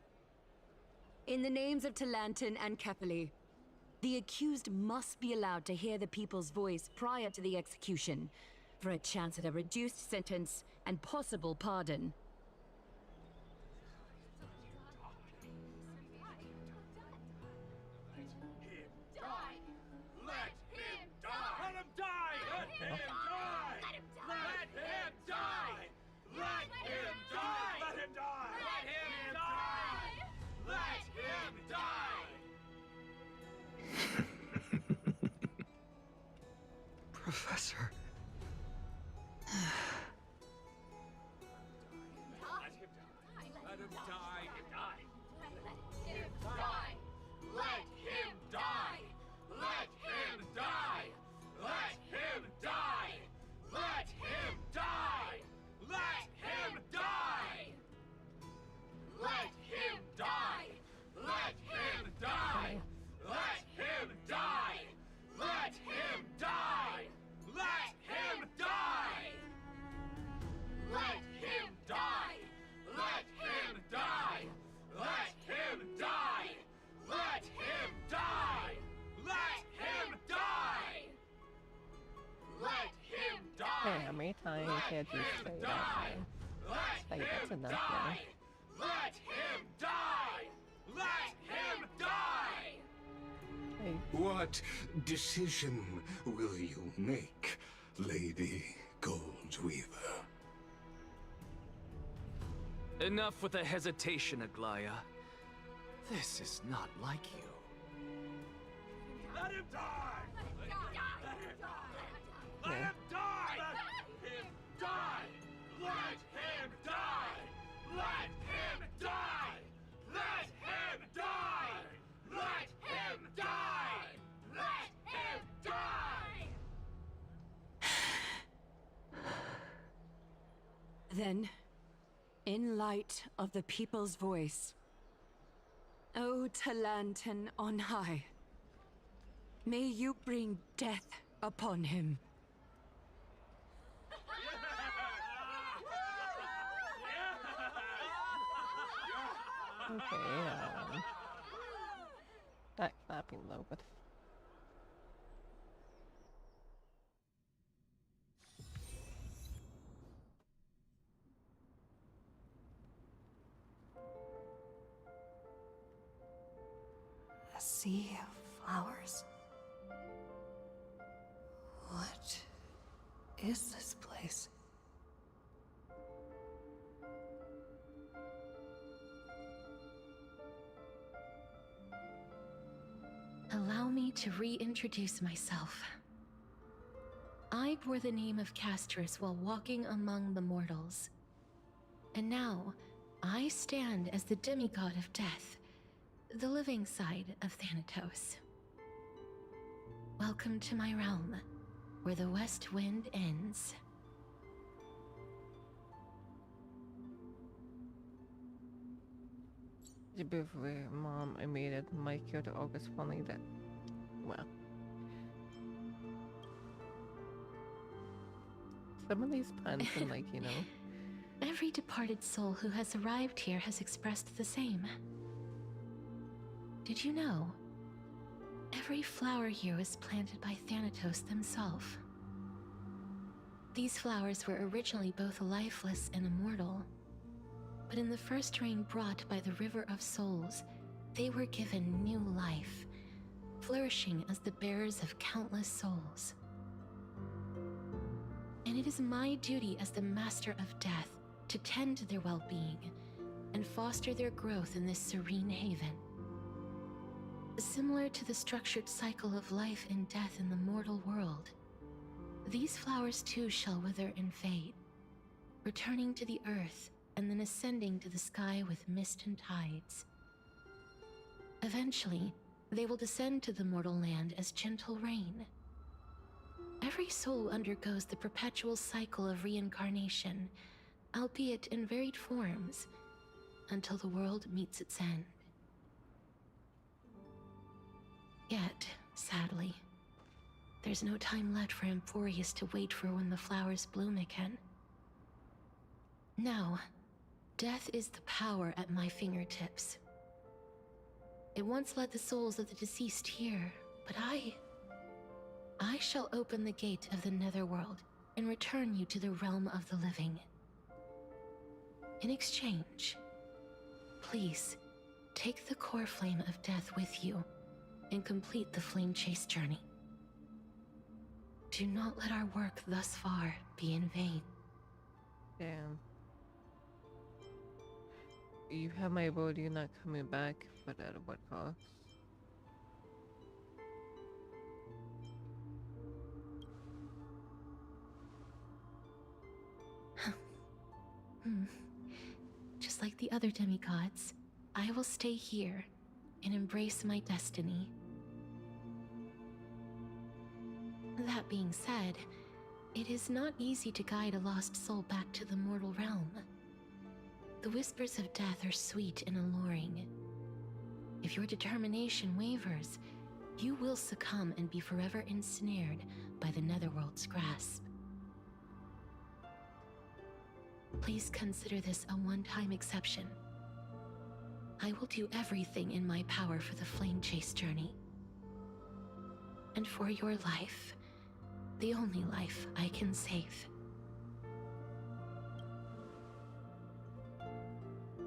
In the names of Talantin and Kefali, the accused must be allowed to hear the people's voice prior to the execution, for a chance at a reduced sentence and possible pardon. Professor. Let him die. Let him die. Let him die. Let him die. Let him die. Let him die. Let him die. Let him die. Let him die. Let him die. Let him die. Let him die. Let him die. Let him die. Let him die. Let him die. Let him die. Let him die. Hey, how many times can't you say that? Like, that's enough now. Let him die. Let him die. Hey. What decision will you make, Lady Goldweaver? Enough with the hesitation, Aglaya. This is not like you. Let him die. Let him die. Let him die. Let him die. Let him die. Let him die. Let him die. Let him die. Let him die. Then, in light of the people's voice, O Talantin on high, may you bring death upon him. Okay, that clapping though, but A sea of flowers. What is this place? Allow me to reintroduce myself. I bore the name of Castrus while walking among the mortals. And now, I stand as the demigod of death, the living side of Thanatos. Welcome to my realm, where the west wind ends. Before Mom, I made it. My Kyoto August funny that. Well. Some of these puns and like, you know. Every departed soul who has arrived here has expressed the same. Did you know? Every flower here was planted by Thanatos themselves. These flowers were originally both lifeless and immortal. But in the first rain brought by the River of Souls, they were given new life, flourishing as the bearers of countless souls. And it is my duty as the Master of Death to tend to their well-being and foster their growth in this serene haven. Similar to the structured cycle of life and death in the mortal world, these flowers too shall wither and fade, returning to the earth and then ascending to the sky with mist and tides. Eventually, they will descend to the mortal land as gentle rain. Every soul undergoes the perpetual cycle of reincarnation, albeit in varied forms, until the world meets its end. Yet, sadly, there's no time left for Emphorius to wait for when the flowers bloom again. Now, death is the power at my fingertips. It once led the souls of the deceased here, but I shall open the gate of the netherworld and return you to the realm of the living. In exchange, please, take the core flame of death with you and complete the flame chase journey. Do not let our work thus far be in vain. Damn. You have my word, you're not coming back, but at what cost? Just like the other demigods, I will stay here and embrace my destiny. That being said, it is not easy to guide a lost soul back to the mortal realm. The whispers of death are sweet and alluring. If your determination wavers, you will succumb and be forever ensnared by the netherworld's grasp. Please consider this a one-time exception. I will do everything in my power for the flame chase journey. And for your life, the only life I can save.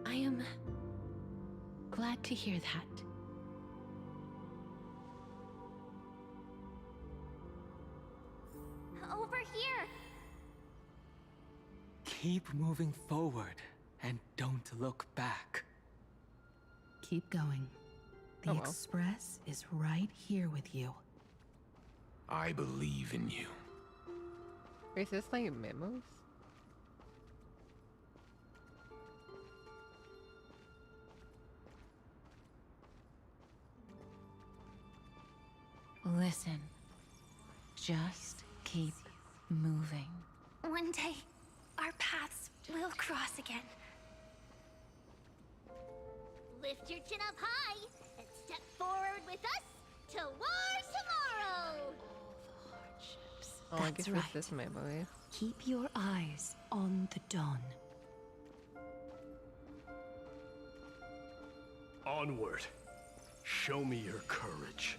I am glad to hear that. Over here! Keep moving forward and don't look back. Keep going. The Express is right here with you. I believe in you. Is this like memos? Listen. Just keep moving. One day, our paths will cross again. Lift your chin up high and step forward with us to war tomorrow! Oh, I guess it's this memory. Keep your eyes on the dawn. Onward. Show me your courage.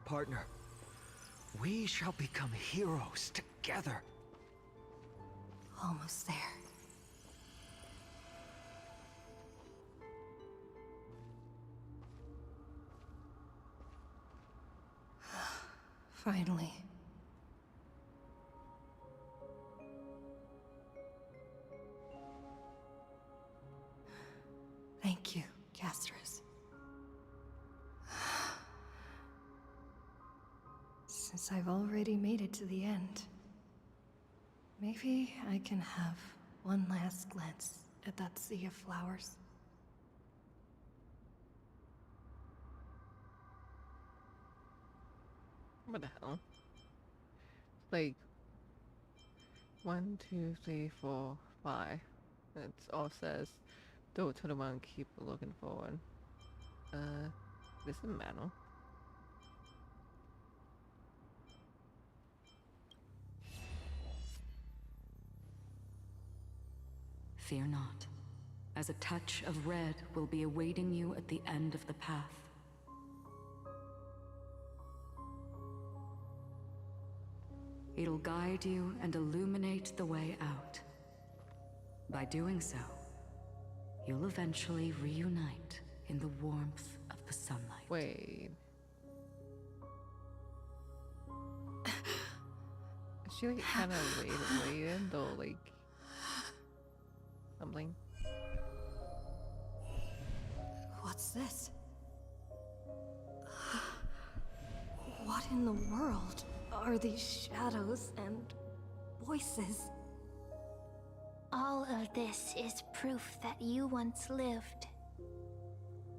Partner, we shall become heroes together. Almost there. Finally. Thank you, Castris. Since I've already made it to the end, maybe I can have one last glance at that sea of flowers. What the hell? Like 1, 2, 3, 4, 5. It all says, "Go to the one, keep looking forward." This is manual. Fear not, as a touch of red will be awaiting you at the end of the path. It'll guide you and illuminate the way out. By doing so, you'll eventually reunite in the warmth of the sunlight. Wait. Is she like kind of waiting though, like something? What's this? What in the world are these shadows and voices? All of this is proof that you once lived.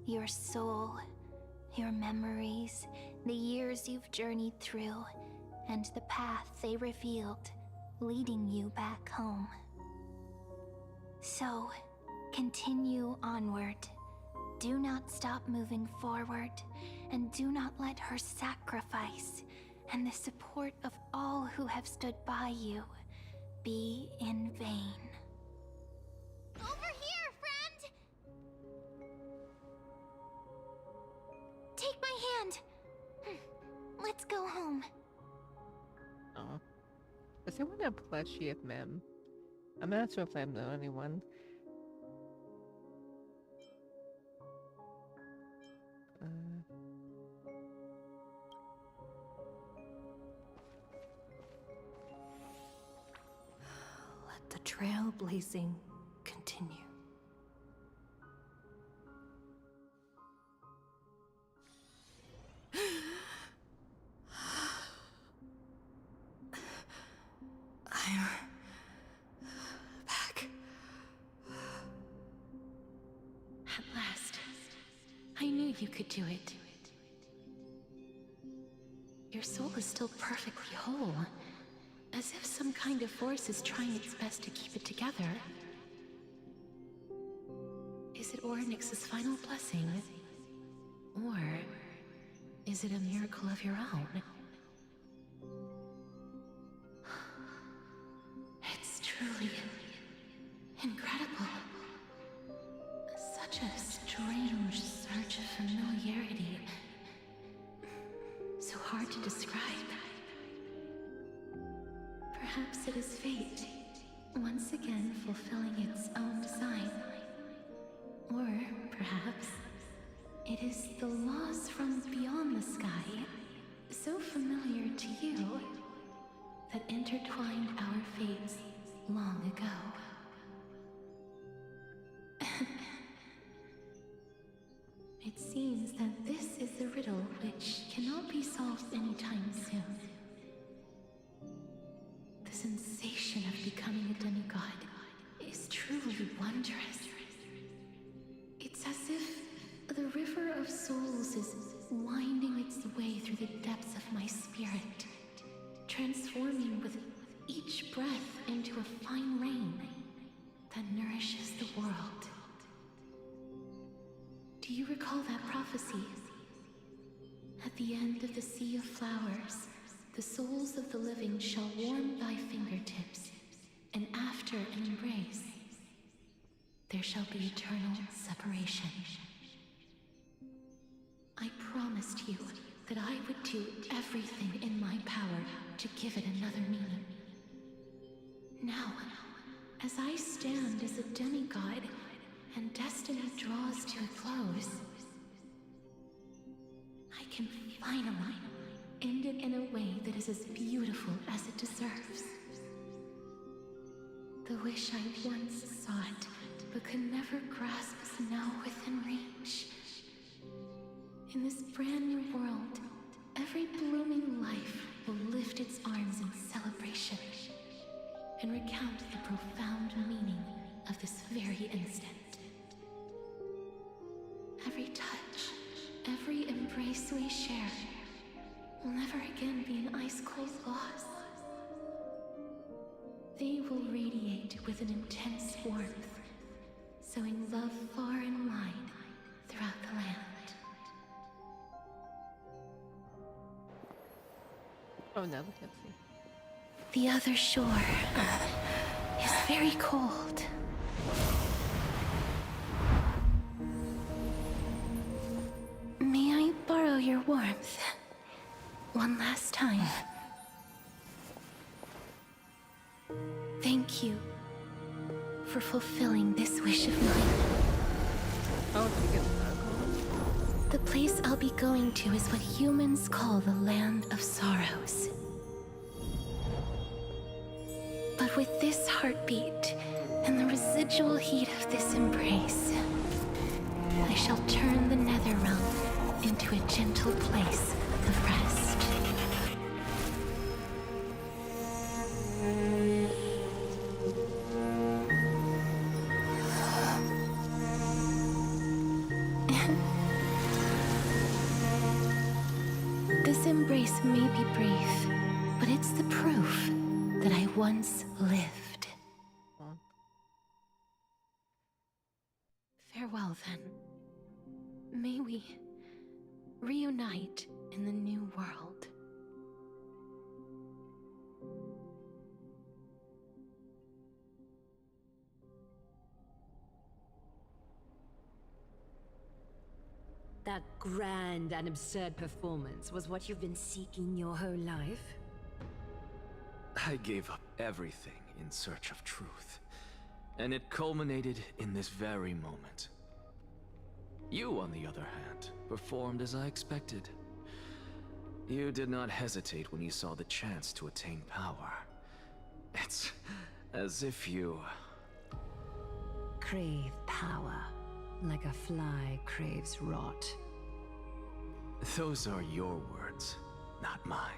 Your soul, your memories, the years you've journeyed through, and the path they revealed, leading you back home. So, continue onward. Do not stop moving forward, and do not let her sacrifice and the support of all who have stood by you be in vain. Over here, friend! Take my hand! Let's go home. Oh. Does anyone have plushie of Mem? I'm not sure if I'm the only one. Let the trailblazing continue. I'm back. At last. I knew you could do it. Your soul is still perfectly whole. As if some kind of force is trying its best to keep it together. Is it Orynyx's final blessing? Or is it a miracle of your own? It's truly incredible. Such a strange surge of familiarity. So hard to describe. Perhaps it is fate, once again fulfilling its own design. Or perhaps it is the laws from beyond the sky, so familiar to you, that intertwined our fates long ago. It seems that this is a riddle which cannot be solved anytime soon. The sensation of becoming a demigod is truly wondrous. It's as if the river of souls is winding its way through the depths of my spirit, transforming with each breath into a fine rain that nourishes the world. Do you recall that prophecy? At the end of the sea of flowers, the souls of the living shall warm thy fingertips, and after an embrace, there shall be eternal separation. I promised you that I would do everything in my power to give it another meaning. Now, as I stand as a demigod and destiny draws to a close, I can finally end it in a way that is as beautiful as it deserves. The wish I once sought, but could never grasp, is now within reach. In this brand new world, every blooming life will lift its arms in celebration and recount the profound meaning of this very instant. Every touch, every embrace we share will never again be an ice-cold loss. They will radiate with an intense warmth, sowing love far and wide throughout the land. Oh, now the cutscene. The other shore is very cold. May I borrow your warmth one last time? Thank you for fulfilling this wish of mine. Oh, you get the place I'll be going to is what humans call the Land of Sorrows. But with this heartbeat and the residual heat of this embrace, I shall turn the nether realm into a gentle place of rest. This embrace may be brief, but it's the proof that I once lived. Farewell, then. May we reunite in the new world. That grand and absurd performance was what you've been seeking your whole life? I gave up everything in search of truth, and it culminated in this very moment. You, on the other hand, performed as I expected. You did not hesitate when you saw the chance to attain power. It's as if you... crave power, like a fly craves rot. Those are your words, not mine.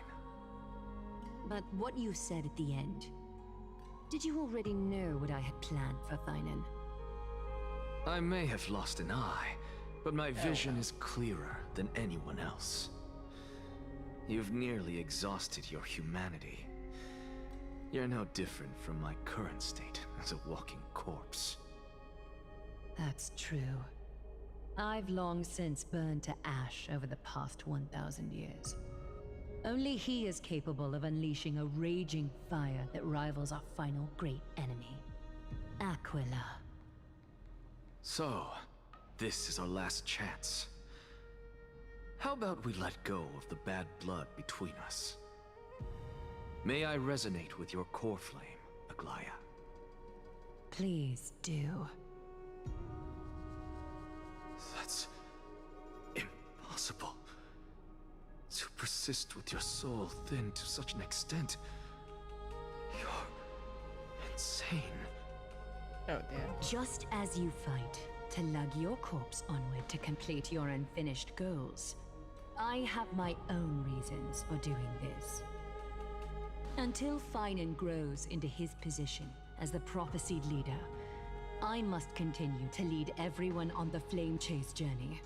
But what you said at the end, did you already know what I had planned for Thynan? I may have lost an eye, but my vision is clearer than anyone else. You've nearly exhausted your humanity. You're no different from my current state as a walking corpse. That's true. I've long since burned to ash over the past 1,000 years. Only he is capable of unleashing a raging fire that rivals our final great enemy, Aquila. So, this is our last chance. How about we let go of the bad blood between us? May I resonate with your core flame, Aglaya? Please do. That's impossible. To persist with your soul thinned to such an extent. You're insane. Oh, damn. Just as you fight to lug your corpse onward to complete your unfinished goals, I have my own reasons for doing this. Until Thynan grows into his position as the prophesied leader, I must continue to lead everyone on the flame chase journey.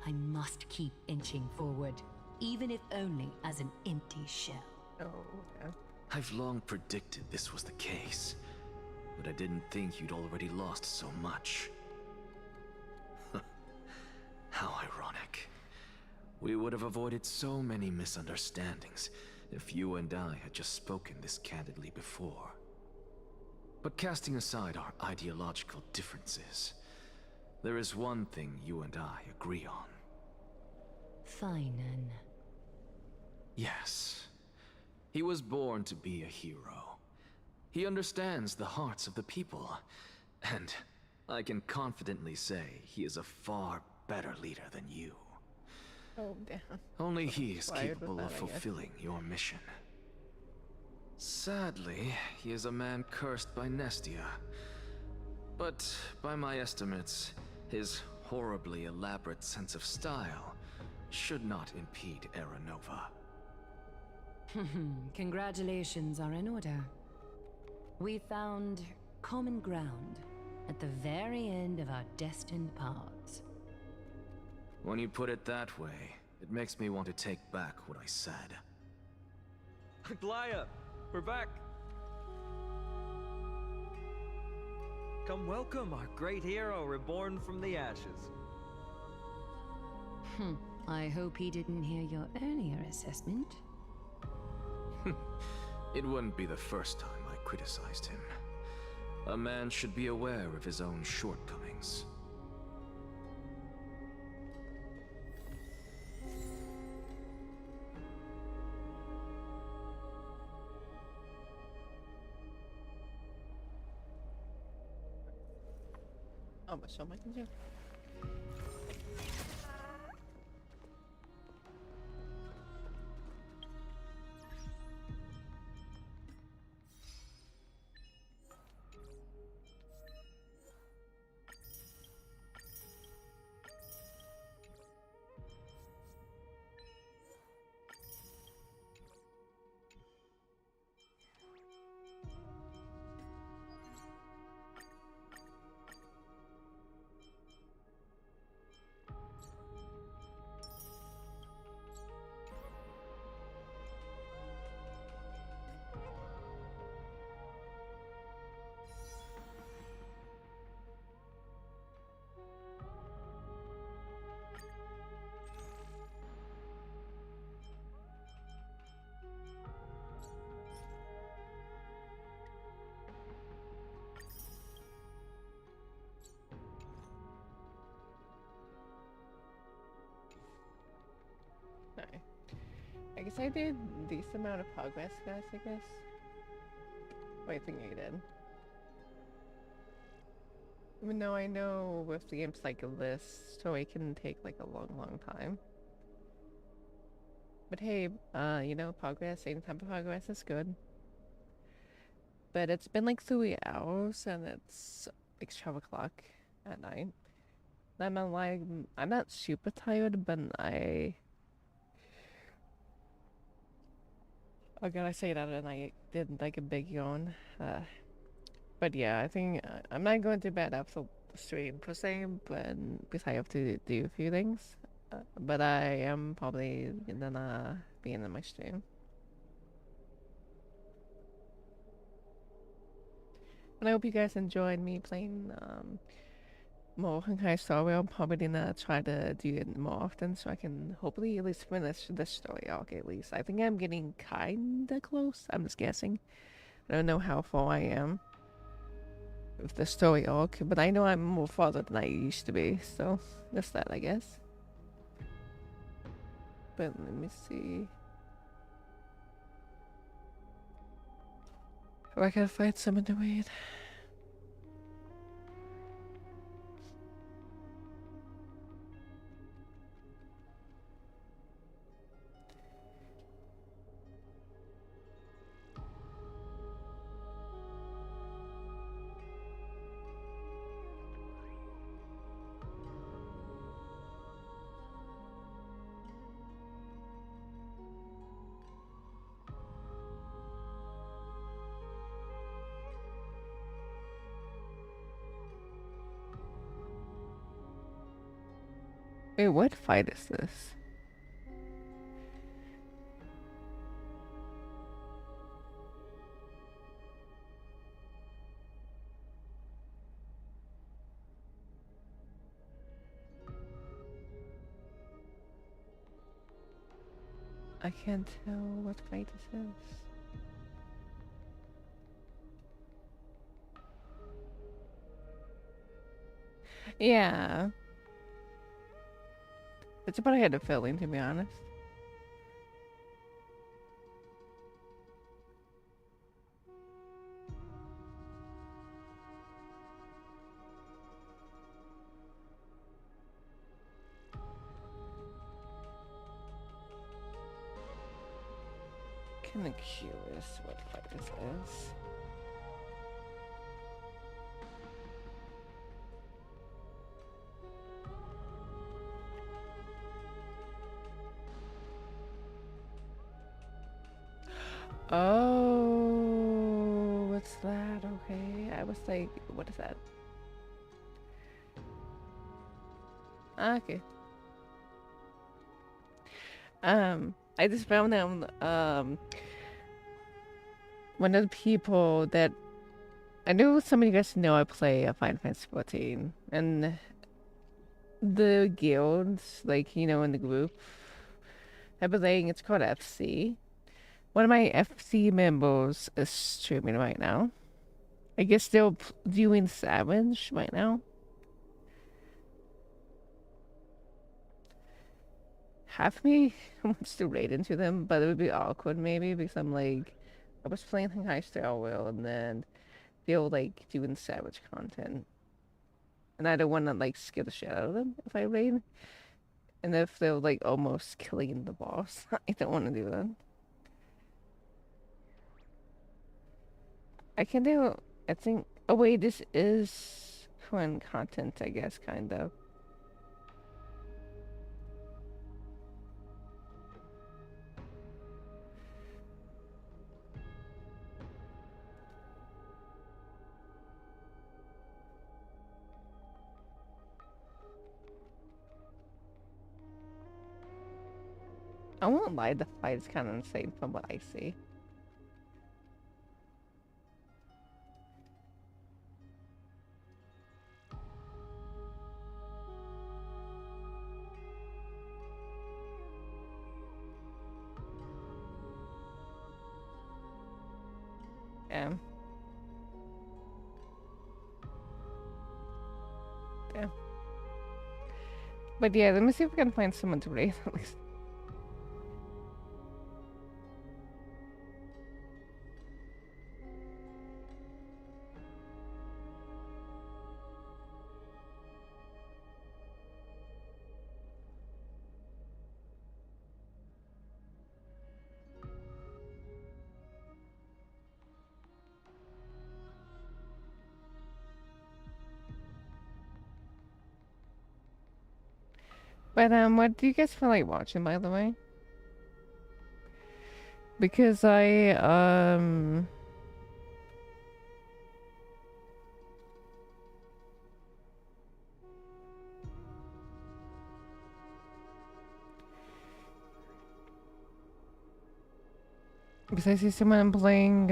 I must keep inching forward, even if only as an empty shell. Oh, yeah. I've long predicted this was the case, but I didn't think you'd already lost so much. How ironic. We would have avoided so many misunderstandings if you and I had just spoken this candidly before. But casting aside our ideological differences, there is one thing you and I agree on. Fine. Yes. He was born to be a hero. He understands the hearts of the people, and I can confidently say he is a far better leader than you. Oh, damn. Only he is Inspired with capable that, of I guess. fulfilling your mission. Sadly, he is a man cursed by Nestia. But by my estimates, his horribly elaborate sense of style should not impede Era Nova. Congratulations are in order. We found common ground at the very end of our destined paths. When you put it that way, it makes me want to take back what I said. Glaya, we're back. Come welcome our great hero reborn from the ashes. I hope he didn't hear your earlier assessment. It wouldn't be the first time I criticized him. A man should be aware of his own shortcomings. Oh, but so much can do. Alright. I guess I did a decent amount of progress, guys, I guess. Oh, I think I did. Even though I know with the games like this, so it can take like a long time. But hey, you know, progress, any type of progress is good. But it's been like 3 hours and it's like 12 o'clock at night. I'm not like, I'm not super tired, but I gotta say that, and I did like a big yawn. But yeah, I think I'm not going to bed after the stream per se, but because I have to do a few things. But I am probably gonna be in my stream. And I hope you guys enjoyed me playing more Honkai story. I'm probably gonna try to do it more often so I can hopefully at least finish this story arc at least. I think I'm getting kinda close. I'm just guessing. I don't know how far I am with the story arc, but I know I'm more farther than I used to be, so that's that, I guess. But let me see. Oh, I gotta find someone to wait. Wait, what fight is this? I can't tell what fight this is. Yeah. It's about I had a feeling, to be honest. Kinda curious what fight this is. Oh, what's that? Okay, I was like, what is that? Okay. I just found them, one of the people that I know some of you guys know I play a Final Fantasy 14, and the guilds, like, you know, in the group, I've been saying it's called FC. One of my FC members is streaming right now. I guess they're doing Savage right now. Half me wants to raid into them, but it would be awkward maybe because I'm like, I was playing Honkai Star Rail and then they're like doing Savage content. And I don't want to like scare the shit out of them if I raid. And if they're like almost killing the boss, I don't want to do that. I can do, I think, oh wait, this is current content, I guess, kind of. I won't lie, the fight is kind of insane from what I see. Yeah. Yeah. But yeah, let me see if we can find someone to raid at least. But what do you guys feel like watching, by the way? Because because I see someone playing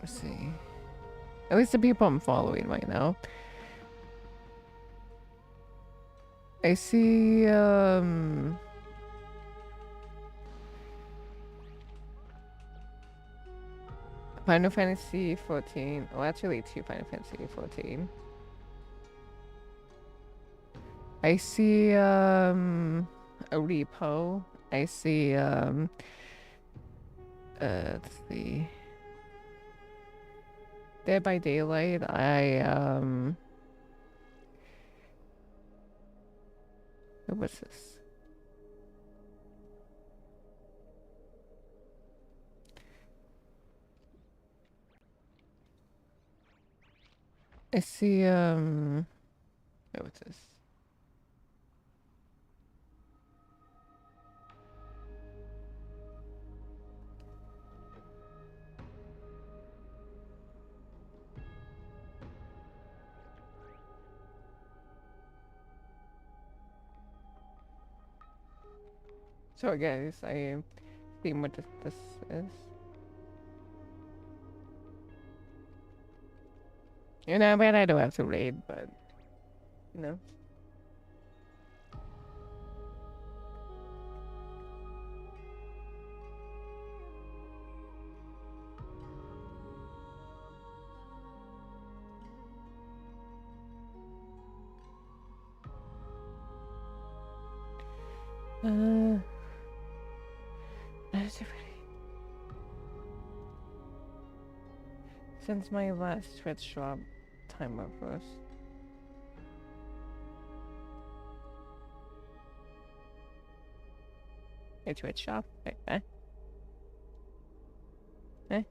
let's see. At least the people I'm following right now. I see Final Fantasy 14. Oh, actually, two Final Fantasy 14. I see a repo. I see let's see. Dead by Daylight. What's this? I see what's this? Sorry guys, I see what this is. You know, but I don't have to raid, but you know. That's it. Since my last Twitch shop timer first. Your Twitch shop? Wait, eh? Eh?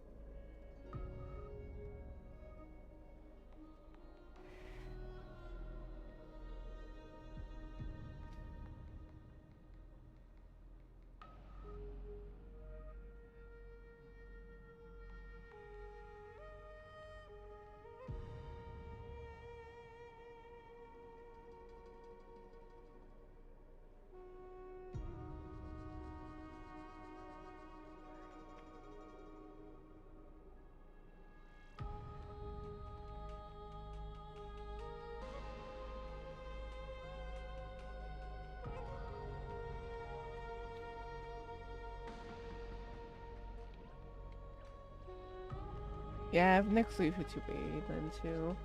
Yeah, I have next week for vtuberen then too.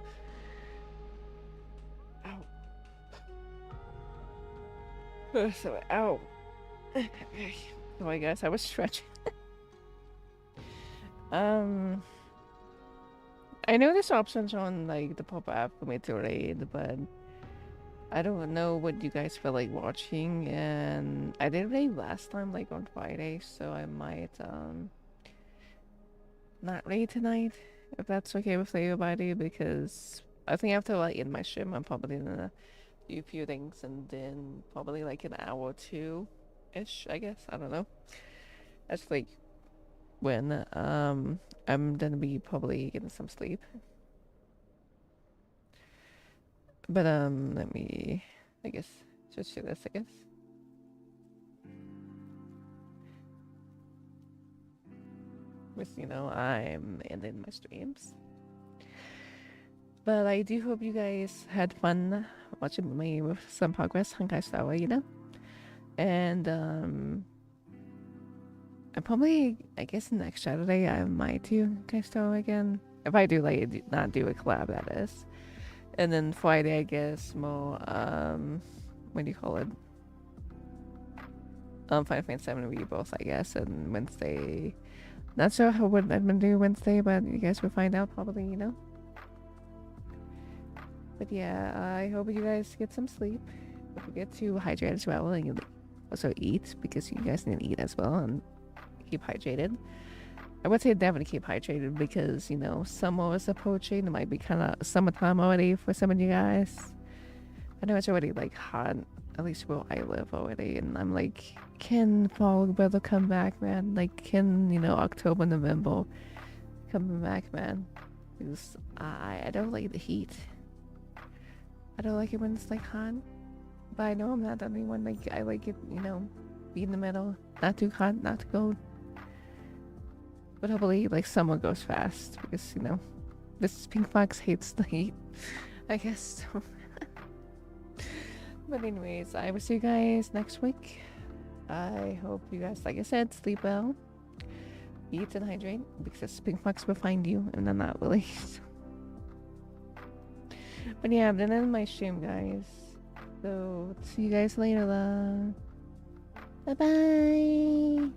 Ow. So, ow. Oh, I guess I was stretching. I know there's options on like the pop app for me to raid, but I don't know what you guys feel like watching, and I did raid last time like on Friday, so I might not raid tonight if that's okay with everybody, because I think after like in my stream I'm probably gonna do a few things and then probably like an hour or two ish, I guess. I don't know. That's like when I'm gonna be probably getting some sleep. But let me I guess switch to this, I guess. Because, you know, I'm ending my streams. But I do hope you guys had fun watching me with some progress, Honkai Star, you know? And I probably, I guess next Saturday I might do Honkai Star again. If I do, like, not do a collab, that is. And then Friday, I guess, more, what do you call it? Final Fantasy 7 Rebirth, I guess, and Wednesday. Not sure what I'm gonna do Wednesday, but you guys will find out probably, you know? But yeah, I hope you guys get some sleep. Don't forget to hydrate as well, and also eat, because you guys need to eat as well, and keep hydrated. I would say definitely keep hydrated, because, you know, summer is approaching. It might be kind of summertime already for some of you guys. I know it's already, like, hot, at least where I live already, and I'm like, can fall weather come back, man? Like, can, you know, October, November come back, man? Because I don't like the heat. I don't like it when it's like hot, but I know I'm not the only one. Like, I like it, you know, be in the middle, not too hot, not too cold. But hopefully, like, summer goes fast, because, you know, this pink fox hates the heat, I guess. So. But anyways, I will see you guys next week. I hope you guys, like I said, sleep well, eat and hydrate, because pink fox will find you, and then not really. But yeah, I'm gonna end my stream, guys. So, see you guys later. Bye bye.